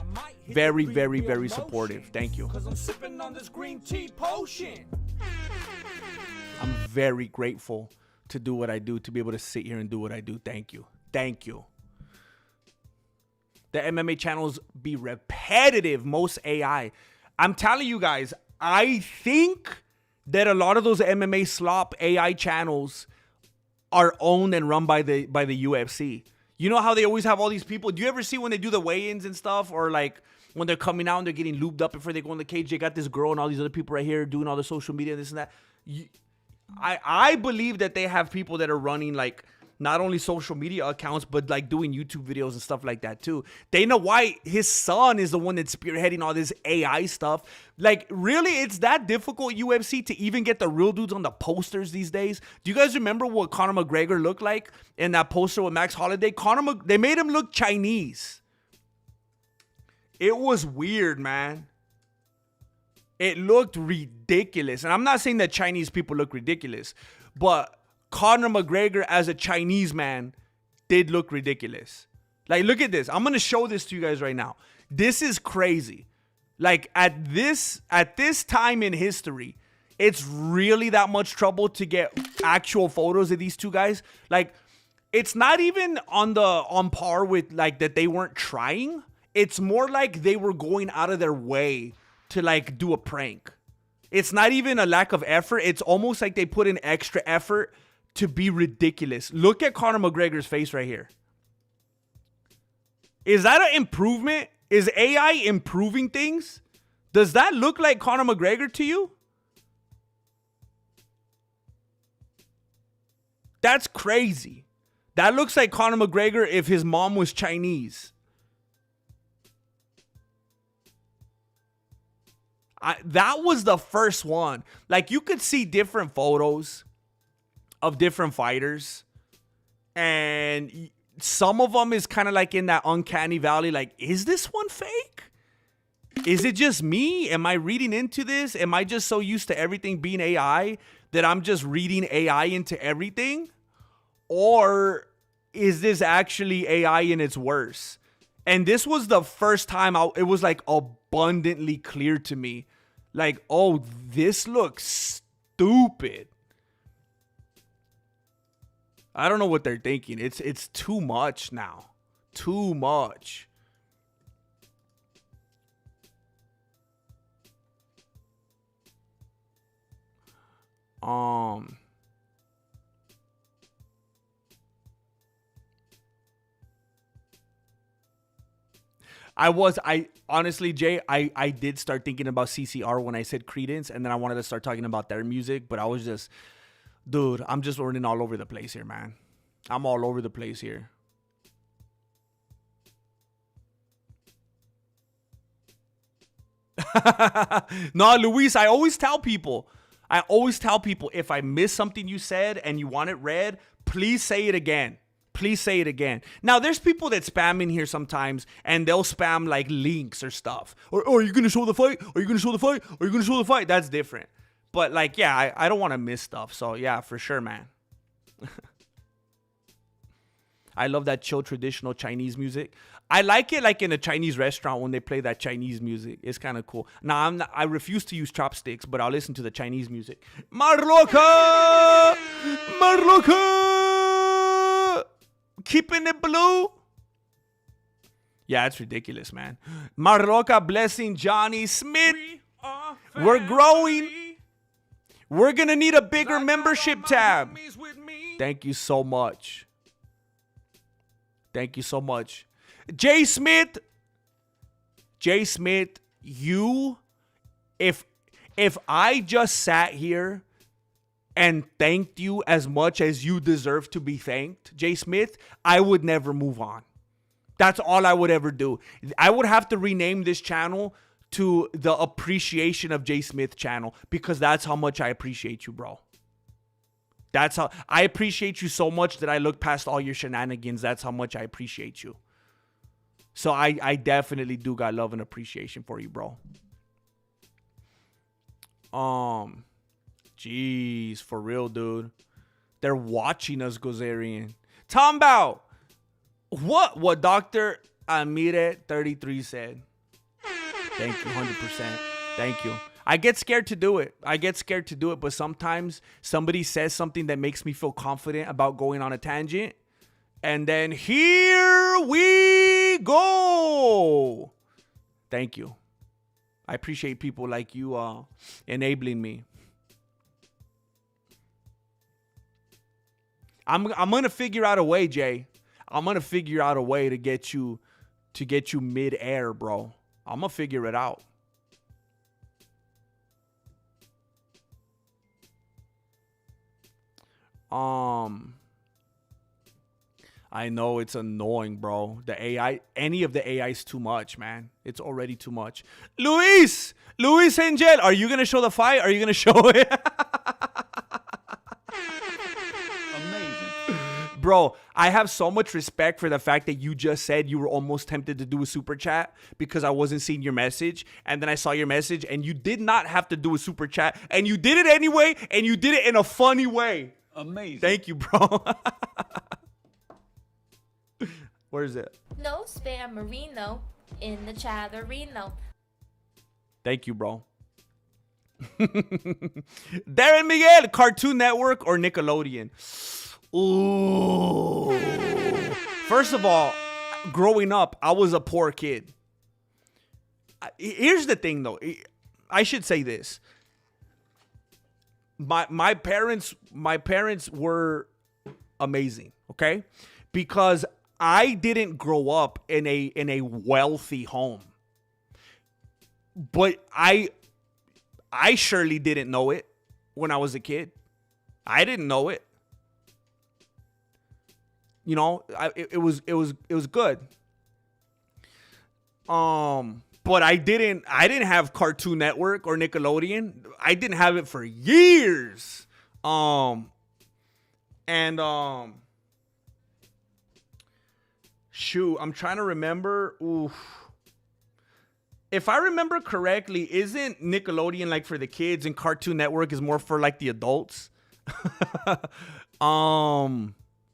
Very, very, very supportive. Thank you. I'm very grateful to do what I do, to be able to sit here and do what I do. Thank you. Thank you. The MMA channels be repetitive, most AI. I'm telling you guys, I think that a lot of those MMA slop AI channels are owned and run by the UFC. You know how they always have all these people? Do you ever see when they do the weigh-ins and stuff? Or like when they're coming out and they're getting lubed up before they go in the cage, they got this girl and all these other people right here doing all the social media and this and that. I believe that they have people that are running like not only social media accounts, but like doing YouTube videos and stuff like that too. Dana White, his son, is the one that's spearheading all this AI stuff. Like, really, it's that difficult, UFC, to even get the real dudes on the posters these days? Do you guys remember what Conor McGregor looked like in that poster with Max Holloway? They made him look Chinese. It was weird, man. It looked ridiculous. And I'm not saying that Chinese people look ridiculous, but Conor McGregor as a Chinese man did look ridiculous. Like, look at this. I'm going to show this to you guys right now. This is crazy. Like, at this time in history, it's really that much trouble to get actual photos of these two guys. Like, it's not even on par with like that they weren't trying. It's more like they were going out of their way to like do a prank. It's not even a lack of effort. It's almost like they put in extra effort to be ridiculous. Look at Conor McGregor's face right here. Is that an improvement? Is AI improving things? Does that look like Conor McGregor to you? That's crazy. That looks like Conor McGregor if his mom was Chinese. That was the first one. Like, you could see different photos of different fighters, and some of them is kind of like in that uncanny valley. Like, is this one fake? Is it just me? Am I reading into this? Am I just so used to everything being AI that I'm just reading AI into everything? Or is this actually AI in its worst? And this was the first time it was like abundantly clear to me. Like, oh, this looks stupid. I don't know what they're thinking. It's too much now. Too much. I honestly, Jay, I did start thinking about CCR when I said Credence, and then I wanted to start talking about their music, but I was just, dude, I'm just running all over the place here, man. I'm all over the place here. No, Luis, I always tell people, if I miss something you said and you want it read, please say it again. Please say it again. Now, there's people that spam in here sometimes, and they'll spam like links or stuff. Or are you going to show the fight? Are you going to show the fight? Are you going to show the fight? That's different. But like, yeah, I don't want to miss stuff. So yeah, for sure, man. I love that chill traditional Chinese music. I like it like in a Chinese restaurant when they play that Chinese music. It's kind of cool. Now, I refuse to use chopsticks, but I'll listen to the Chinese music. Marloca! Marloca! Keeping it blue? Yeah, it's ridiculous, man. Marloca blessing Johnny Smith. We're growing. We're going to need a bigger membership tab. Thank you so much. Thank you so much. Jay Smith, you, if I just sat here and thanked you as much as you deserve to be thanked, Jay Smith, I would never move on. That's all I would ever do. I would have to rename this channel to the Appreciation of Jay Smith channel because that's how much I appreciate you, bro. That's how I appreciate you so much that I look past all your shenanigans. That's how much I appreciate you. So I definitely do got love and appreciation for you, bro. Jeez, for real, dude. They're watching us, Gozerian. Tombao. What Dr. Amire 33 said. Thank you, 100%. Thank you. I get scared to do it. But sometimes somebody says something that makes me feel confident about going on a tangent. And then here we go. Thank you. I appreciate people like you enabling me. I'm gonna figure out a way, Jay. I'm gonna figure out a way to get you mid-air, bro. I'm gonna figure it out. I know it's annoying, bro. The AI, any of the AI is too much, man. It's already too much. Luis Angel, are you gonna show the fight? Are you gonna show it? Amazing. Bro, I have so much respect for the fact that you just said you were almost tempted to do a super chat because I wasn't seeing your message. And then I saw your message and you did not have to do a super chat. And you did it anyway. And you did it in a funny way. Amazing. Thank you, bro. Where is it? No spam Marino in the chatterino. Thank you, bro. Darren Miguel, Cartoon Network or Nickelodeon? Ooh. First of all, growing up, I was a poor kid. Here's the thing, though. I should say this. My parents were amazing, okay? Because I didn't grow up in a wealthy home. But I surely didn't know it when I was a kid. I didn't know it. You know, it was good. But I didn't have Cartoon Network or Nickelodeon. I didn't have it for years. Shoot, I'm trying to remember. Oof. If I remember correctly, isn't Nickelodeon like for the kids and Cartoon Network is more for like the adults?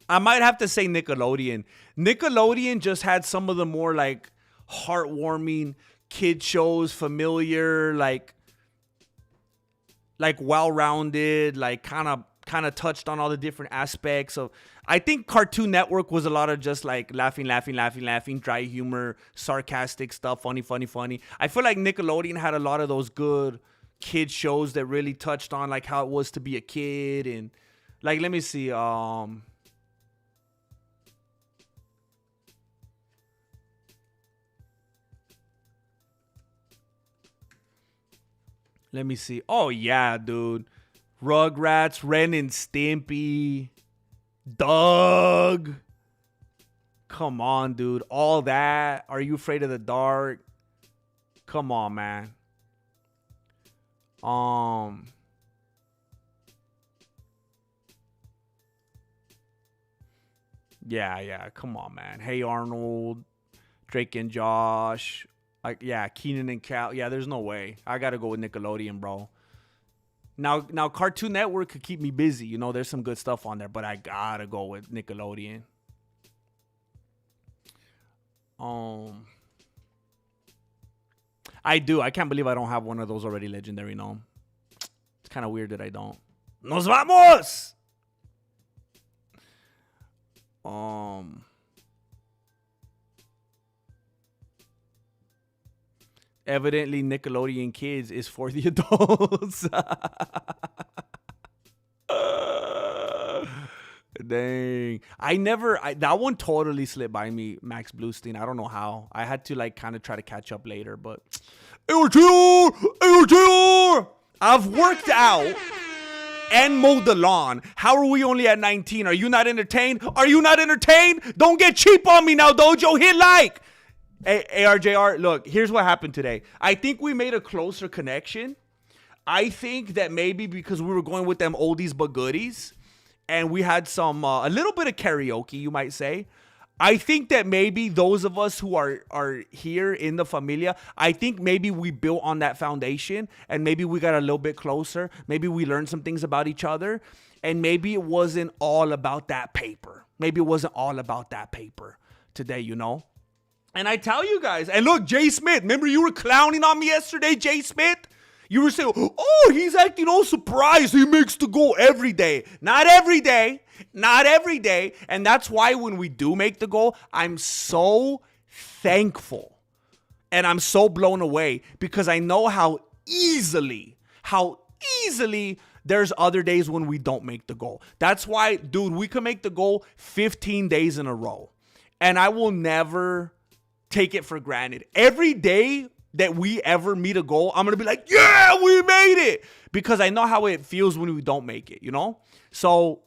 I might have to say Nickelodeon. Nickelodeon just had some of the more like heartwarming kid shows, familiar, like well-rounded, like kind of touched on all the different aspects of. I think Cartoon Network was a lot of just like laughing, dry humor, sarcastic stuff, funny. I feel like Nickelodeon had a lot of those good kid shows that really touched on like how it was to be a kid and like let me see. Let me see. Oh, yeah, dude. Rugrats, Ren and Stimpy, Doug. Come on, dude. All that. Are You Afraid of the Dark? Come on, man. Yeah. Come on, man. Hey Arnold, Drake and Josh. Keenan and Cal. Yeah, there's no way. I gotta go with Nickelodeon, bro. Now Cartoon Network could keep me busy. You know, there's some good stuff on there, but I gotta go with Nickelodeon. I do. I can't believe I don't have one of those already legendary. No, it's kind of weird that I don't. Nos vamos. Evidently, Nickelodeon Kids is for the adults. Dang. That one totally slipped by me, Max Bluestein. I don't know how. I had to kind of try to catch up later, but I've worked out and mowed the lawn. How are we only at 19? Are you not entertained? Are you not entertained? Don't get cheap on me now, Dojo. Hit like. Hey, ARJR, look, here's what happened today. I think we made a closer connection. I think that maybe because we were going with them oldies but goodies, and we had a little bit of karaoke, you might say. I think that maybe those of us who are here in the familia, I think maybe we built on that foundation, and maybe we got a little bit closer. Maybe we learned some things about each other, and maybe it wasn't all about that paper. Maybe it wasn't all about that paper today, you know? And I tell you guys, and look, Jay Smith, remember you were clowning on me yesterday, Jay Smith? You were saying, oh, he's acting all surprised. He makes the goal every day. Not every day. Not every day. And that's why when we do make the goal, I'm so thankful. And I'm so blown away because I know how easily there's other days when we don't make the goal. That's why, dude, we can make the goal 15 days in a row. And I will never take it for granted. Every day that we ever meet a goal, I'm going to be like, yeah, we made it. Because I know how it feels when we don't make it, you know? So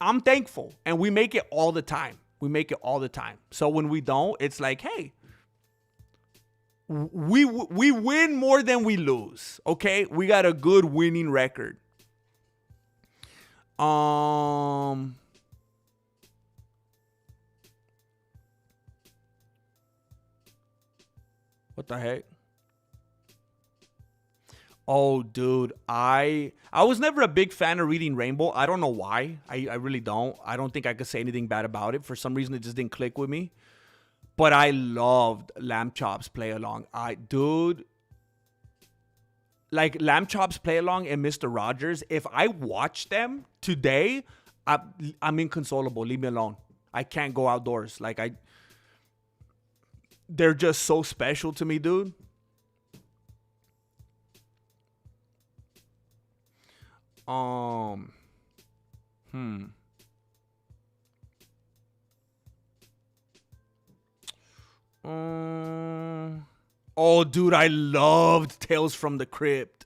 I'm thankful. And we make it all the time. We make it all the time. So when we don't, it's like, hey, we win more than we lose. Okay? We got a good winning record. What the heck? Oh, dude, I was never a big fan of reading Rainbow. I don't know why. I really don't. I don't think I could say anything bad about it. For some reason, it just didn't click with me. But I loved Lamb Chop's Play Along. Like Lamb Chop's Play Along and Mr. Rogers, if I watch them today, I'm inconsolable. Leave me alone. I can't go outdoors. They're just so special to me, dude. Oh, dude, I loved Tales from the Crypt.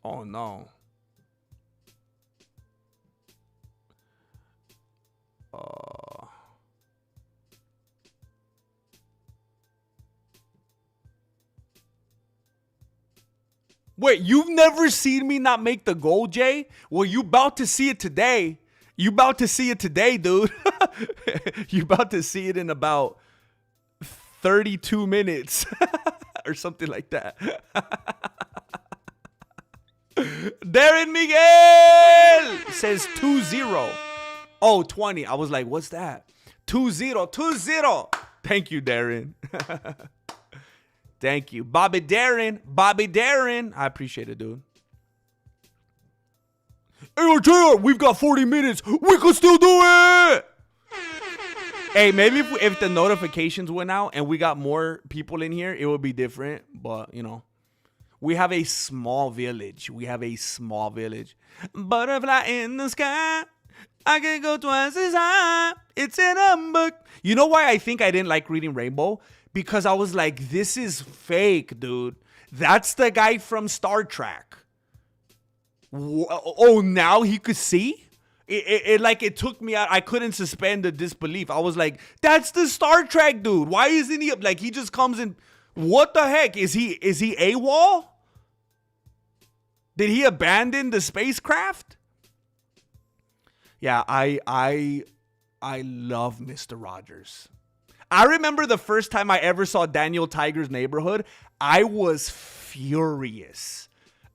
Oh, no. Wait, you've never seen me not make the goal, Jay? Well, you about to see it today. You about to see it today, dude. You about to see it in about 32 minutes or something like that. Darren Miguel says 2-0. Oh, 20. I was like, what's that? 2-0. 2-0. Thank you, Darren. Thank you. Bobby Darren. I appreciate it, dude. ARJR, we've got 40 minutes. We can still do it. Hey, maybe if the notifications went out and we got more people in here, it would be different. But, you know, we have a small village. Butterfly in the sky. I can go twice as high. It's in a book. You know why I think I didn't like reading Rainbow? Because I was like, this is fake, dude. That's the guy from Star Trek. Oh, now he could see? It took me out. I couldn't suspend the disbelief. I was like, that's the Star Trek dude. Why isn't he like, he just comes in? What the heck? Is he AWOL? Did he abandon the spacecraft? Yeah, I love Mr. Rogers. I remember the first time I ever saw Daniel Tiger's Neighborhood, I was furious.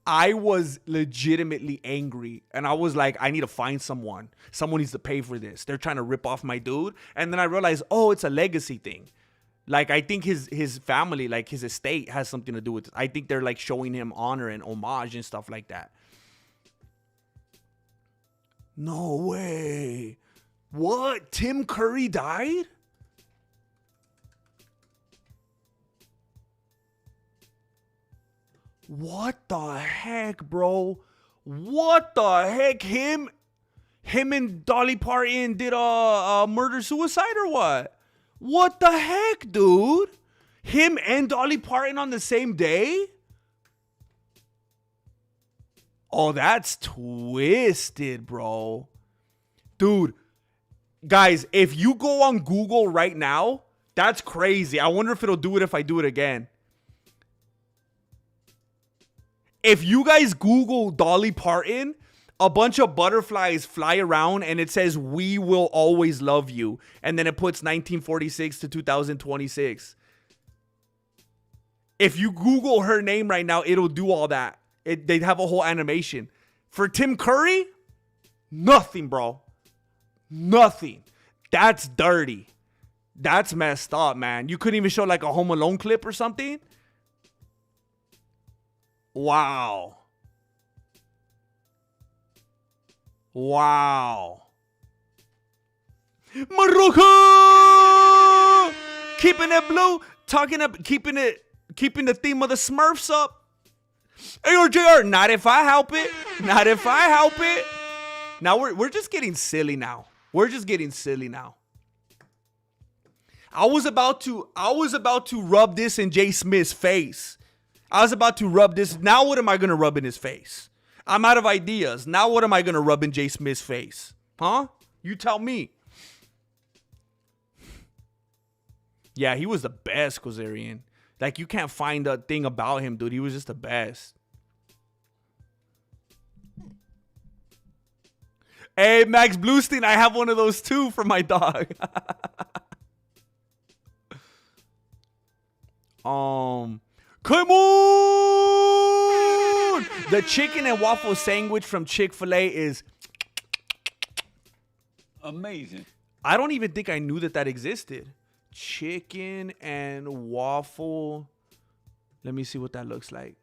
I was legitimately angry. And I was like, I need to find someone. Someone needs to pay for this. They're trying to rip off my dude. And then I realized, oh, it's a legacy thing. Like, I think his family, like his estate has something to do with it. I think they're like showing him honor and homage and stuff like that. No way. What? Tim Curry died? What the heck, bro? What the heck? Him and Dolly Parton did a murder-suicide or what? What the heck, dude? Him and Dolly Parton on the same day? Oh, that's twisted, bro. Dude, guys, if you go on Google right now, that's crazy. I wonder if it'll do it if I do it again. If you guys Google Dolly Parton, a bunch of butterflies fly around and it says, "We will always love you." And then it puts 1946 to 2026. If you Google her name right now, it'll do all that. They'd have a whole animation. For Tim Curry, nothing, bro. Nothing. That's dirty. That's messed up, man. You couldn't even show like a Home Alone clip or something? Wow. Wow. Maruka! Keeping it blue, keeping the theme of the Smurfs up. ARJR, not if I help it. Not if I help it. Now we're just getting silly now. We're just getting silly now. I was about to rub this in Jay Smith's face. I was about to rub this. Now what am I going to rub in his face? I'm out of ideas. Now what am I going to rub in Jay Smith's face? Huh? You tell me. Yeah, he was the best, Kozarian. Like, you can't find a thing about him, dude. He was just the best. Hey, Max Bluestein, I have one of those too for my dog. Come on! The chicken and waffle sandwich from Chick-fil-A is amazing. I don't even think I knew that existed. Chicken and waffle. Let me see what that looks like.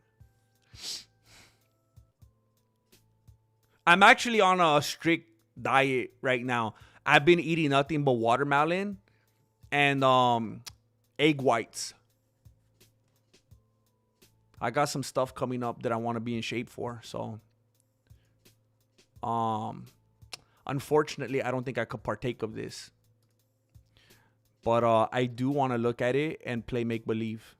I'm actually on a strict diet right now. I've been eating nothing but watermelon and egg whites. I got some stuff coming up that I want to be in shape for. So, unfortunately, I don't think I could partake of this. But I do want to look at it and play make-believe.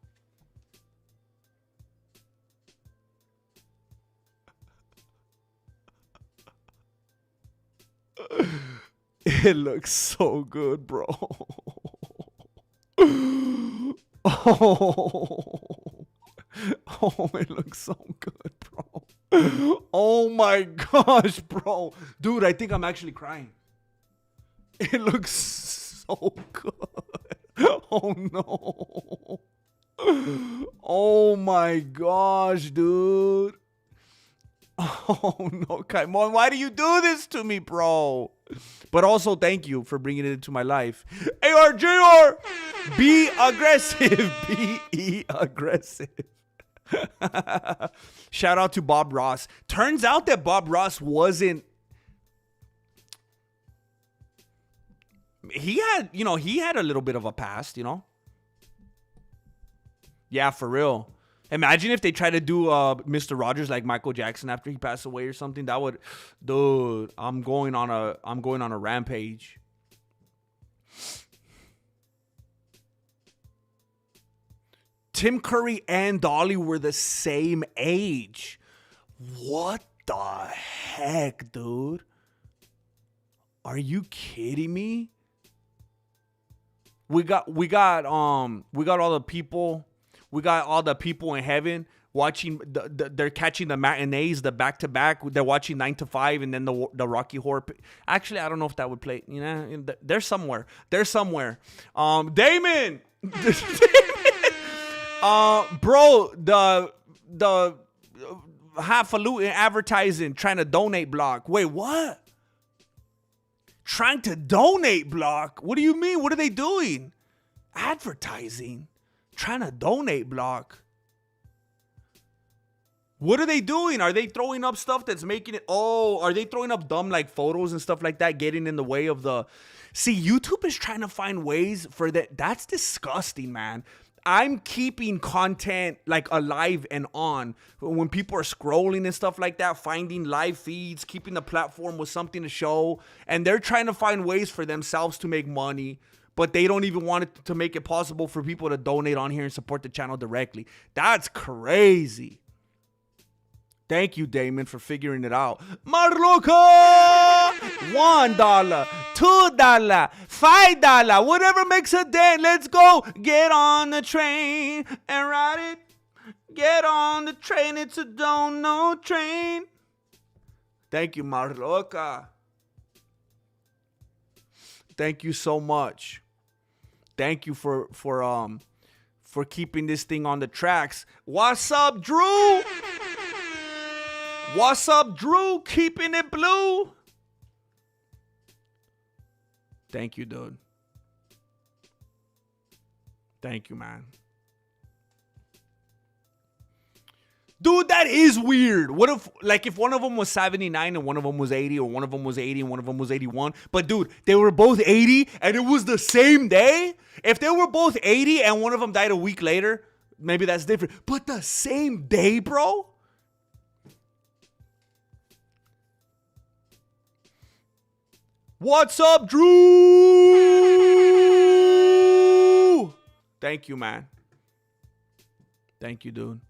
It looks so good, bro. Oh, it looks so good, bro. Oh my gosh, bro. Dude, I think I'm actually crying. It looks so good. Oh no. Oh my gosh, dude. Oh no, Kaimon, why do you do this to me, bro? But also, thank you for bringing it into my life. ARJR, be aggressive. Be aggressive. Shout out to Bob Ross. Turns out that Bob Ross wasn't. He had a little bit of a past, Yeah, for real. Imagine if they try to do Mr. Rogers like Michael Jackson after he passed away or something. That would, dude. I'm going on a rampage. Tim Curry and Dolly were the same age. What the heck, dude? Are you kidding me? We got all the people. We got all the people in heaven. watching they're catching the matinees, the back-to-back. They're watching 9 to 5 and then the Rocky Horror. Actually, I don't know if that would play. You know, they're somewhere. Damon, bro, the highfalutin advertising trying to donate block. Wait, what? Trying to donate block? What do you mean? What are they doing? Advertising, trying to donate block. What are they doing? Are they throwing up stuff that's making it? Oh, are they throwing up dumb like photos and stuff like that, getting in the way of the? See, YouTube is trying to find ways for that. That's disgusting, man. I'm keeping content like alive and on when people are scrolling and stuff like that, finding live feeds, keeping the platform with something to show, and they're trying to find ways for themselves to make money. But they don't even want it to make it possible for people to donate on here and support the channel directly. That's crazy. Thank you, Damon, for figuring it out. Marloca! $1, $2, $5, whatever makes a dent. Let's go. Get on the train and ride it. Get on the train. It's a don't know train. Thank you, Marloca. Thank you so much. Thank you for keeping this thing on the tracks. What's up, Drew? What's up, Drew? Keeping it blue. Thank you, dude. Thank you, man. Dude, that is weird. What if one of them was 79 and one of them was 80, or one of them was 80 and one of them was 81? But dude, they were both 80 and it was the same day? If they were both 80 and one of them died a week later, maybe that's different. But the same day, bro? What's up, Drew? Thank you, man. Thank you, dude.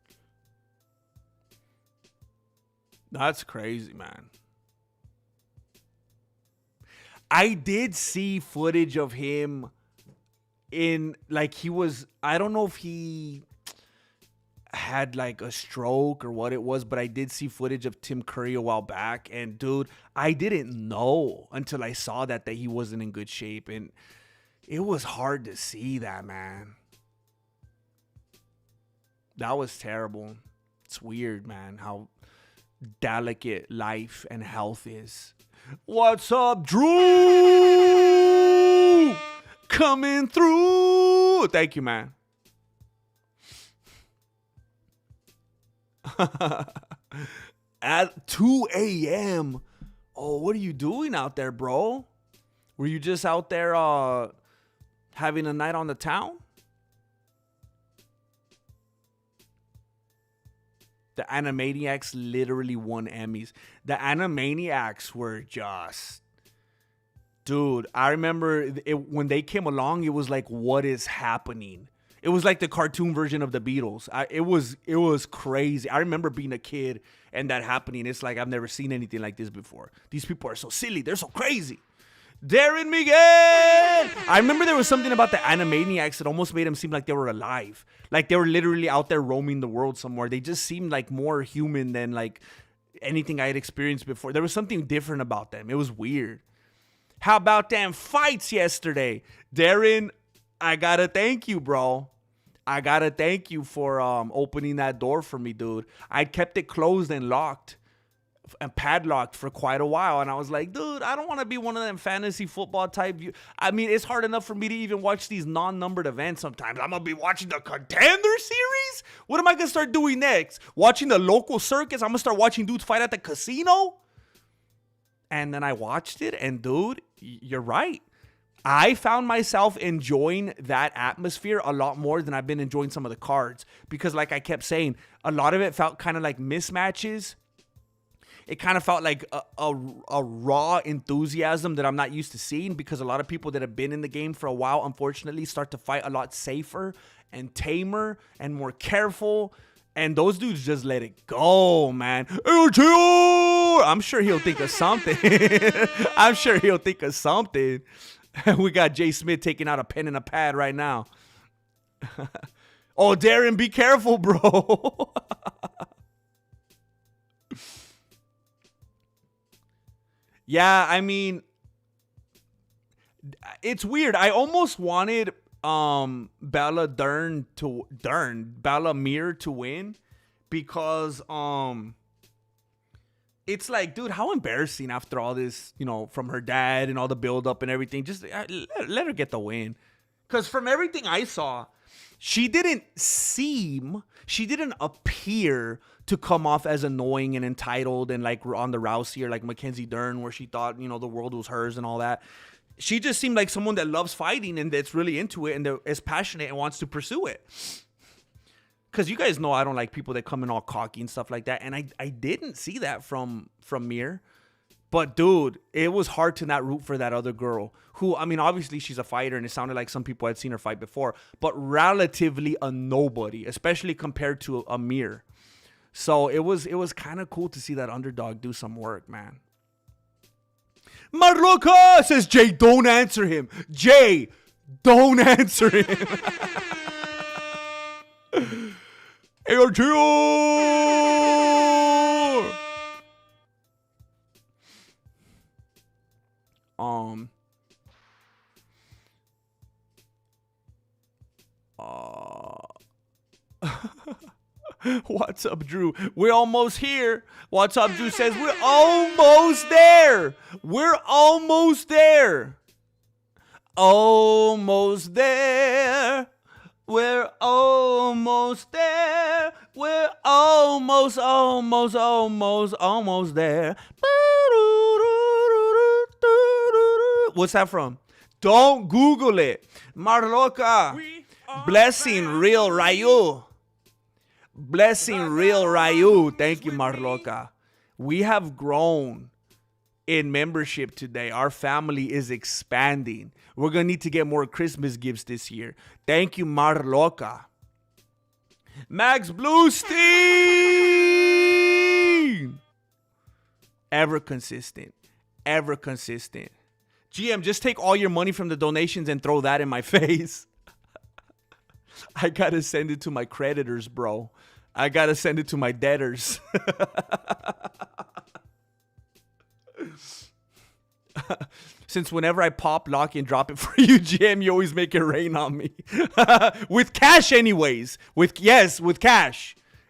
That's crazy, man. I did see footage of him in, like, he was, I don't know if he had like a stroke or what it was, but I did see footage of Tim Curry a while back. And dude, I didn't know until I saw that he wasn't in good shape. And it was hard to see that, man. That was terrible. It's weird, man, how delicate life and health is. What's up, Drew? Coming through. Thank you, man. At 2 a.m. Oh, what are you doing out there, bro? Were you just out there having a night on the town? The Animaniacs literally won Emmys. The Animaniacs were just... Dude, I remember when they came along, it was like, what is happening? It was like the cartoon version of the Beatles. It was crazy. I remember being a kid and that happening. It's like, I've never seen anything like this before. These people are so silly. They're so crazy. Darren Miguel! I remember there was something about the Animaniacs that almost made them seem like they were alive. Like they were literally out there roaming the world somewhere. They just seemed like more human than like anything I had experienced before. There was something different about them. It was weird. How about them fights yesterday? Darren, I gotta thank you, bro. I gotta thank you for opening that door for me, dude. I kept it closed and locked and padlocked for quite a while, and I was like, dude, I don't want to be one of them fantasy football type. I mean, it's hard enough for me to even watch these non-numbered events sometimes. I'm gonna be watching the Contender Series. What am I gonna start doing next? Watching the local circus? I'm gonna start watching dudes fight at the casino. And then I watched it, and dude, you're right. I found myself enjoying that atmosphere a lot more than I've been enjoying some of the cards, because like I kept saying, a lot of it felt kind of like mismatches. It kind of felt like a raw enthusiasm that I'm not used to seeing, because a lot of people that have been in the game for a while, unfortunately, start to fight a lot safer and tamer and more careful. And those dudes just let it go, man. I'm sure he'll think of something. I'm sure he'll think of something. We got Jay Smith taking out a pen and a pad right now. Oh, Darren, be careful, bro. Yeah, I mean, it's weird. I almost wanted Bella Mir to win because it's like, dude, how embarrassing after all this, from her dad and all the build up and everything. Just let her get the win. Because from everything I saw, she didn't appear to come off as annoying and entitled and like on the Rousey or like Mackenzie Dern, where she thought, the world was hers and all that. She just seemed like someone that loves fighting and that's really into it and that is passionate and wants to pursue it. Because you guys know I don't like people that come in all cocky and stuff like that. And I didn't see that from Mir. But, dude, it was hard to not root for that other girl who, I mean, obviously she's a fighter and it sounded like some people had seen her fight before, but relatively a nobody, especially compared to Mir. So it was kind of cool to see that underdog do some work, man. Marloca, says Jay, don't answer him. Jay, don't answer him. ARTO! What's up, Drew? We're almost here. What's up, Drew says we're almost there. We're almost there. Almost there. We're almost there. We're almost there. What's that from? Don't Google it. Marloca. Blessing Real Ryu. Blessing Real Ryu. Thank you, Marloca. We have grown in membership today. Our family is expanding. We're going to need to get more Christmas gifts this year. Thank you, Marloca. Max Bluestein. Ever consistent. Ever consistent. GM, just take all your money from the donations and throw that in my face. I got to send it to my creditors, bro. I got to send it to my debtors. Since whenever I pop, lock, and drop it for you, GM, you always make it rain on me. With cash anyways. With cash.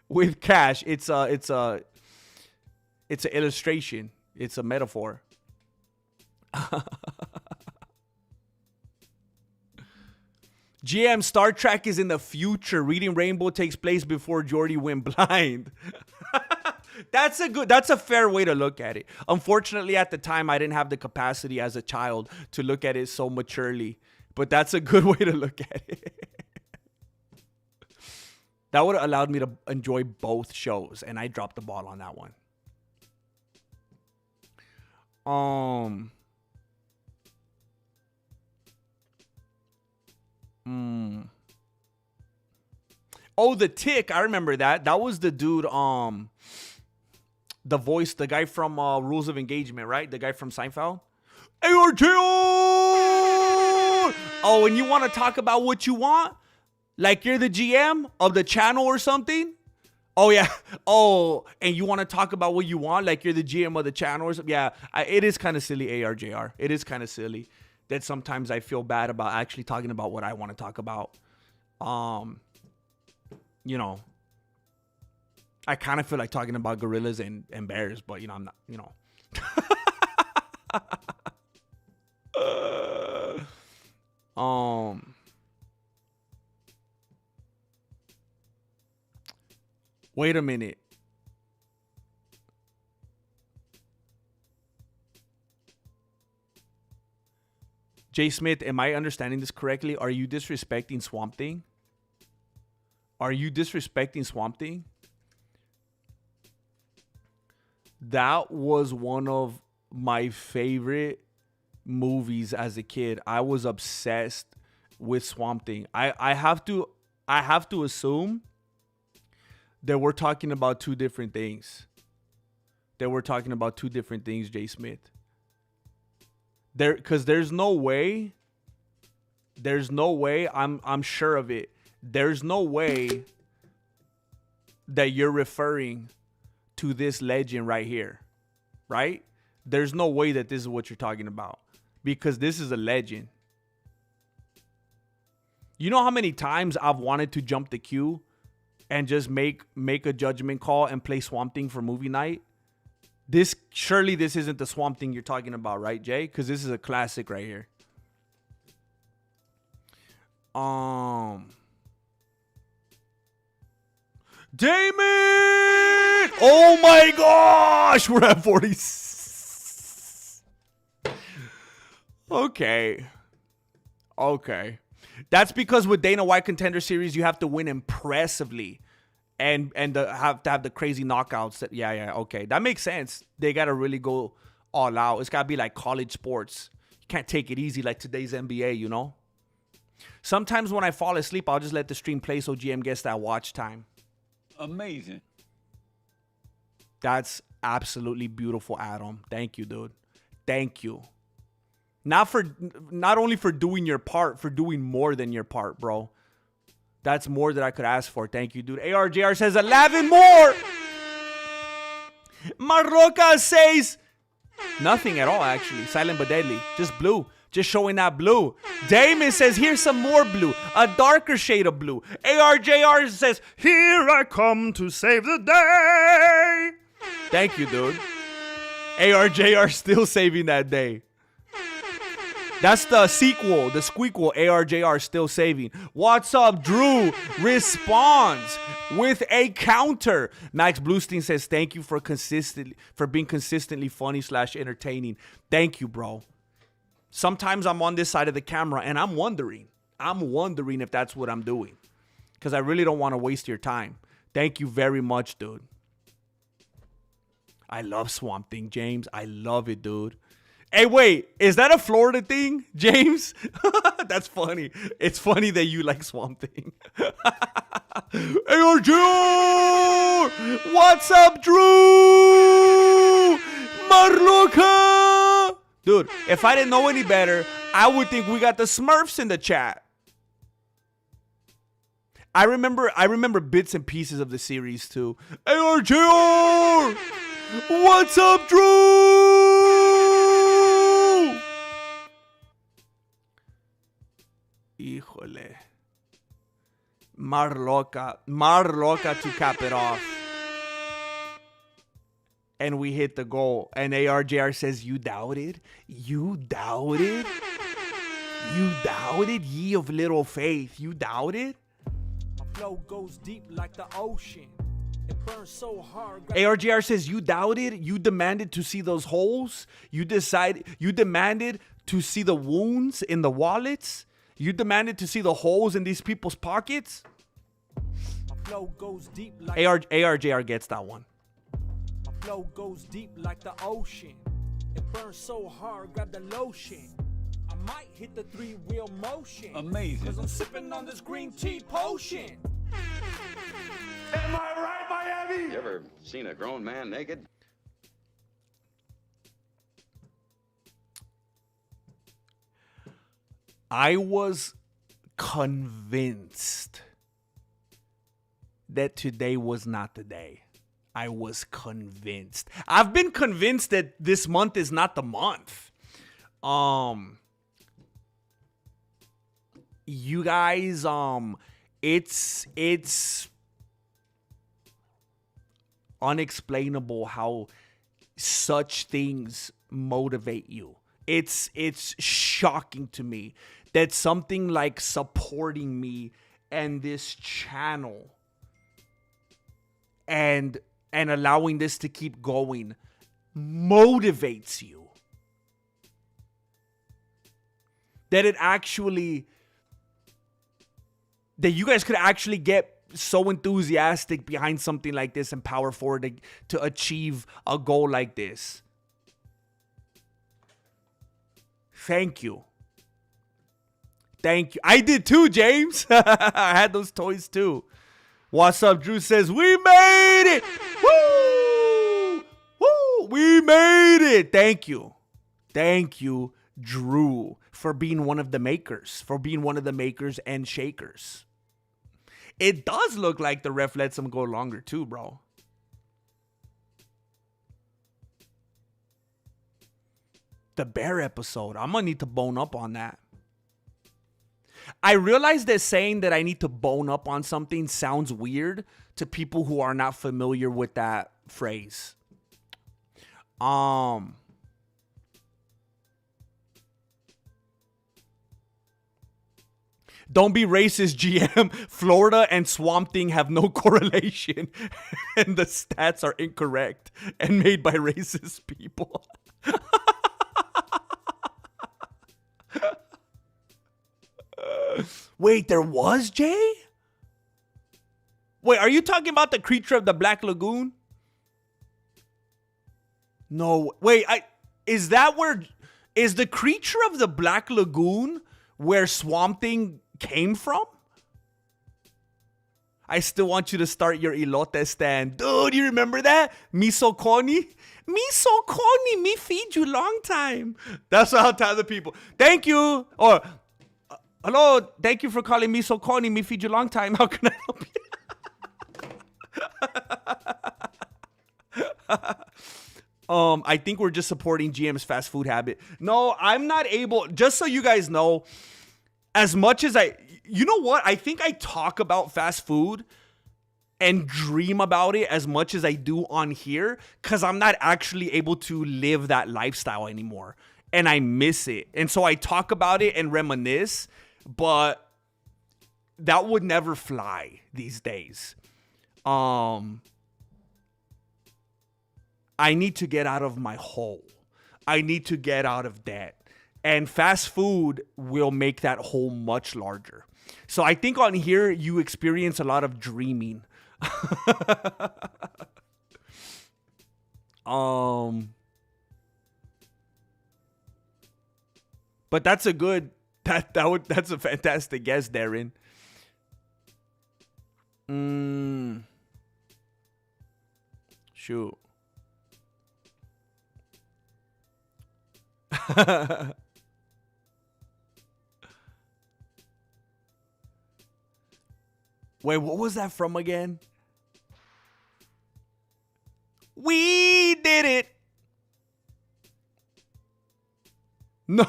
With cash. It's an illustration. It's a metaphor. GM, Star Trek is in the future. Reading Rainbow takes place before Geordi went blind. That's a fair way to look at it. Unfortunately, at the time, I didn't have the capacity as a child to look at it so maturely. But that's a good way to look at it. That would have allowed me to enjoy both shows, and I dropped the ball on that one. Oh, the Tick. I remember that. That was the dude, the voice, the guy from Rules of Engagement, right? The guy from Seinfeld. ARTO! Oh, and you want to talk about what you want? Like you're the GM of the channel or something? Oh, yeah. Oh, and you want to talk about what you want? Like you're the GM of the channel or something? Yeah, it is kind of silly, ARJR. It is kind of silly that sometimes I feel bad about actually talking about what I want to talk about. You know, I kind of feel like talking about gorillas and bears, but, I'm not, wait a minute. Jay Smith, am I understanding this correctly? Are you disrespecting Swamp Thing? Are you disrespecting Swamp Thing? That was one of my favorite movies as a kid. I was obsessed with Swamp Thing. I have to assume that we're talking about two different things. Jay Smith. Because there's no way I'm sure of it there's no way that you're referring to this legend right here, right? There's no way that this is what you're talking about, because this is a legend. You know how many times I've wanted to jump the queue and just make a judgment call and play Swamp Thing for movie night? Surely this isn't the Swamp Thing you're talking about, right, Jay? Because this is a classic right here. Damon! Oh my gosh! We're at 40. Okay. That's because with Dana White Contender Series, you have to win impressively. And have to have the crazy knockouts. Okay. That makes sense. They got to really go all out. It's got to be like college sports. You can't take it easy like today's NBA, you know? Sometimes when I fall asleep, I'll just let the stream play so GM gets that watch time. Amazing. That's absolutely beautiful, Adam. Thank you, dude. Thank you. Not only for doing your part, for doing more than your part, bro. That's more than I could ask for. Thank you, dude. ARJR says 11 more. Marroca says nothing at all, actually. Silent but deadly. Just blue. Just showing that blue. Damon says, here's some more blue. A darker shade of blue. ARJR says, here I come to save the day. Thank you, dude. ARJR still saving that day. That's the sequel, the squeakquel. ARJR still saving. What's up, Drew? Responds with a counter. Max Bluestein says, thank you for being consistently funny / entertaining. Thank you, bro. Sometimes I'm on this side of the camera and I'm wondering if that's what I'm doing, because I really don't want to waste your time. Thank you very much, dude. I love Swamp Thing, James. I love it, dude. Hey, wait, is that a Florida thing, James? That's funny. It's funny that you like Swamp Thing. ARJ! What's up, Drew? Marloca! Dude, if I didn't know any better, I would think we got the Smurfs in the chat. I remember bits and pieces of the series too. ARJ! What's up, Drew? Híjole. Marloca to cap it off. And we hit the goal. And ARJR says, you doubted? You doubted? You doubted, ye of little faith? You doubted? My flow goes deep like the ocean. It burns so hard. ARJR says, you doubted? You demanded to see those holes? You demanded to see the wounds in the wallets? You demanded to see the holes in these people's pockets? My flow goes deep like ARJR gets that one. My flow goes deep like the ocean. It burns so hard, grab the lotion. I might hit the 3-wheel motion. Amazing. Cause I'm sipping on this green tea potion. Am I right, Miami? You ever seen a grown man naked? I was convinced that today was not the day. I was convinced. I've been convinced that this month is not the month. You guys, it's unexplainable how such things motivate you. It's shocking to me that something like supporting me and this channel and allowing this to keep going motivates you. That you guys could actually get so enthusiastic behind something like this and power forward to achieve a goal like this. Thank you. Thank you. I did too, James. I had those toys too. What's up, Drew says, we made it. Woo! Woo! We made it. Thank you. Thank you, Drew, for being one of the makers. For being one of the makers and shakers. It does look like the ref lets him go longer too, bro. The bear episode. I'm going to need to bone up on that. I realize that saying that I need to bone up on something sounds weird to people who are not familiar with that phrase. Don't be racist, GM. Florida and Swamp Thing have no correlation. And the stats are incorrect and made by racist people. Wait, there was, Jay? Wait, are you talking about the creature of the Black Lagoon? No, wait, is the creature of the Black Lagoon where Swamp Thing came from? I still want you to start your elote stand. Dude, you remember that? Miso Koni? Miso Koni, me feed you long time. That's how I tell the people. Thank you. Or, hello, thank you for calling Miso Koni, me feed you long time. How can I help you? I think we're just supporting GM's fast food habit. No, I'm not able, just so you guys know, as much as you know what? I think I talk about fast food and dream about it as much as I do on here because I'm not actually able to live that lifestyle anymore. And I miss it. And so I talk about it and reminisce, but that would never fly these days. I need to get out of my hole. I need to get out of debt. And fast food will make that hole much larger. So I think on here, you experience a lot of dreaming. But that's a good, that's a fantastic guess, Darren. Shoot. Wait, what was that from again? We did it. No.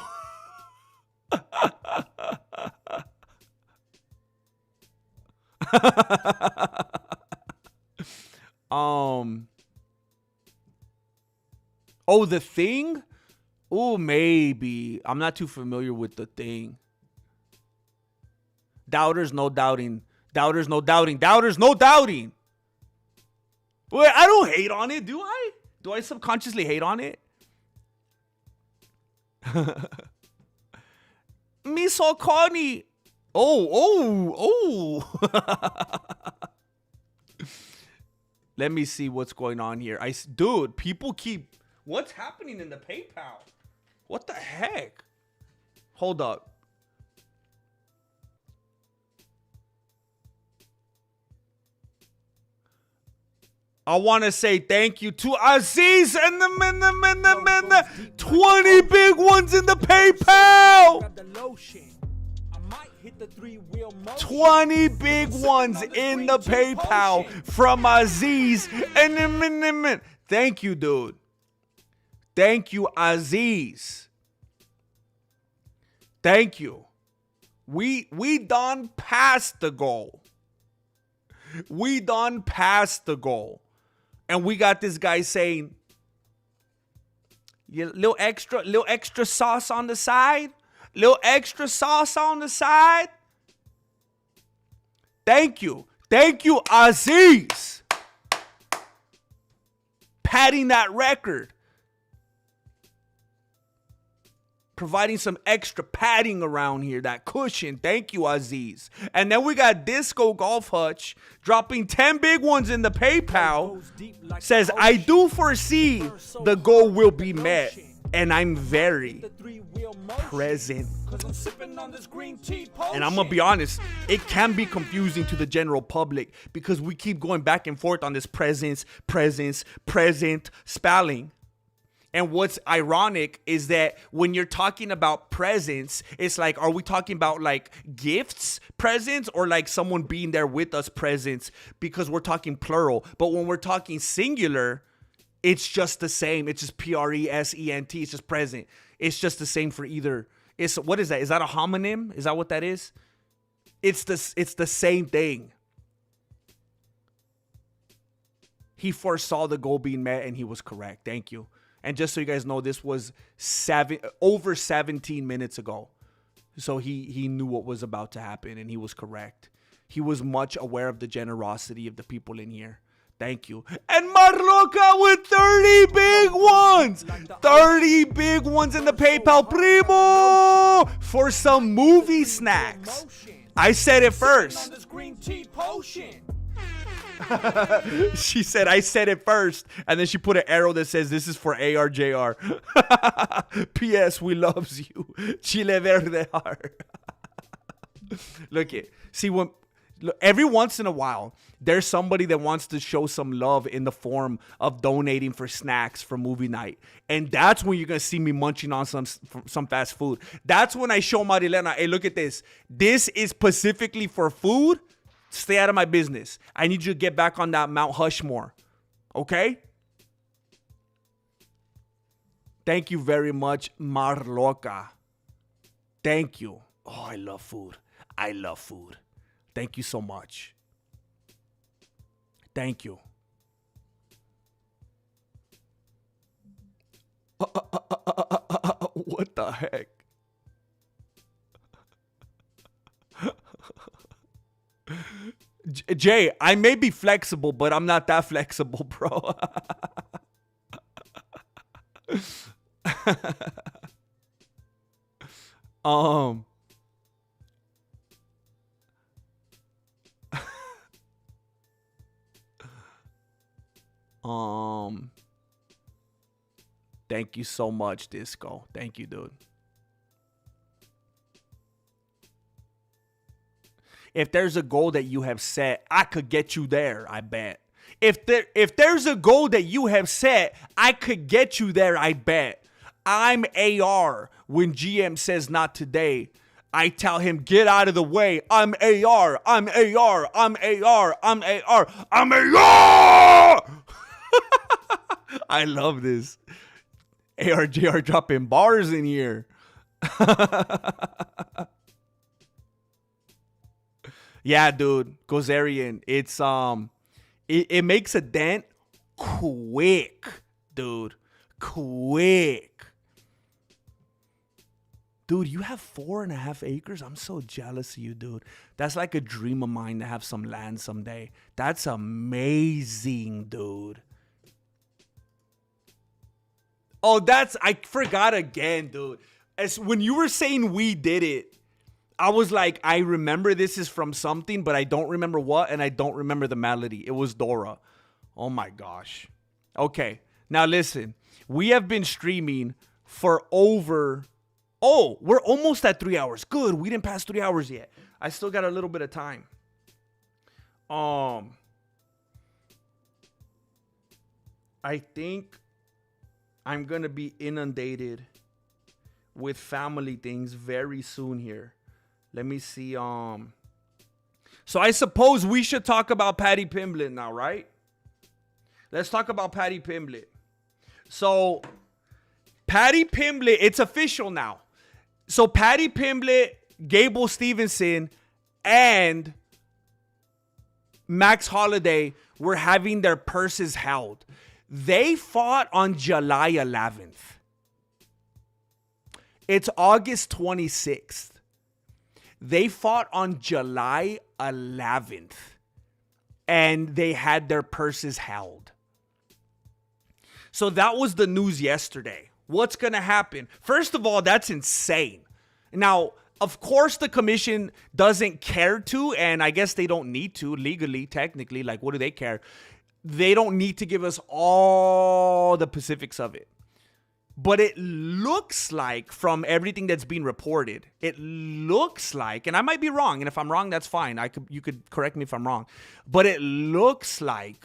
Oh, The Thing? Oh, maybe. I'm not too familiar with The Thing. Doubters, no doubting. Doubters, no doubting. Doubters, no doubting. Wait, I don't hate on it, do I? Do I subconsciously hate on it? Miso Koni. Oh. Let me see what's going on here. Dude, people keep... What's happening in the PayPal? What the heck? Hold up. I want to say thank you to Aziz and the 20 big ones in the PayPal. 20 big ones in the PayPal from Aziz. And thank you, dude. Thank you, Aziz. Thank you. We done passed the goal. We done passed the goal. And we got this guy saying, little extra sauce on the side. Little extra sauce on the side. Thank you. Thank you, Aziz. Patting that record. Providing some extra padding around here, that cushion. Thank you, Aziz. And then we got Disco Golf Hutch dropping 10 big ones in the PayPal. Says, I do foresee the goal will be met, and I'm very present. And I'm gonna be honest, it can be confusing to the general public because we keep going back and forth on this present spelling. And what's ironic is that when you're talking about presents, it's like, are we talking about like gifts, presents, or like someone being there with us, presents? Because we're talking plural. But when we're talking singular, it's just the same. It's just present. It's just present. It's just the same for either. What is that? Is that a homonym? Is that what that is? It's the same thing. He foresaw the goal being met, and he was correct. Thank you. And just so you guys know, this was over 17 minutes ago. So he knew what was about to happen, and he was correct. He was much aware of the generosity of the people in here. Thank you. And Marloca with 30 big ones. 30 big ones in the PayPal, primo, for some movie snacks. I said it first. She said, I said it first. And then she put an arrow that says, this is for ARJR. P.S. We loves you. Chile verde heart. Look it. See, every once in a while, there's somebody that wants to show some love in the form of donating for snacks for movie night. And that's when you're going to see me munching on some fast food. That's when I show Marilena, hey, look at this. This is specifically for food. Stay out of my business. I need you to get back on that Mount Hushmore. Okay? Thank you very much, Marloca. Thank you. Oh, I love food. I love food. Thank you so much. Thank you. What the heck? Jay, I may be flexible, but I'm not that flexible, bro. Thank you so much, Disco. Thank you, dude. If there's a goal that you have set, I could get you there, I bet. If there's a goal that you have set, I could get you there, I bet. I'm AR when GM says not today. I tell him, get out of the way. I'm AR. I'm AR. I'm AR. I'm AR. I'm AR. I love this. ARJR dropping bars in here. Yeah, dude. Gozerian. It's it makes a dent quick, dude. Quick. Dude, you have 4.5 acres? I'm so jealous of you, dude. That's like a dream of mine to have some land someday. That's amazing, dude. Oh, I forgot again, dude. As when you were saying we did it, I was like, I remember this is from something, but I don't remember what, and I don't remember the melody. It was Dora. Oh my gosh. Okay, now listen. We have been streaming for over... Oh, we're almost at 3 hours. Good, we didn't pass 3 hours yet. I still got a little bit of time. I think I'm going to be inundated with family things very soon here. Let me see. So I suppose we should talk about Paddy Pimblett now, right? Let's talk about Paddy Pimblett. So Paddy Pimblett, it's official now. So Paddy Pimblett, Gable Stevenson, and Max Holiday were having their purses held. They fought on July 11th. It's August 26th. They fought on July 11th. And they had their purses held. So that was the news yesterday. What's going to happen? First of all, that's insane. Now, of course, the commission doesn't care to, and I guess they don't need to legally, technically. Like, what do they care? They don't need to give us all the specifics of it. But it looks like, from everything that's being reported, it looks like, and I might be wrong, and if I'm wrong, that's fine. You could correct me if I'm wrong. But it looks like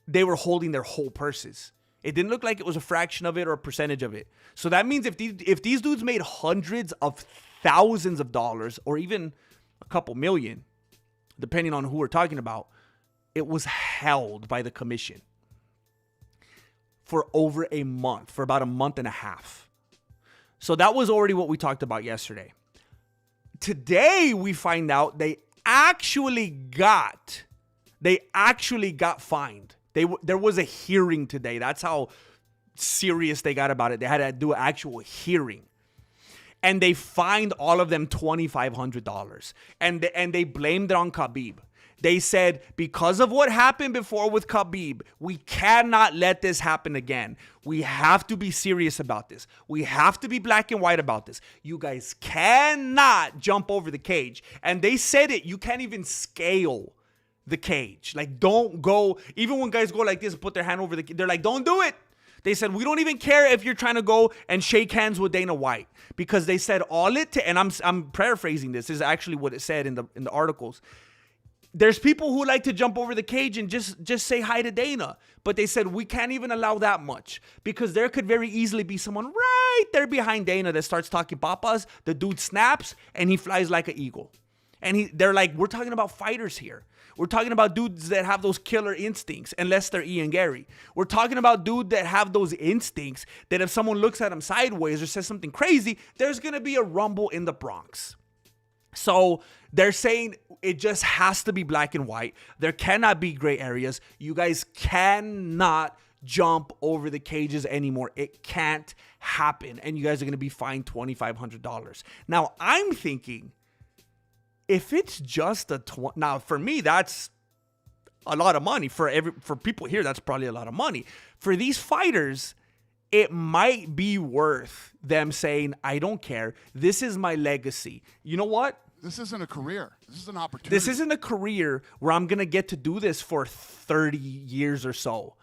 they were holding their whole purses. It didn't look like it was a fraction of it or a percentage of it. So that means if these dudes made hundreds of thousands of dollars or even a couple million, depending on who we're talking about, it was held by the commission for over a month, for about a month and a half. So that was already what we talked about yesterday. Today, we find out they actually got fined. There was a hearing today. That's how serious they got about it. They had to do an actual hearing. And they fined all of them $2,500. And they blamed it on Khabib. They said, because of what happened before with Khabib, we cannot let this happen again. We have to be serious about this. We have to be black and white about this. You guys cannot jump over the cage. And they said it, you can't even scale the cage. Like, don't go, even when guys go like this and put their hand over the cage, they're like, don't do it. They said, we don't even care if you're trying to go and shake hands with Dana White. Because they said and I'm paraphrasing this is actually what it said in the articles. There's people who like to jump over the cage and just say hi to Dana. But they said, we can't even allow that much. Because there could very easily be someone right there behind Dana that starts talking papas. The dude snaps and he flies like an eagle. And they're like, we're talking about fighters here. We're talking about dudes that have those killer instincts, unless they're Ian Gary. We're talking about dudes that have those instincts that if someone looks at them sideways or says something crazy, there's going to be a rumble in the Bronx. So they're saying it just has to be black and white. There cannot be gray areas. You guys cannot jump over the cages anymore. It can't happen. And you guys are going to be fined $2,500. Now, I'm thinking, if it's just now for me, that's a lot of money. For people here, that's probably a lot of money. For these fighters, it might be worth them saying, I don't care. This is my legacy. You know what? This isn't a career. This is an opportunity. This isn't a career where I'm going to get to do this for 30 years or so.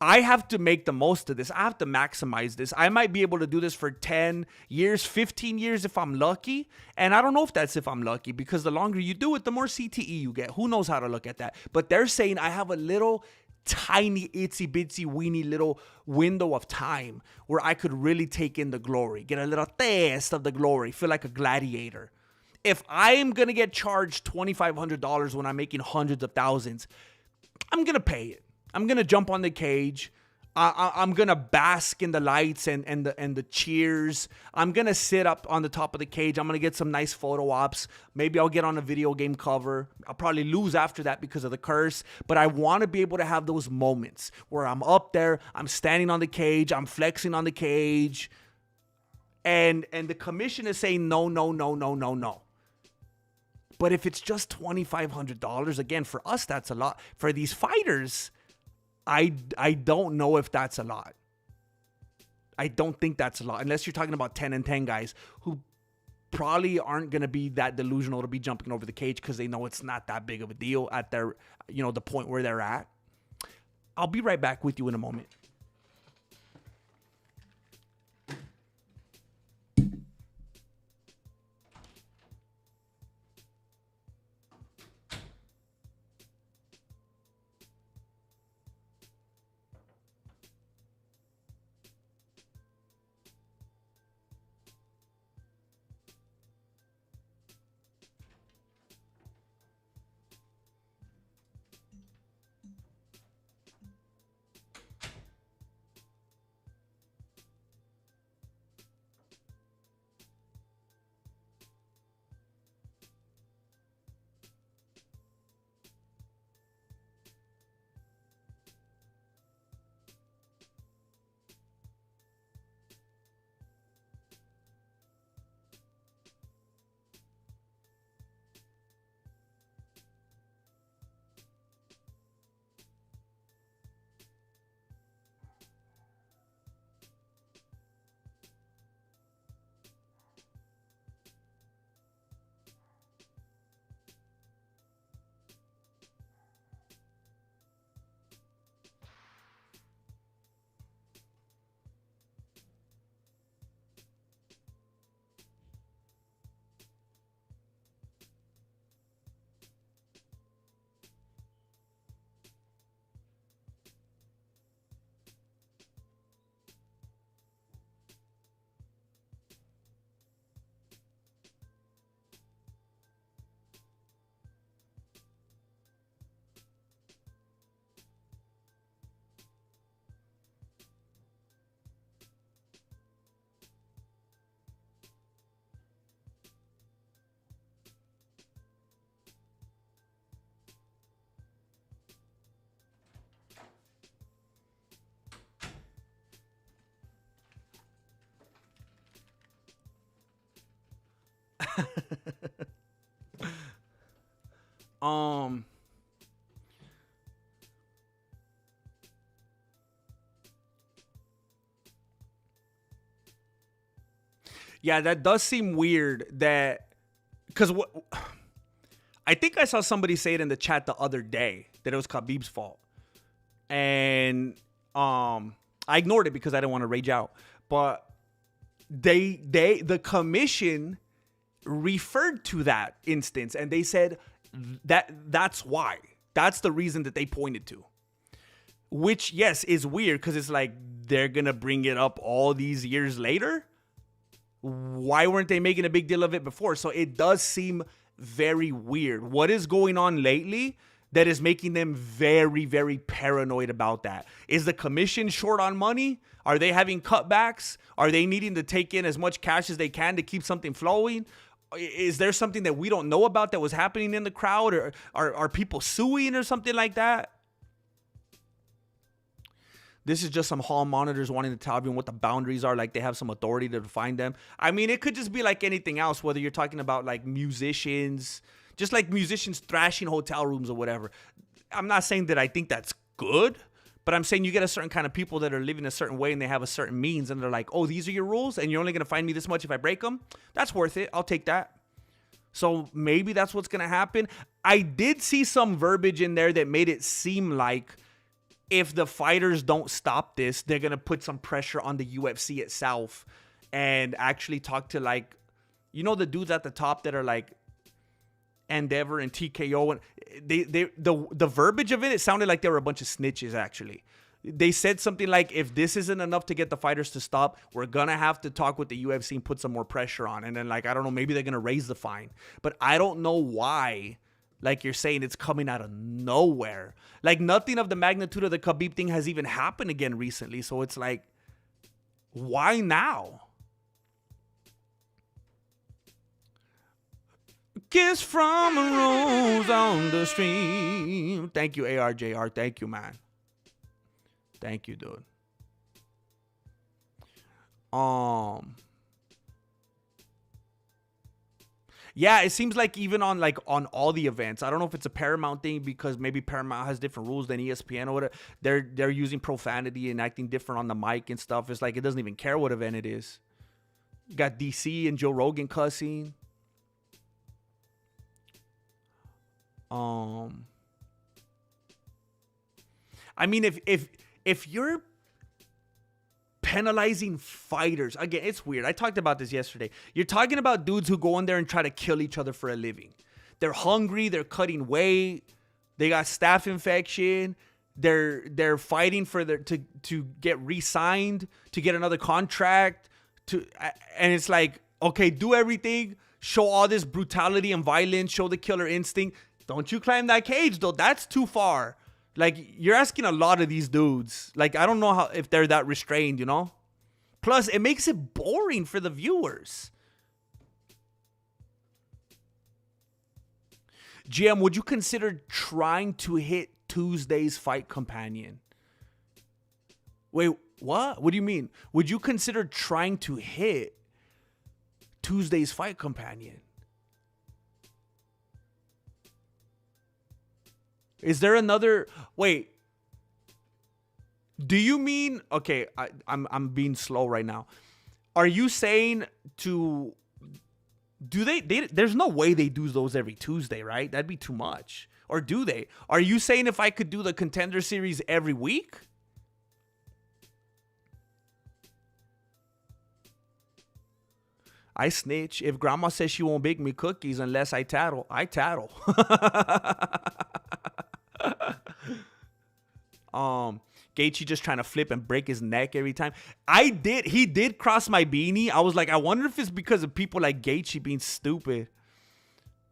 I have to make the most of this. I have to maximize this. I might be able to do this for 10 years, 15 years if I'm lucky. And I don't know if that's if I'm lucky, because the longer you do it, the more CTE you get. Who knows how to look at that? But they're saying I have a little tiny, itsy bitsy, weeny little window of time where I could really take in the glory, get a little taste of the glory, feel like a gladiator. If I am going to get charged $2,500 when I'm making hundreds of thousands, I'm going to pay it. I'm going to jump on the cage. I'm going to bask in the lights and the cheers. I'm going to sit up on the top of the cage. I'm going to get some nice photo ops. Maybe I'll get on a video game cover. I'll probably lose after that because of the curse. But I want to be able to have those moments where I'm up there, I'm standing on the cage, I'm flexing on the cage. And the commission is saying no, no, no, no, no, no. But if it's just $2,500, again, for us, that's a lot. For these fighters, I don't know if that's a lot. I don't think that's a lot. Unless you're talking about 10 and 10 guys who probably aren't going to be that delusional to be jumping over the cage because they know it's not that big of a deal at their, the point where they're at. I'll be right back with you in a moment. Yeah, that does seem weird that because what I think I saw somebody say it in the chat the other day that it was Khabib's fault. And I ignored it because I didn't want to rage out. But the commission referred to that instance and they said that's why. That's the reason that they pointed to. Which, yes, is weird because it's like they're going to bring it up all these years later. Why weren't they making a big deal of it before? So it does seem very weird. What is going on lately that is making them very, very paranoid about that? Is the commission short on money? Are they having cutbacks? Are they needing to take in as much cash as they can to keep something flowing? Is there something that we don't know about that was happening in the crowd? Or are people suing or something like that? This is just some hall monitors wanting to tell everyone what the boundaries are, like they have some authority to define them. I mean, it could just be like anything else, whether you're talking about like musicians, just like musicians thrashing hotel rooms or whatever. I'm not saying that I think that's good, but I'm saying you get a certain kind of people that are living a certain way and they have a certain means and they're like, oh, these are your rules and you're only going to fine me this much if I break them. That's worth it. I'll take that. So maybe that's what's going to happen. I did see some verbiage in there that made it seem like if the fighters don't stop this, they're going to put some pressure on the UFC itself and actually talk to, like, you know, the dudes at the top that are like Endeavor and TKO. And the verbiage of it sounded like they were a bunch of snitches, actually. They said something like, if this isn't enough to get the fighters to stop, we're going to have to talk with the UFC and put some more pressure on. And then, like, I don't know, maybe they're going to raise the fine. But I don't know why. Like you're saying, it's coming out of nowhere. Like nothing of the magnitude of the Khabib thing has even happened again recently. So it's like, why now? Kiss from a rose on the stream. Thank you, ARJR. Thank you, man. Thank you, dude. Yeah, it seems like even on all the events, I don't know if it's a Paramount thing because maybe Paramount has different rules than ESPN or whatever. They're using profanity and acting different on the mic and stuff. It's like it doesn't even care what event it is. You got DC and Joe Rogan cussing. I mean, if you're penalizing fighters. Again, it's weird. I talked about this yesterday. You're talking about dudes who go in there and try to kill each other for a living. They're hungry. They're cutting weight. They got staph infection. They're fighting for to get re-signed, to get another contract. And it's like, okay, do everything. Show all this brutality and violence. Show the killer instinct. Don't you climb that cage, though. That's too far. Like, you're asking a lot of these dudes. Like, I don't know if they're that restrained, you know? Plus, it makes it boring for the viewers. GM, would you consider trying to hit Tuesday's fight companion? Wait, what? What do you mean? Would you consider trying to hit Tuesday's fight companion? Is there another? Wait. Do you mean? Okay, I'm being slow right now. Are you saying to? Do they? There's no way they do those every Tuesday, right? That'd be too much. Or do they? Are you saying if I could do the Contender Series every week? I snitch. If grandma says she won't bake me cookies unless I tattle, I tattle. Gaethje just trying to flip and break his neck every time. He did cross my beanie. I was like, I wonder if it's because of people like Gaethje being stupid.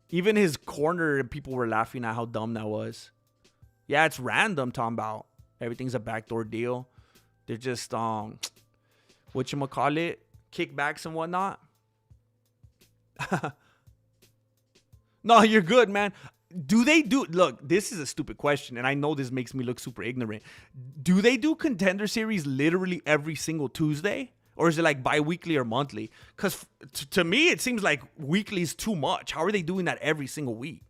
Even his corner, people were laughing at how dumb that was. Yeah, it's random, talking about everything's a backdoor deal. They're just whatchamacallit, kickbacks and whatnot. No, you're good, man. Look, this is a stupid question, and I know this makes me look super ignorant. Do they do Contender Series literally every single Tuesday? Or is it like bi-weekly or monthly? Because to me, it seems like weekly is too much. How are they doing that every single week?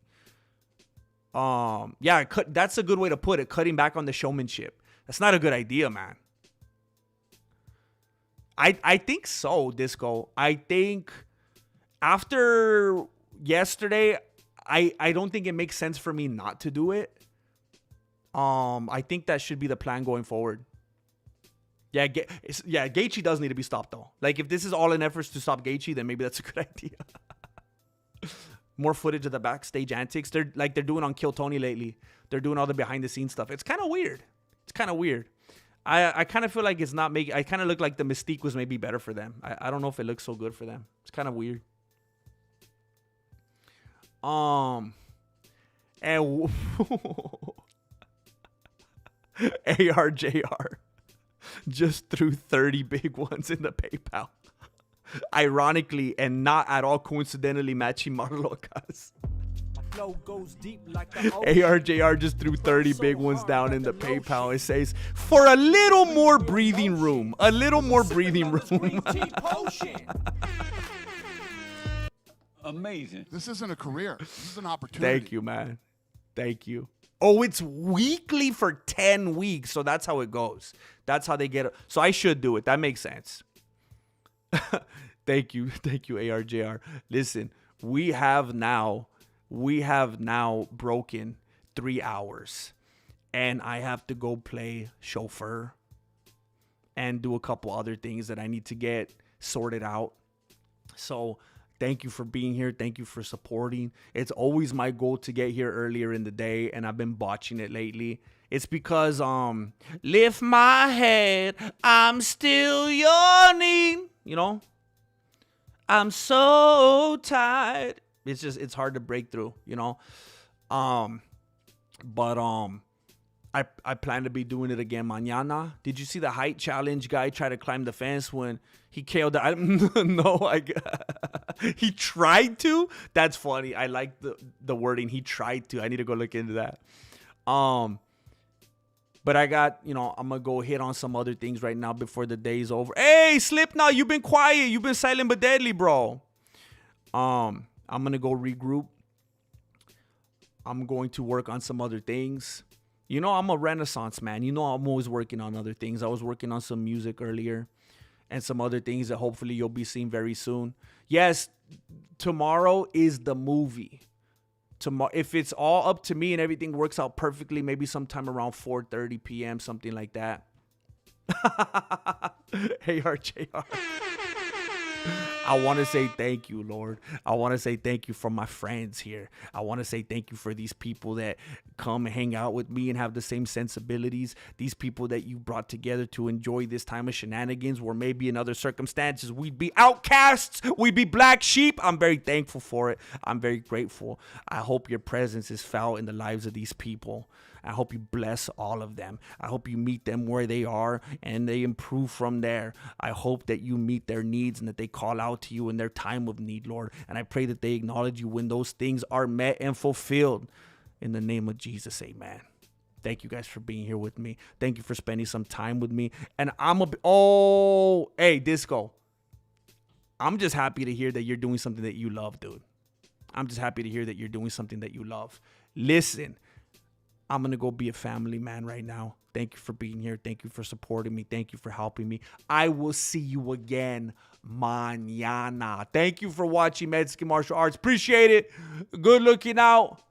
Yeah, that's a good way to put it. Cutting back on the showmanship. That's not a good idea, man. I think so, Disco. I think after yesterday, I don't think it makes sense for me not to do it. I think that should be the plan going forward. Yeah, Gaethje does need to be stopped though. Like if this is all in efforts to stop Gaethje, then maybe that's a good idea. More footage of the backstage antics. They're doing on Kill Tony lately. They're doing all the behind the scenes stuff. It's kind of weird. I kind of feel like it's not making. I kind of look like the mystique was maybe better for them. I don't know if it looks so good for them. It's kind of weird. And ARJR just threw 30 big ones in the PayPal. Ironically and not at all coincidentally matching Marlocas. Flow goes deep like the ocean. ARJR just threw 30 big ones down in the PayPal. It says, for a little more breathing room. A little more breathing room. Amazing. This isn't a career. This is an opportunity. Thank you, man. Thank you. Oh, it's weekly for 10 weeks. So that's how it goes. That's how they get it. So I should do it. That makes sense. Thank you. Thank you, ARJR. Listen, we have now broken 3 hours. And I have to go play chauffeur and do a couple other things that I need to get sorted out. So thank you for being here. Thank you for supporting. It's always my goal to get here earlier in the day, and I've been botching it lately. It's because lift my head, I'm still yawning. You know, I'm so tired. It's hard to break through. You know, but I plan to be doing it again mañana. Did you see the height challenge guy try to climb the fence when he KO'd he tried to? That's funny. I like the wording. He tried to. I need to go look into that. But I got, I'm going to go hit on some other things right now before the day's over. Hey, Slipknot, you've been quiet. You've been silent but deadly, bro. I'm going to go regroup. I'm going to work on some other things. I'm a Renaissance man. I'm always working on other things. I was working on some music earlier and some other things that hopefully you'll be seeing very soon. Yes, tomorrow is the movie. Tomorrow, if it's all up to me and everything works out perfectly, maybe sometime around 4:30 p.m., something like that. Hey, RJR. I want to say thank you, Lord. I want to say thank you for my friends here. I want to say thank you for these people that come and hang out with me and have the same sensibilities. These people that you brought together to enjoy this time of shenanigans where maybe in other circumstances we'd be outcasts, we'd be black sheep. I'm very thankful for it. I'm very grateful. I hope your presence is felt in the lives of these people. I hope you bless all of them. I hope you meet them where they are and they improve from there. I hope that you meet their needs and that they call out to you in their time of need, Lord. And I pray that they acknowledge you when those things are met and fulfilled. In the name of Jesus, amen. Thank you guys for being here with me. Thank you for spending some time with me. And hey, Disco. I'm just happy to hear that you're doing something that you love, dude. I'm just happy to hear that you're doing something that you love. Listen. I'm going to go be a family man right now. Thank you for being here. Thank you for supporting me. Thank you for helping me. I will see you again mañana. Thank you for watching Mexican Martial Arts. Appreciate it. Good looking out.